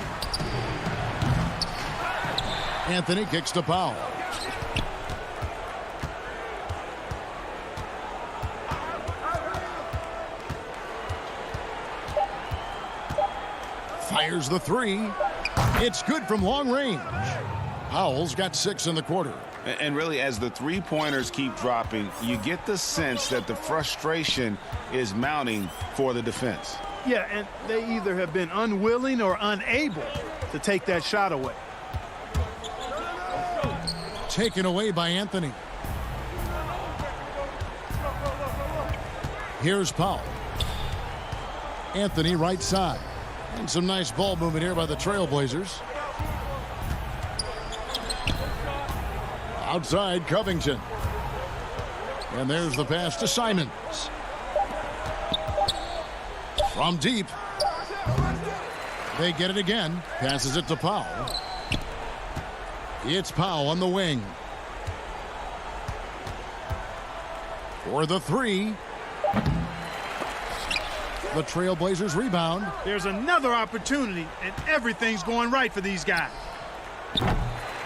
Anthony kicks to Powell. Fires the three. It's good from long range. Powell's got 6 in the quarter.
And really, as the three-pointers keep dropping, you get the sense that the frustration is mounting for the defense.
Yeah, and they either have been unwilling or unable to take that shot away.
Taken away by Anthony. Here's Powell. Anthony right side. And some nice ball movement here by the Trailblazers. Outside, Covington. And there's the pass to Simons. From deep. They get it again. Passes it to Powell. It's Powell on the wing. For the three. The Trailblazers rebound.
There's another opportunity, and everything's going right for these guys.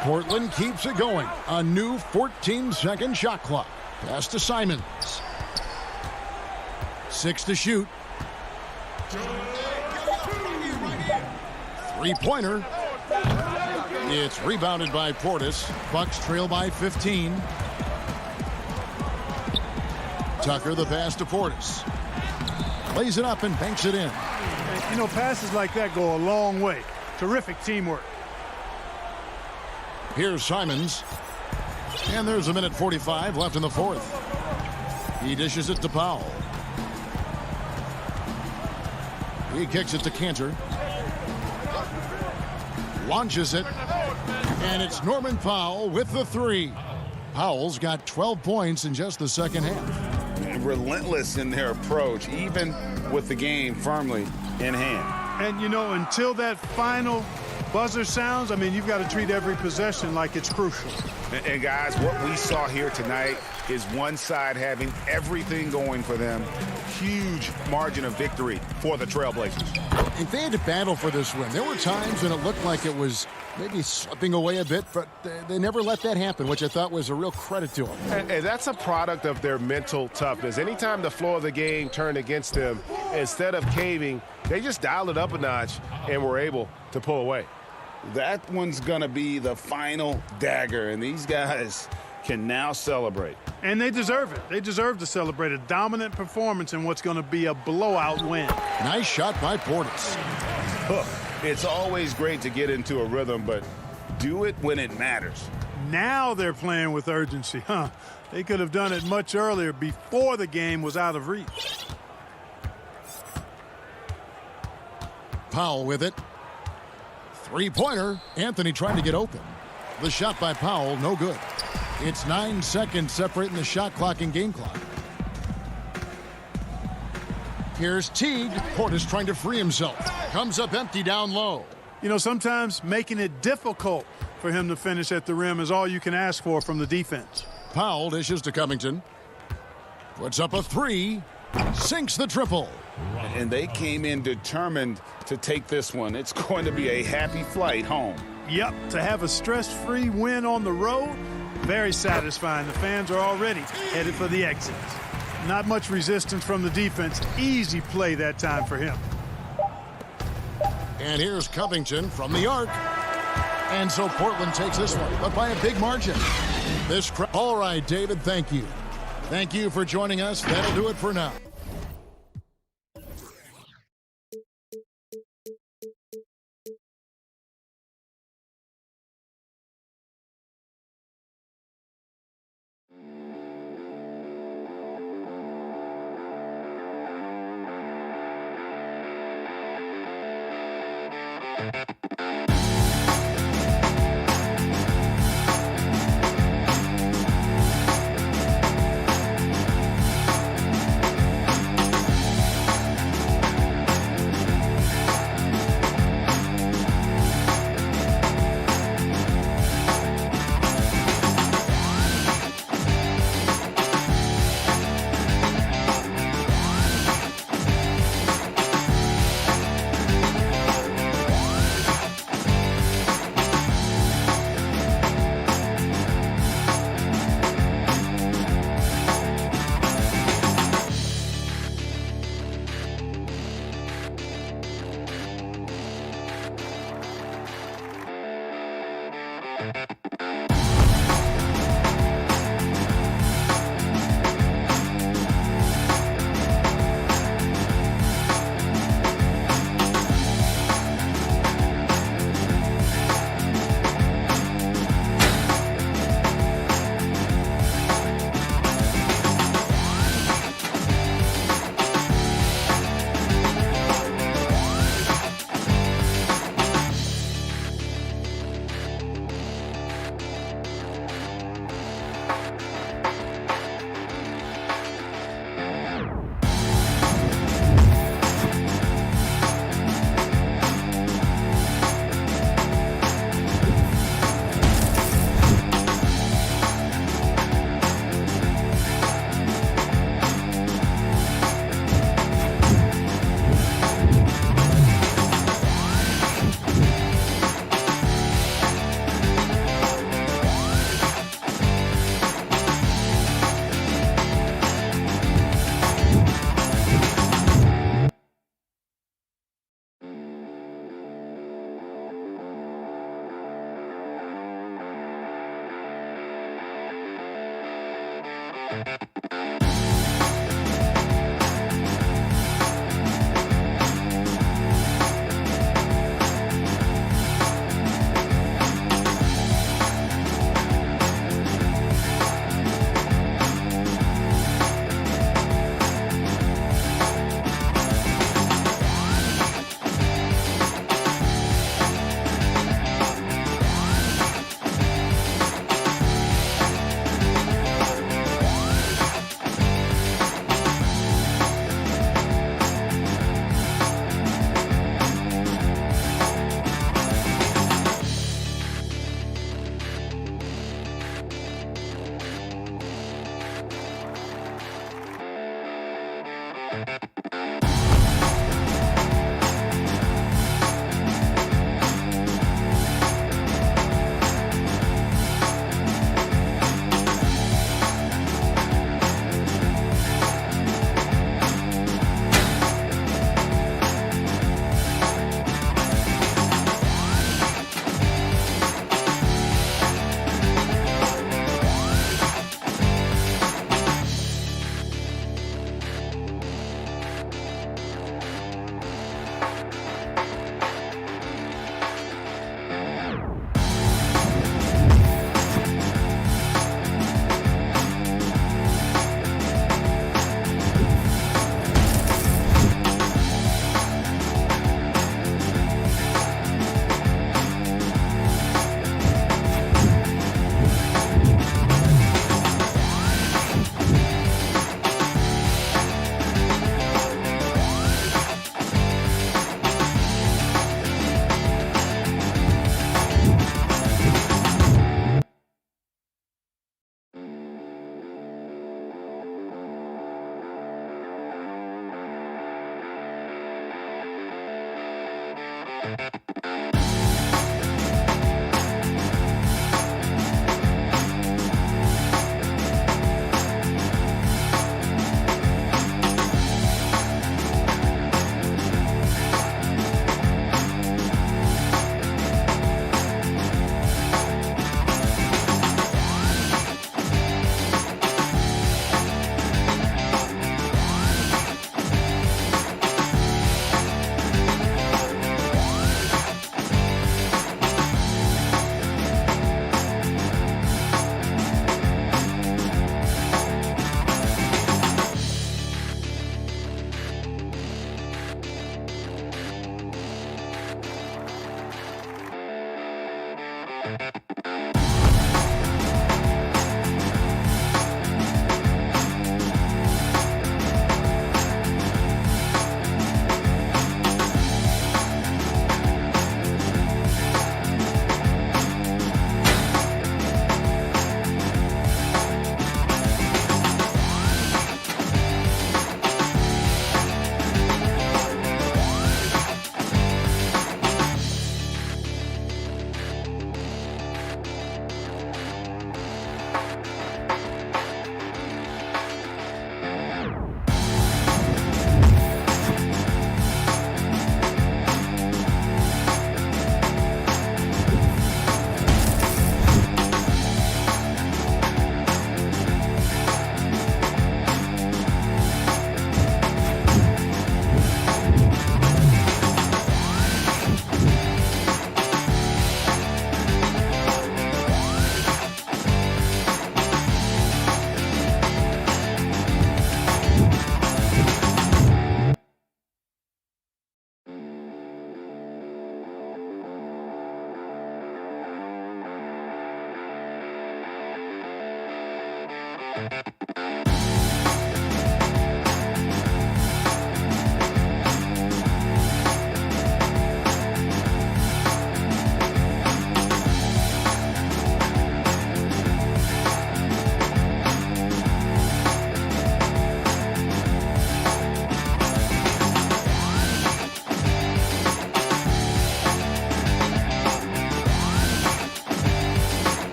Portland keeps it going. A new 14-second shot clock. Pass to Simons. 6 to shoot. Three-pointer. It's rebounded by Portis. Bucks trail by 15. Tucker the pass to Portis. Lays it up and banks it in.
And, you know, passes like that go a long way. Terrific teamwork.
Here's Simons. And there's 1:45 left in the fourth. He dishes it to Powell. He kicks it to Cantor. Launches it. And it's Norman Powell with the three. Powell's got 12 points in just the second half.
Relentless in their approach, even with the game firmly in hand.
And, you know, until that final buzzer sounds, I mean, you've got to treat every possession like it's crucial.
And guys, what we saw here tonight is one side having everything going for them. Huge margin of victory for the Trailblazers.
And they had to battle for this win. There were times when it looked like it was maybe slipping away a bit, but they never let that happen, which I thought was a real credit to them.
And that's a product of their mental toughness. Anytime the flow of the game turned against them, instead of caving, they just dialed it up a notch and were able to pull away.
That one's going to be the final dagger, and these guys can now celebrate.
And they deserve it. They deserve to celebrate a dominant performance in what's going to be a blowout win.
Nice shot by Portis.
It's always great to get into a rhythm, but do it when it matters.
Now they're playing with urgency, huh? They could have done it much earlier before the game was out of reach.
Powell with it. Three-pointer. Anthony trying to get open. The shot by Powell, no good. It's 9 seconds separating the shot clock and game clock. Here's Teague. Portis trying to free himself. Comes up empty down low.
You know, sometimes making it difficult for him to finish at the rim is all you can ask for from the defense.
Powell dishes to Covington. Puts up a three. Sinks the triple.
and they came in determined to take this one. It's going to be a happy flight home.
Yep, to have a stress-free win on the road, very satisfying. The fans are already headed for the exits. Not much resistance from the defense. Easy play that time for him.
And here's Covington from the arc. And so Portland takes this one, but by a big margin. All right, David, thank you. Thank you for joining us. That'll do it for now.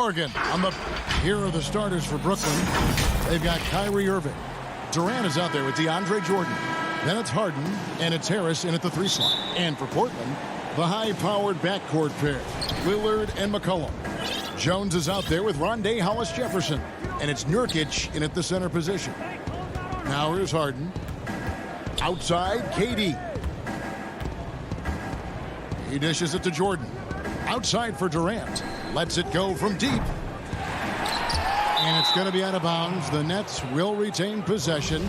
Oregon. Here are the starters for Brooklyn. They've got Kyrie Irving. Durant is out there with DeAndre Jordan. Then it's Harden, and it's Harris in at the 3 slot. And for Portland, the high-powered backcourt pair, Lillard and McCollum. Jones is out there with Rondé Hollis-Jefferson, and it's Nurkic in at the center position. Now here's Harden. Outside, KD. He dishes it to Jordan. Outside for Durant. Lets it go from deep. And it's going to be out of bounds. The Nets will retain possession.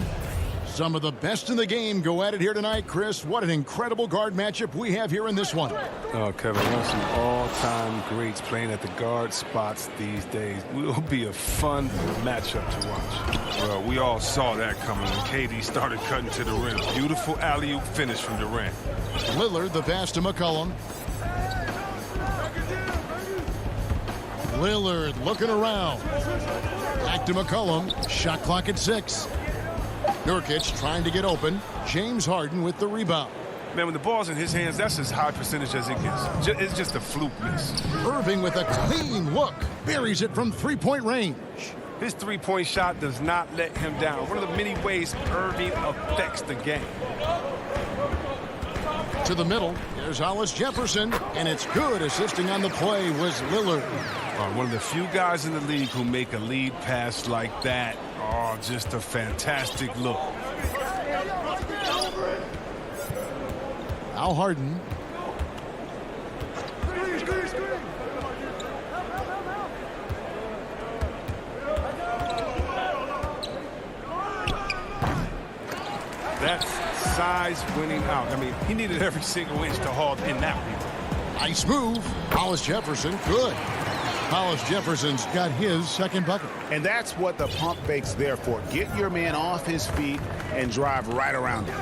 Some of the best in the game go at it here tonight, Chris. What an incredible guard matchup we have here in this one.
Oh, Kevin, one of some all-time greats playing at the guard spots these days. Will be a fun matchup to watch. Well, we all saw that coming when KD started cutting to the rim. Beautiful alley-oop finish from Durant.
Lillard, the pass to McCollum. Lillard looking around. Back to McCollum. Shot clock at 6. Nurkic trying to get open. James Harden with the rebound.
Man, when the ball's in his hands, that's as high percentage as it gets. It's just a fluke miss.
Irving with a clean look. Buries it from three-point range.
His three-point shot does not let him down. One of the many ways Irving affects the game.
To the middle. There's Hollis-Jefferson. And it's good. Assisting on the play was Lillard.
One of the few guys in the league who make a lead pass like that. Oh, just a fantastic look.
Al Harden.
That's size winning out. I mean, he needed every single inch to haul in that one.
Nice move. Hollis-Jefferson. Good. Hollis-Jefferson's got his second bucket.
And that's what the pump fake's there for. Get your man off his feet and drive right around him.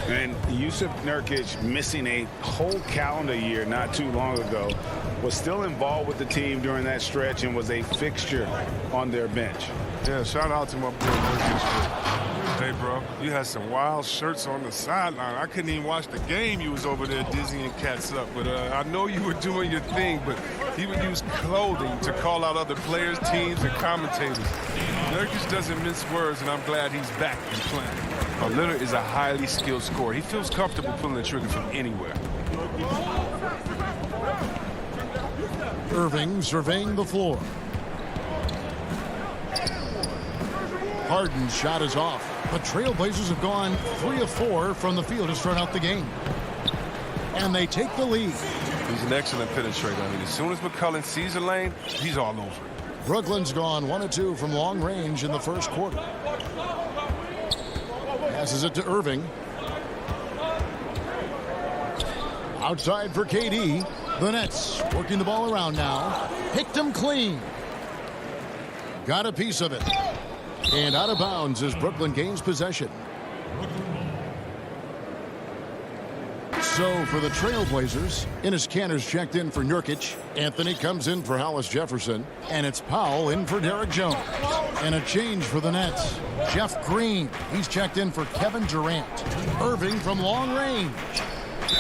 And Yusuf Nurkic, missing a whole calendar year not too long ago, was still involved with the team during that stretch and was a fixture on their bench.
Yeah, shout out to my boy Nurkic. Hey, bro, you had some wild shirts on the sideline. I couldn't even watch the game. You was over there dizzying cats up. But I know you were doing your thing, but he would use clothing to call out other players, teams, and commentators. Nurkic doesn't mince words, and I'm glad he's back and playing. Lillard is a highly skilled scorer. He feels comfortable pulling the trigger from anywhere.
Irving surveying the floor. Harden's shot is off. The Trailblazers have gone 3 of 4 from the field to start out the game. And they take the lead.
He's an excellent penetrator. I mean, as soon as McCollum sees a lane, he's all over it.
Brooklyn's gone 1 of 2 from long range in the first quarter. Passes it to Irving. Outside for KD. The Nets working the ball around now. Picked him clean. Got a piece of it. And out of bounds as Brooklyn gains possession. So for the Trailblazers, Enes Kanter's checked in for Nurkic. Anthony comes in for Hollis Jefferson. And it's Powell in for Derek Jones. And a change for the Nets. Jeff Green, he's checked in for Kevin Durant. Irving from long range.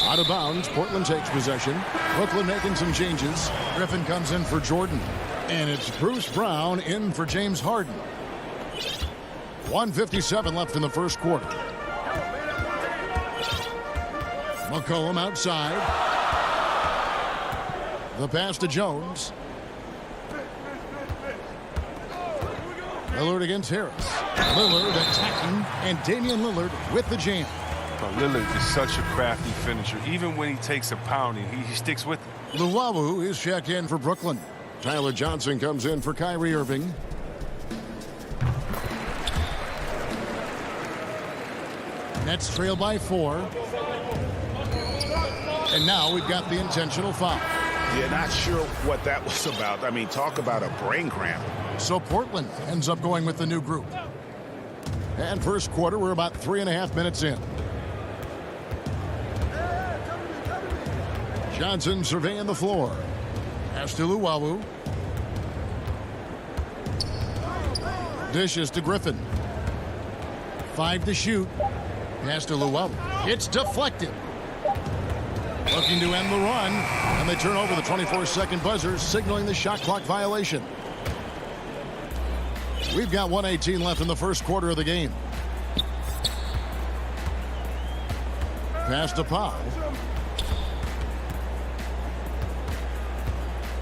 Out of bounds, Portland takes possession. Brooklyn making some changes. Griffin comes in for Jordan. And it's Bruce Brown in for James Harden. 1:57 left in the first quarter. McCollum outside. The pass to Jones. Lillard against Harris. Lillard attacking, and Damian Lillard with the jam.
Lillard is such a crafty finisher. Even when he takes a pounding, he sticks with it.
Luwawu is checked in for Brooklyn. Tyler Johnson comes in for Kyrie Irving. Nets trail by 4. And now we've got the intentional foul.
Yeah, not sure what that was about. I mean, talk about a brain cramp.
So Portland ends up going with the new group. And first quarter, we're about 3.5 minutes in. Johnson surveying the floor. Pass to Luwawu. Dishes to Griffin. 5 to shoot. Pass to Luwawu. It's deflected. Looking to end the run. And they turn over the 24-second buzzer, signaling the shot clock violation. We've got 1:18 left in the first quarter of the game. Pass to Powell.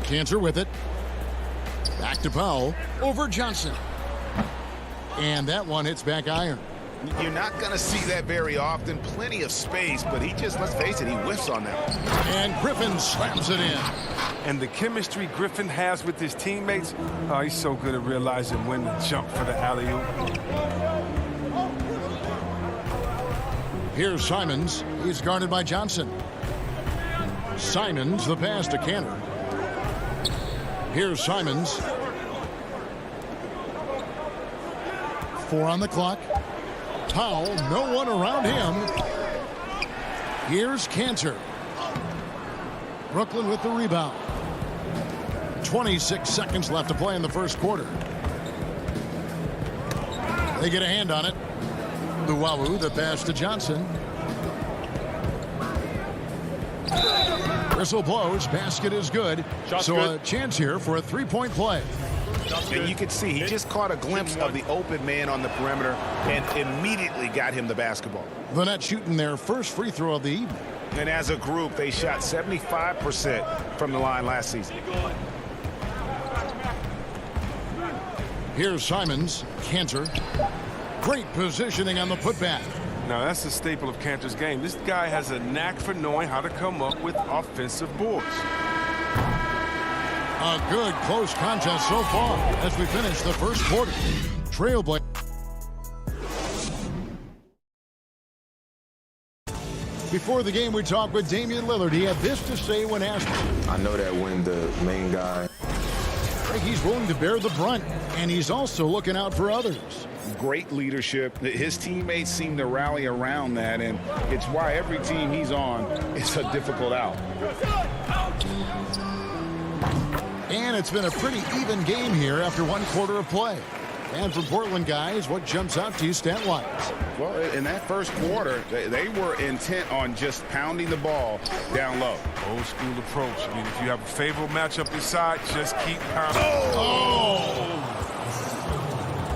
Kanter with it. Back to Powell. Over Johnson. And that one hits back iron.
You're not going to see that very often. Plenty of space, but he just, let's face it, he whiffs on that one.
And Griffin slams it in.
And the chemistry Griffin has with his teammates, oh, he's so good at realizing when to jump for the alley-oop.
Here's Simons. He's guarded by Johnson. Simons, the pass to Kanter. Here's Simons. 4 on the clock. Powell, no one around him. Here's Kanter. Brooklyn with the rebound. 26 seconds left to play in the first quarter. They get a hand on it. Luwawu, the pass to Johnson. Whistle blows. Basket is good. So a chance here for a three-point play.
And you can see he just caught a glimpse of the open man on the perimeter and immediately got him the basketball.
The Nets shooting their first free throw of the evening.
And as a group, they shot 75% from the line last season.
Here's Simons. Kanter. Great positioning on the putback.
Now, that's the staple of Kanter's game. This guy has a knack for knowing how to come up with offensive boards.
A good close contest so far as we finish the first quarter. Trailblazers. Before the game, we talked with Damian Lillard. He had this to say when asked.
I know that when the main guy...
He's willing to bear the brunt, and he's also looking out for others.
Great leadership. His teammates seem to rally around that, and it's why every team he's on is a difficult out.
And it's been a pretty even game here after one quarter of play. And for Portland guys, what jumps out to you stat-wise?
Well, in that first quarter, they were intent on just pounding the ball down low.
Old school approach. I mean, if you have a favorable matchup inside, just keep pounding.
Oh!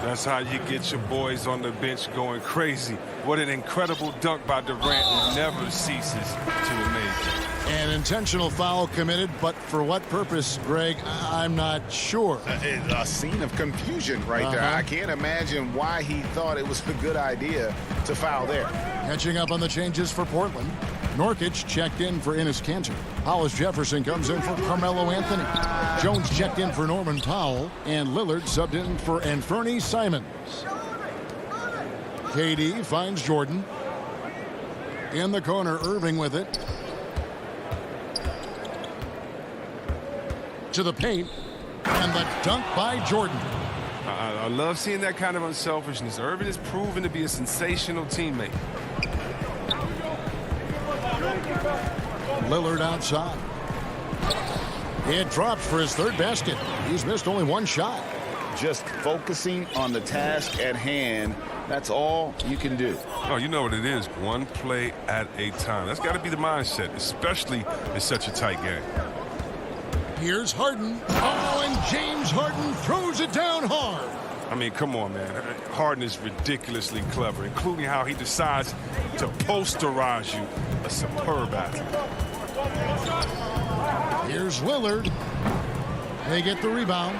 That's how you get your boys on the bench going crazy. What an incredible dunk by Durant who never ceases to amaze.
An intentional foul committed, but for what purpose, Greg, I'm not sure.
A scene of confusion right there. I can't imagine why he thought it was a good idea to foul there.
Catching up on the changes for Portland. Nurkic checked in for Enes Kanter. Hollis Jefferson comes in for Carmelo Anthony. Jones checked in for Norman Powell. And Lillard subbed in for Anthony Simons. KD finds Jordan. In the corner, Irving with it. to the paint, and the dunk by Jordan.
I love seeing that kind of unselfishness. Irvin is proven to be a sensational teammate.
Lillard outside. It drops for his third basket. He's missed only one shot.
Just focusing on the task at hand, that's all you can do.
Oh, you know what it is. One play at a time. That's got to be the mindset, especially in such a tight game.
Here's Harden. Oh, and James Harden throws it down hard.
I mean, come on, man. Harden is ridiculously clever, including how he decides to posterize you. A superb athlete.
Here's Lillard. They get the rebound.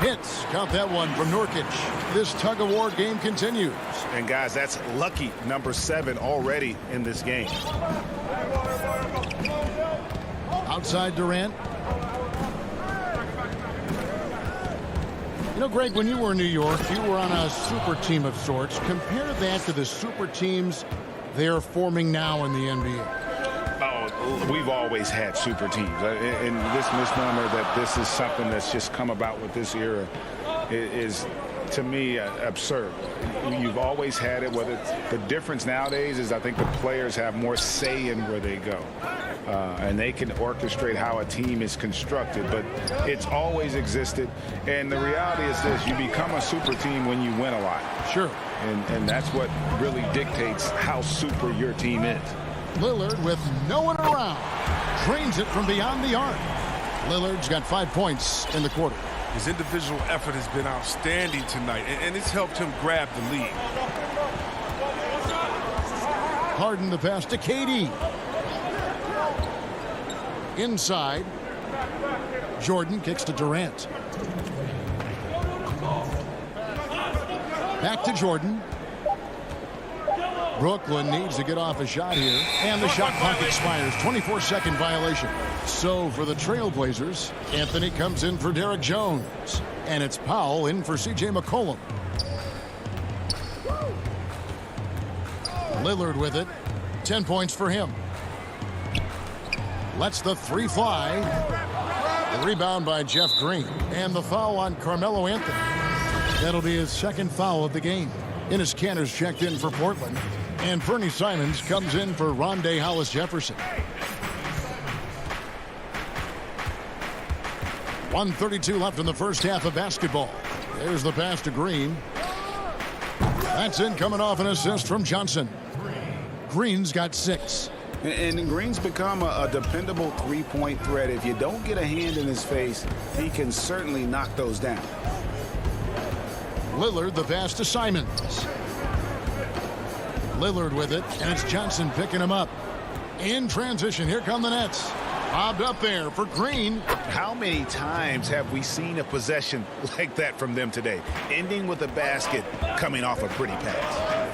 Hits. Count that one from Nurkic. This tug-of-war game continues.
And, guys, that's lucky number 7 already in this game.
Outside Durant. You know, Greg, when you were in New York, you were on a super team of sorts. Compare that to the super teams they're forming now in the NBA.
Oh, we've always had super teams. And this misnomer that this is something that's just come about with this era is, to me, absurd. You've always had it. Whether the difference nowadays is I think the players have more say in where they go. And they can orchestrate how a team is constructed, but it's always existed. And the reality is this: you become a super team when you win a lot.
Sure.
And that's what really dictates how super your team is.
Lillard with no one around. Drains it from beyond the arc. Lillard's got 5 points in the quarter.
His individual effort has been outstanding tonight, and it's helped him grab the lead.
Harden the pass to KD. Inside. Jordan kicks to Durant. Back to Jordan. Brooklyn needs to get off a shot here. And the shot clock expires. 24-second violation. So for the Trailblazers, Anthony comes in for Derek Jones. And it's Powell in for C.J. McCollum. Lillard with it. 10 points for him. Lets the three fly. The rebound by Jeff Green. And the foul on Carmelo Anthony. That'll be his second foul of the game. Enes Kanter's checked in for Portland. And Bernie Simons comes in for Rondé Hollis-Jefferson. 1:32 left in the first half of basketball. There's the pass to Green. That's in, coming off an assist from Johnson. Green's got 6.
And Green's become a dependable three-point threat. If you don't get a hand in his face, he can certainly knock those down.
Lillard the pass to Simons. Lillard with it, and it's Johnson picking him up. In transition, here come the Nets. Bobbed up there for Green.
How many times have we seen a possession like that from them today? Ending with a basket, coming off a pretty pass.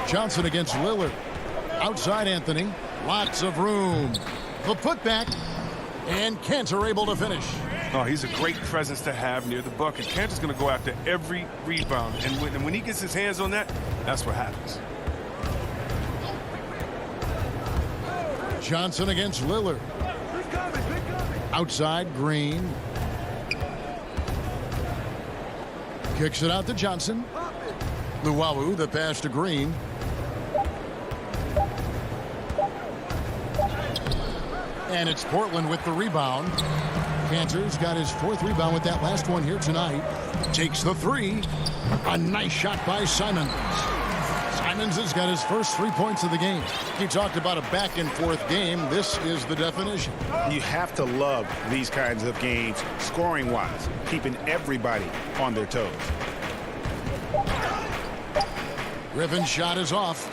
Johnson against Lillard. Outside Anthony. Lots of room. The putback. And Kanter able to finish.
Oh, he's a great presence to have near the bucket. Kanter's going to go after every rebound. And when he gets his hands on that, that's what happens.
Johnson against Lillard. Outside Green. Kicks it out to Johnson. Luwawu the pass to Green. And it's Portland with the rebound. Kanter's got his 4th rebound with that last one here tonight. Takes the 3. A nice shot by Simons. Simons has got his first 3 points of the game. He talked about a back-and-forth game. This is the definition.
You have to love these kinds of games, scoring-wise, keeping everybody on their toes.
Griffin's shot is off.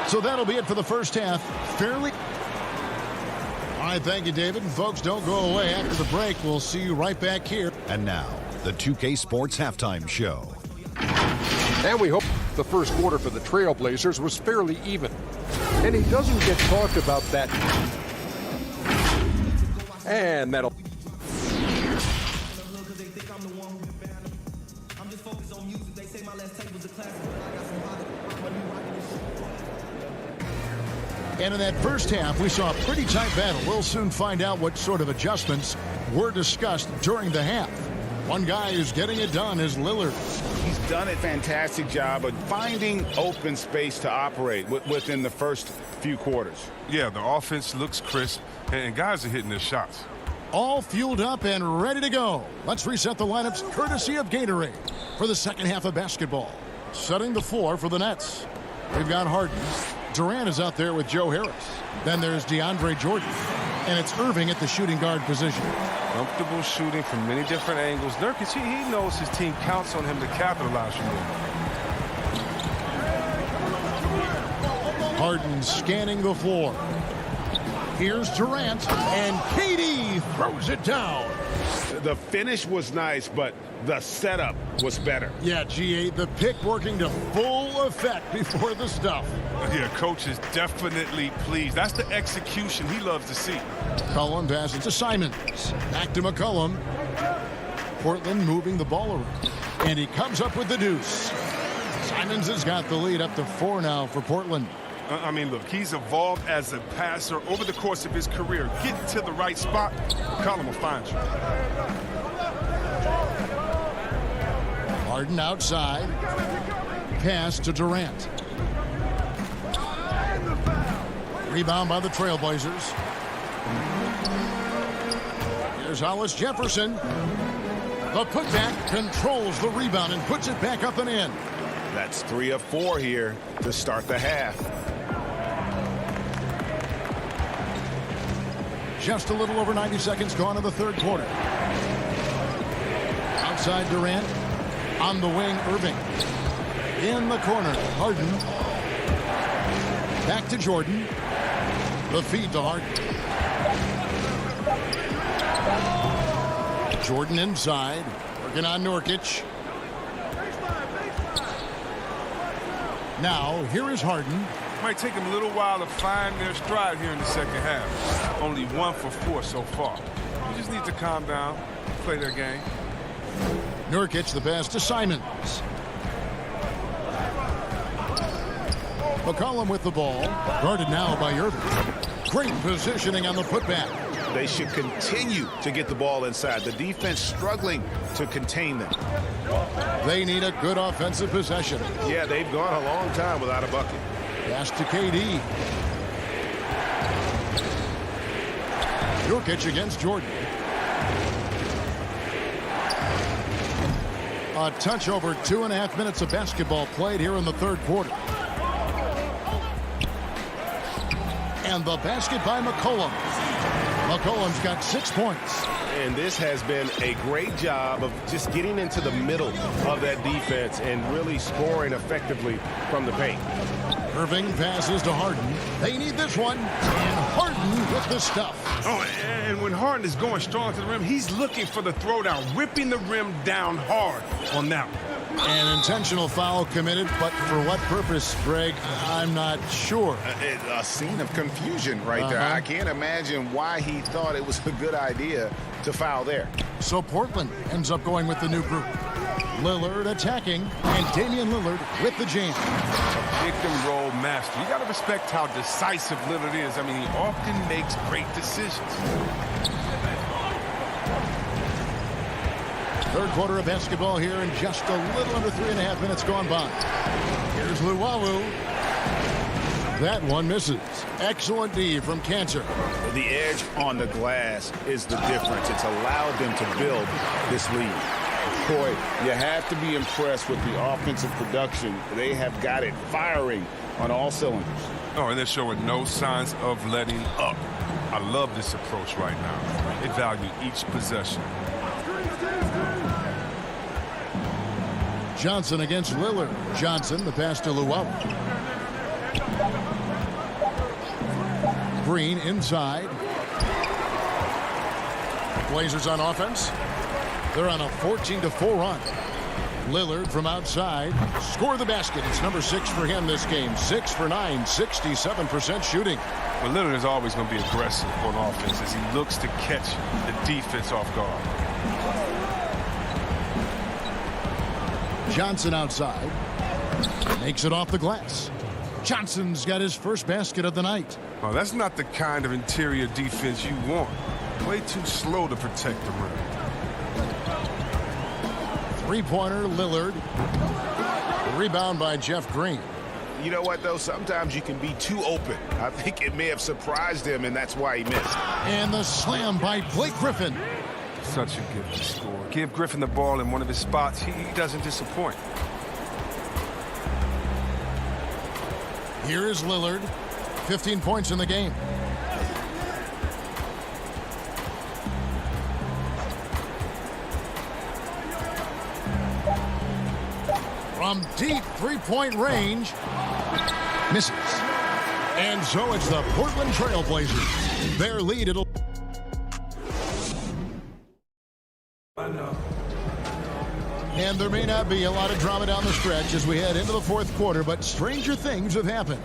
So that'll be it for the first half. Fairly. All right, thank you, David. And folks, don't go away. After the break, we'll see you right back here.
And now, the 2K Sports Halftime Show.
And we hope the first quarter for the Trailblazers was fairly even. And he doesn't get talked about that. And that'll...
And in that first half, we saw a pretty tight battle. We'll soon find out what sort of adjustments were discussed during the half. One guy who's getting it done is Lillard.
He's done a fantastic job of finding open space to operate within the first few quarters.
Yeah, the offense looks crisp, and guys are hitting their shots.
All fueled up and ready to go. Let's reset the lineups courtesy of Gatorade for the second half of basketball. Setting the floor for the Nets. We've got Harden. Durant is out there with Joe Harris. Then there's DeAndre Jordan. And it's Irving at the shooting guard position.
Comfortable shooting from many different angles. Nurkic, he knows his team counts on him to capitalize from there.
Harden scanning the floor. Here's Durant, and KD throws it down.
The finish was nice, but the setup was better.
Yeah, GA, the pick working to full effect before the stuff.
Yeah, coach is definitely pleased. That's the execution he loves to see.
McCollum passes to Simons. Back to McCollum. Portland moving the ball around. And he comes up with the deuce. Simons has got the lead up to 4 now for Portland.
I mean, look, he's evolved as a passer over the course of his career. Get to the right spot, McCollum will find you.
Harden outside. Pass to Durant. Rebound by the Trailblazers. Here's Hollis Jefferson. The putback controls the rebound and puts it back up and in.
That's 3 of 4 here to start the half.
Just a little over 90 seconds gone in the third quarter. Outside Durant. On the wing, Irving. In the corner, Harden. Back to Jordan. The feed to Harden. Jordan inside. Working on Nurkic. Now, here is Harden.
Might take him a little while to find their stride here in the second half. Only 1 for 4 so far. You just need to calm down, play their game.
Nurkic, the pass to Simons. McCollum with the ball. Guarded now by Irving. Great positioning on the putback.
They should continue to get the ball inside. The defense struggling to contain them.
They need a good offensive possession.
Yeah, they've gone a long time without a bucket.
Pass to KD. Nurkic against Jordan. A touch over 2.5 minutes of basketball played here in the third quarter. And the basket by McCollum. McCollum's got 6 points.
And this has been a great job of just getting into the middle of that defense and really scoring effectively from the paint.
Irving passes to Harden. They need this one. And Harden with the stuff.
Oh, and when Harden is going strong to the rim, he's looking for the throwdown, ripping the rim down hard on that one.
An intentional foul committed, but for what purpose, Greg? I'm not sure.
A scene of confusion right there. I can't imagine why he thought it was a good idea to foul there.
So Portland ends up going with the new group. Lillard attacking, and Damian Lillard with the jam.
Pick and roll master. You got to respect how decisive Lillard is. I mean, he often makes great decisions.
Third quarter of basketball here, and just a little under 3.5 minutes gone by. Here's Luwawu. That one misses. Excellent D from Cancer.
The edge on the glass is the difference. It's allowed them to build this lead.
Boy, you have to be impressed with the offensive production. They have got it firing on all cylinders.
Oh, and they're showing no signs of letting up. I love this approach right now. They value each possession.
Johnson against Lillard. Johnson, the pass to Luwawu. Green inside. Blazers on offense. They're on a 14-4 run. Lillard from outside. Score the basket. It's number 6 for him this game. 6 for 9, 67% shooting.
Well, Lillard is always going to be aggressive on offense as he looks to catch the defense off guard.
Johnson outside. Makes it off the glass. Johnson's got his first basket of the night.
Oh, that's not the kind of interior defense you want. Way too slow to protect the rim.
Three-pointer, Lillard. Rebound by Jeff Green.
You know what, though? Sometimes you can be too open. I think it may have surprised him, and that's why he missed.
And the slam by Blake Griffin.
Such a gifted scorer. Give Griffin the ball in one of his spots. He doesn't disappoint.
Here is Lillard. 15 points in the game. From deep three-point range. Misses. And so it's the Portland Trail Blazers. Their lead, it'll... And there may not be a lot of drama down the stretch as we head into the fourth quarter, but stranger things have happened.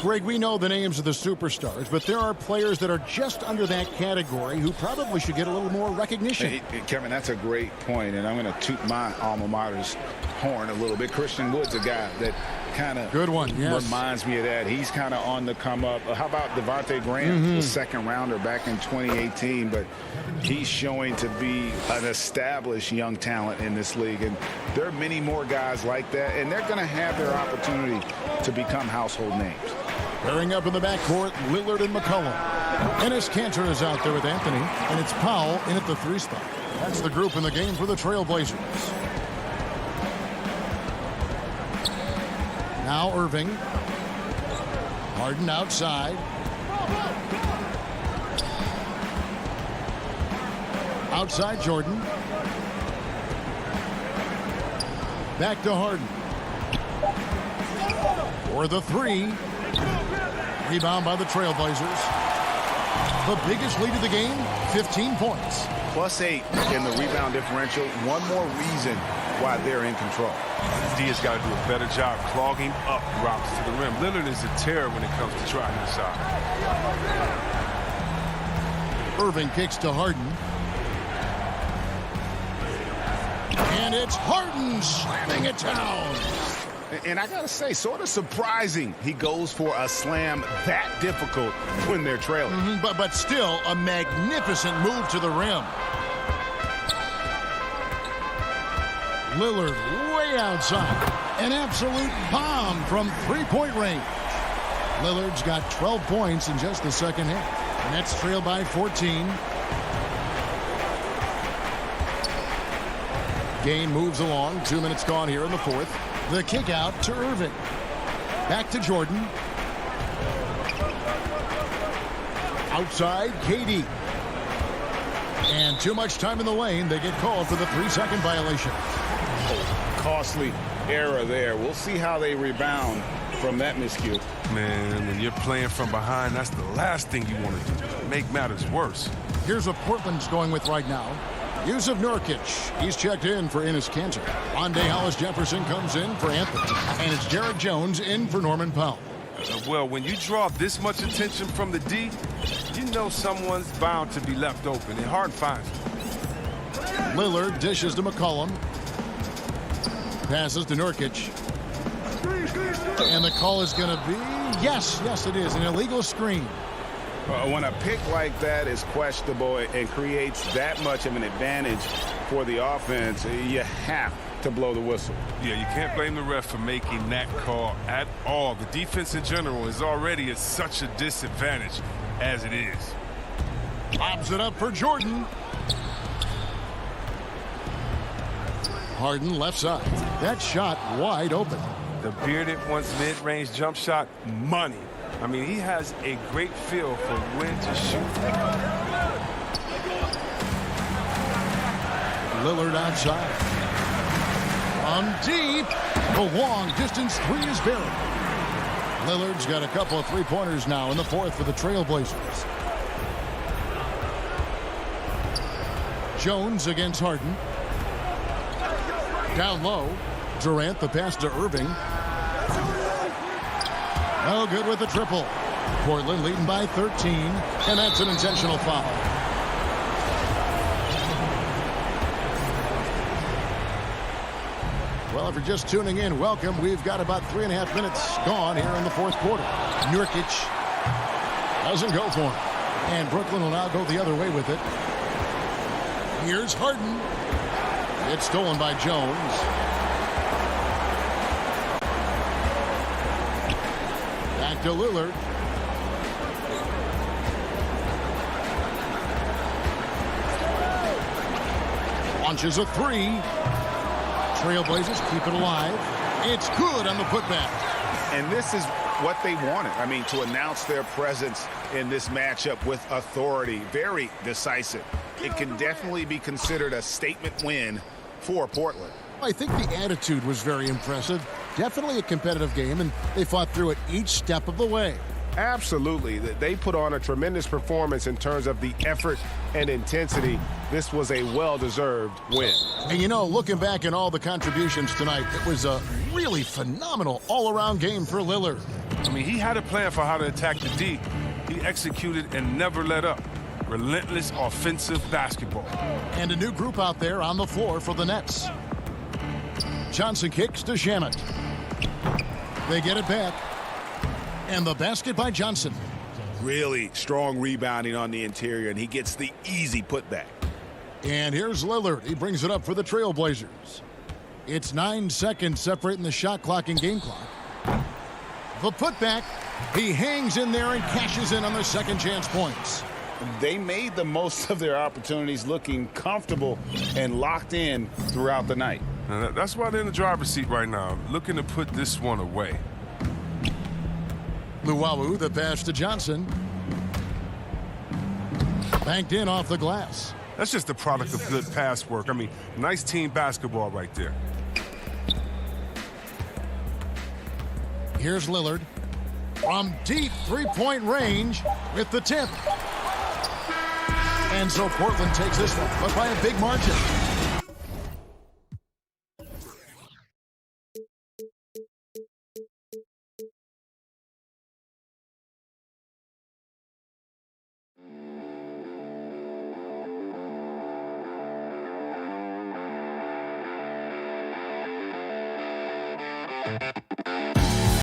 Greg, we know the names of the superstars, but there are players that are just under that category who probably should get a little more recognition.
Hey, Kevin, that's a great point, and I'm going to toot my alma mater's horn a little bit. Christian Wood's a guy that kind of reminds me of that. He's kind of on the come up. How about Devontae Graham, the second rounder back in 2018, but he's showing to be an established young talent in this league, and there are many more guys like that, and they're going to have their opportunity to become household names.
Pairing up in the backcourt, Lillard and McCollum. Enes Kanter is out there with Anthony, and it's Powell in at the 3 spot. That's the group in the game for the Trail Blazers. Now Irving. Harden outside. Outside Jordan. Back to Harden. For the 3. Rebound by the Trail Blazers. The biggest lead of the game, 15 points.
+8 in the rebound differential. One more reason why they're in control.
D has got to do a better job clogging up routes to the rim. Lillard is a terror when it comes to trying inside.
Irving kicks to Harden. And it's Harden slamming it down.
And I got to say, sort of surprising he goes for a slam that difficult when they're trailing.
But still a magnificent move to the rim. Lillard way outside. An absolute bomb from three-point range. Lillard's got 12 points in just the second half. Nets trail by 14. Game moves along. 2 minutes gone here in the fourth. The kick out to Irving. Back to Jordan. Outside, KD. And too much time in the lane. They get called for the 3-second violation.
Costly error there. We'll see how they rebound from that miscue.
Man, when you're playing from behind, that's the last thing you want to do. Make matters worse.
Here's what Portland's going with right now. Yusuf Nurkic, he's checked in for Enes Kanter. Rondé Hollis-Jefferson comes in for Anthony. And it's Derek Jones in for Norman Powell.
Well, when you draw this much attention from the D, you know someone's bound to be left open, and Harden finds it.
Lillard dishes to McCollum. Passes to Nurkic. And the call is going to be, yes, it is, an illegal screen.
When a pick like that is questionable and creates that much of an advantage for the offense, you have to blow the whistle.
Yeah, you can't blame the ref for making that call at all. The defense in general is already at such a disadvantage as it is.
Lobs it up for Jordan. Harden left side. That shot wide open.
The bearded one's mid-range jump shot, money. I mean, he has a great feel for when to shoot.
Lillard outside. From deep. The long distance 3 is buried. Lillard's got a couple of three-pointers now in the fourth for the Trail Blazers. Jones against Harden. Down low. Durant the pass to Irving. No good with the triple. Portland leading by 13, and that's an intentional foul. Well, if you're just tuning in, welcome. We've got about 3.5 minutes gone here in the fourth quarter. Nurkic doesn't go for it. And Brooklyn will now go the other way with it. Here's Harden. It's stolen by Jones. Back to Lillard. Launches a three. Trailblazers keep it alive. It's good on the putback.
And this is what they wanted. I mean, to announce their presence in this matchup with authority. Very decisive. It can definitely be considered a statement win for Portland.
I think the attitude was very impressive. Definitely a competitive game, and they fought through it each step of the way.
Absolutely. They put on a tremendous performance in terms of the effort and intensity. This was a well-deserved win.
And you know, looking back at all the contributions tonight, it was a really phenomenal all-around game for Lillard.
I mean, he had a plan for how to attack the D. He executed and never let up. Relentless offensive basketball.
And a new group out there on the floor for the Nets. Johnson kicks to Shamet. They get it back. And the basket by Johnson.
Really strong rebounding on the interior, and he gets the easy putback.
And here's Lillard. He brings it up for the Trailblazers. It's 9 seconds separating the shot clock and game clock. The putback. He hangs in there and cashes in on the second chance points.
They made the most of their opportunities, looking comfortable and locked in throughout the night.
That's why they're in the driver's seat right now, looking to put this one away.
Luwawu, the pass to Johnson. Banked in off the glass.
That's just the product of good pass work. I mean, nice team basketball right there.
Here's Lillard. From deep three-point range with the tip. And so Portland takes this one, but by a big margin.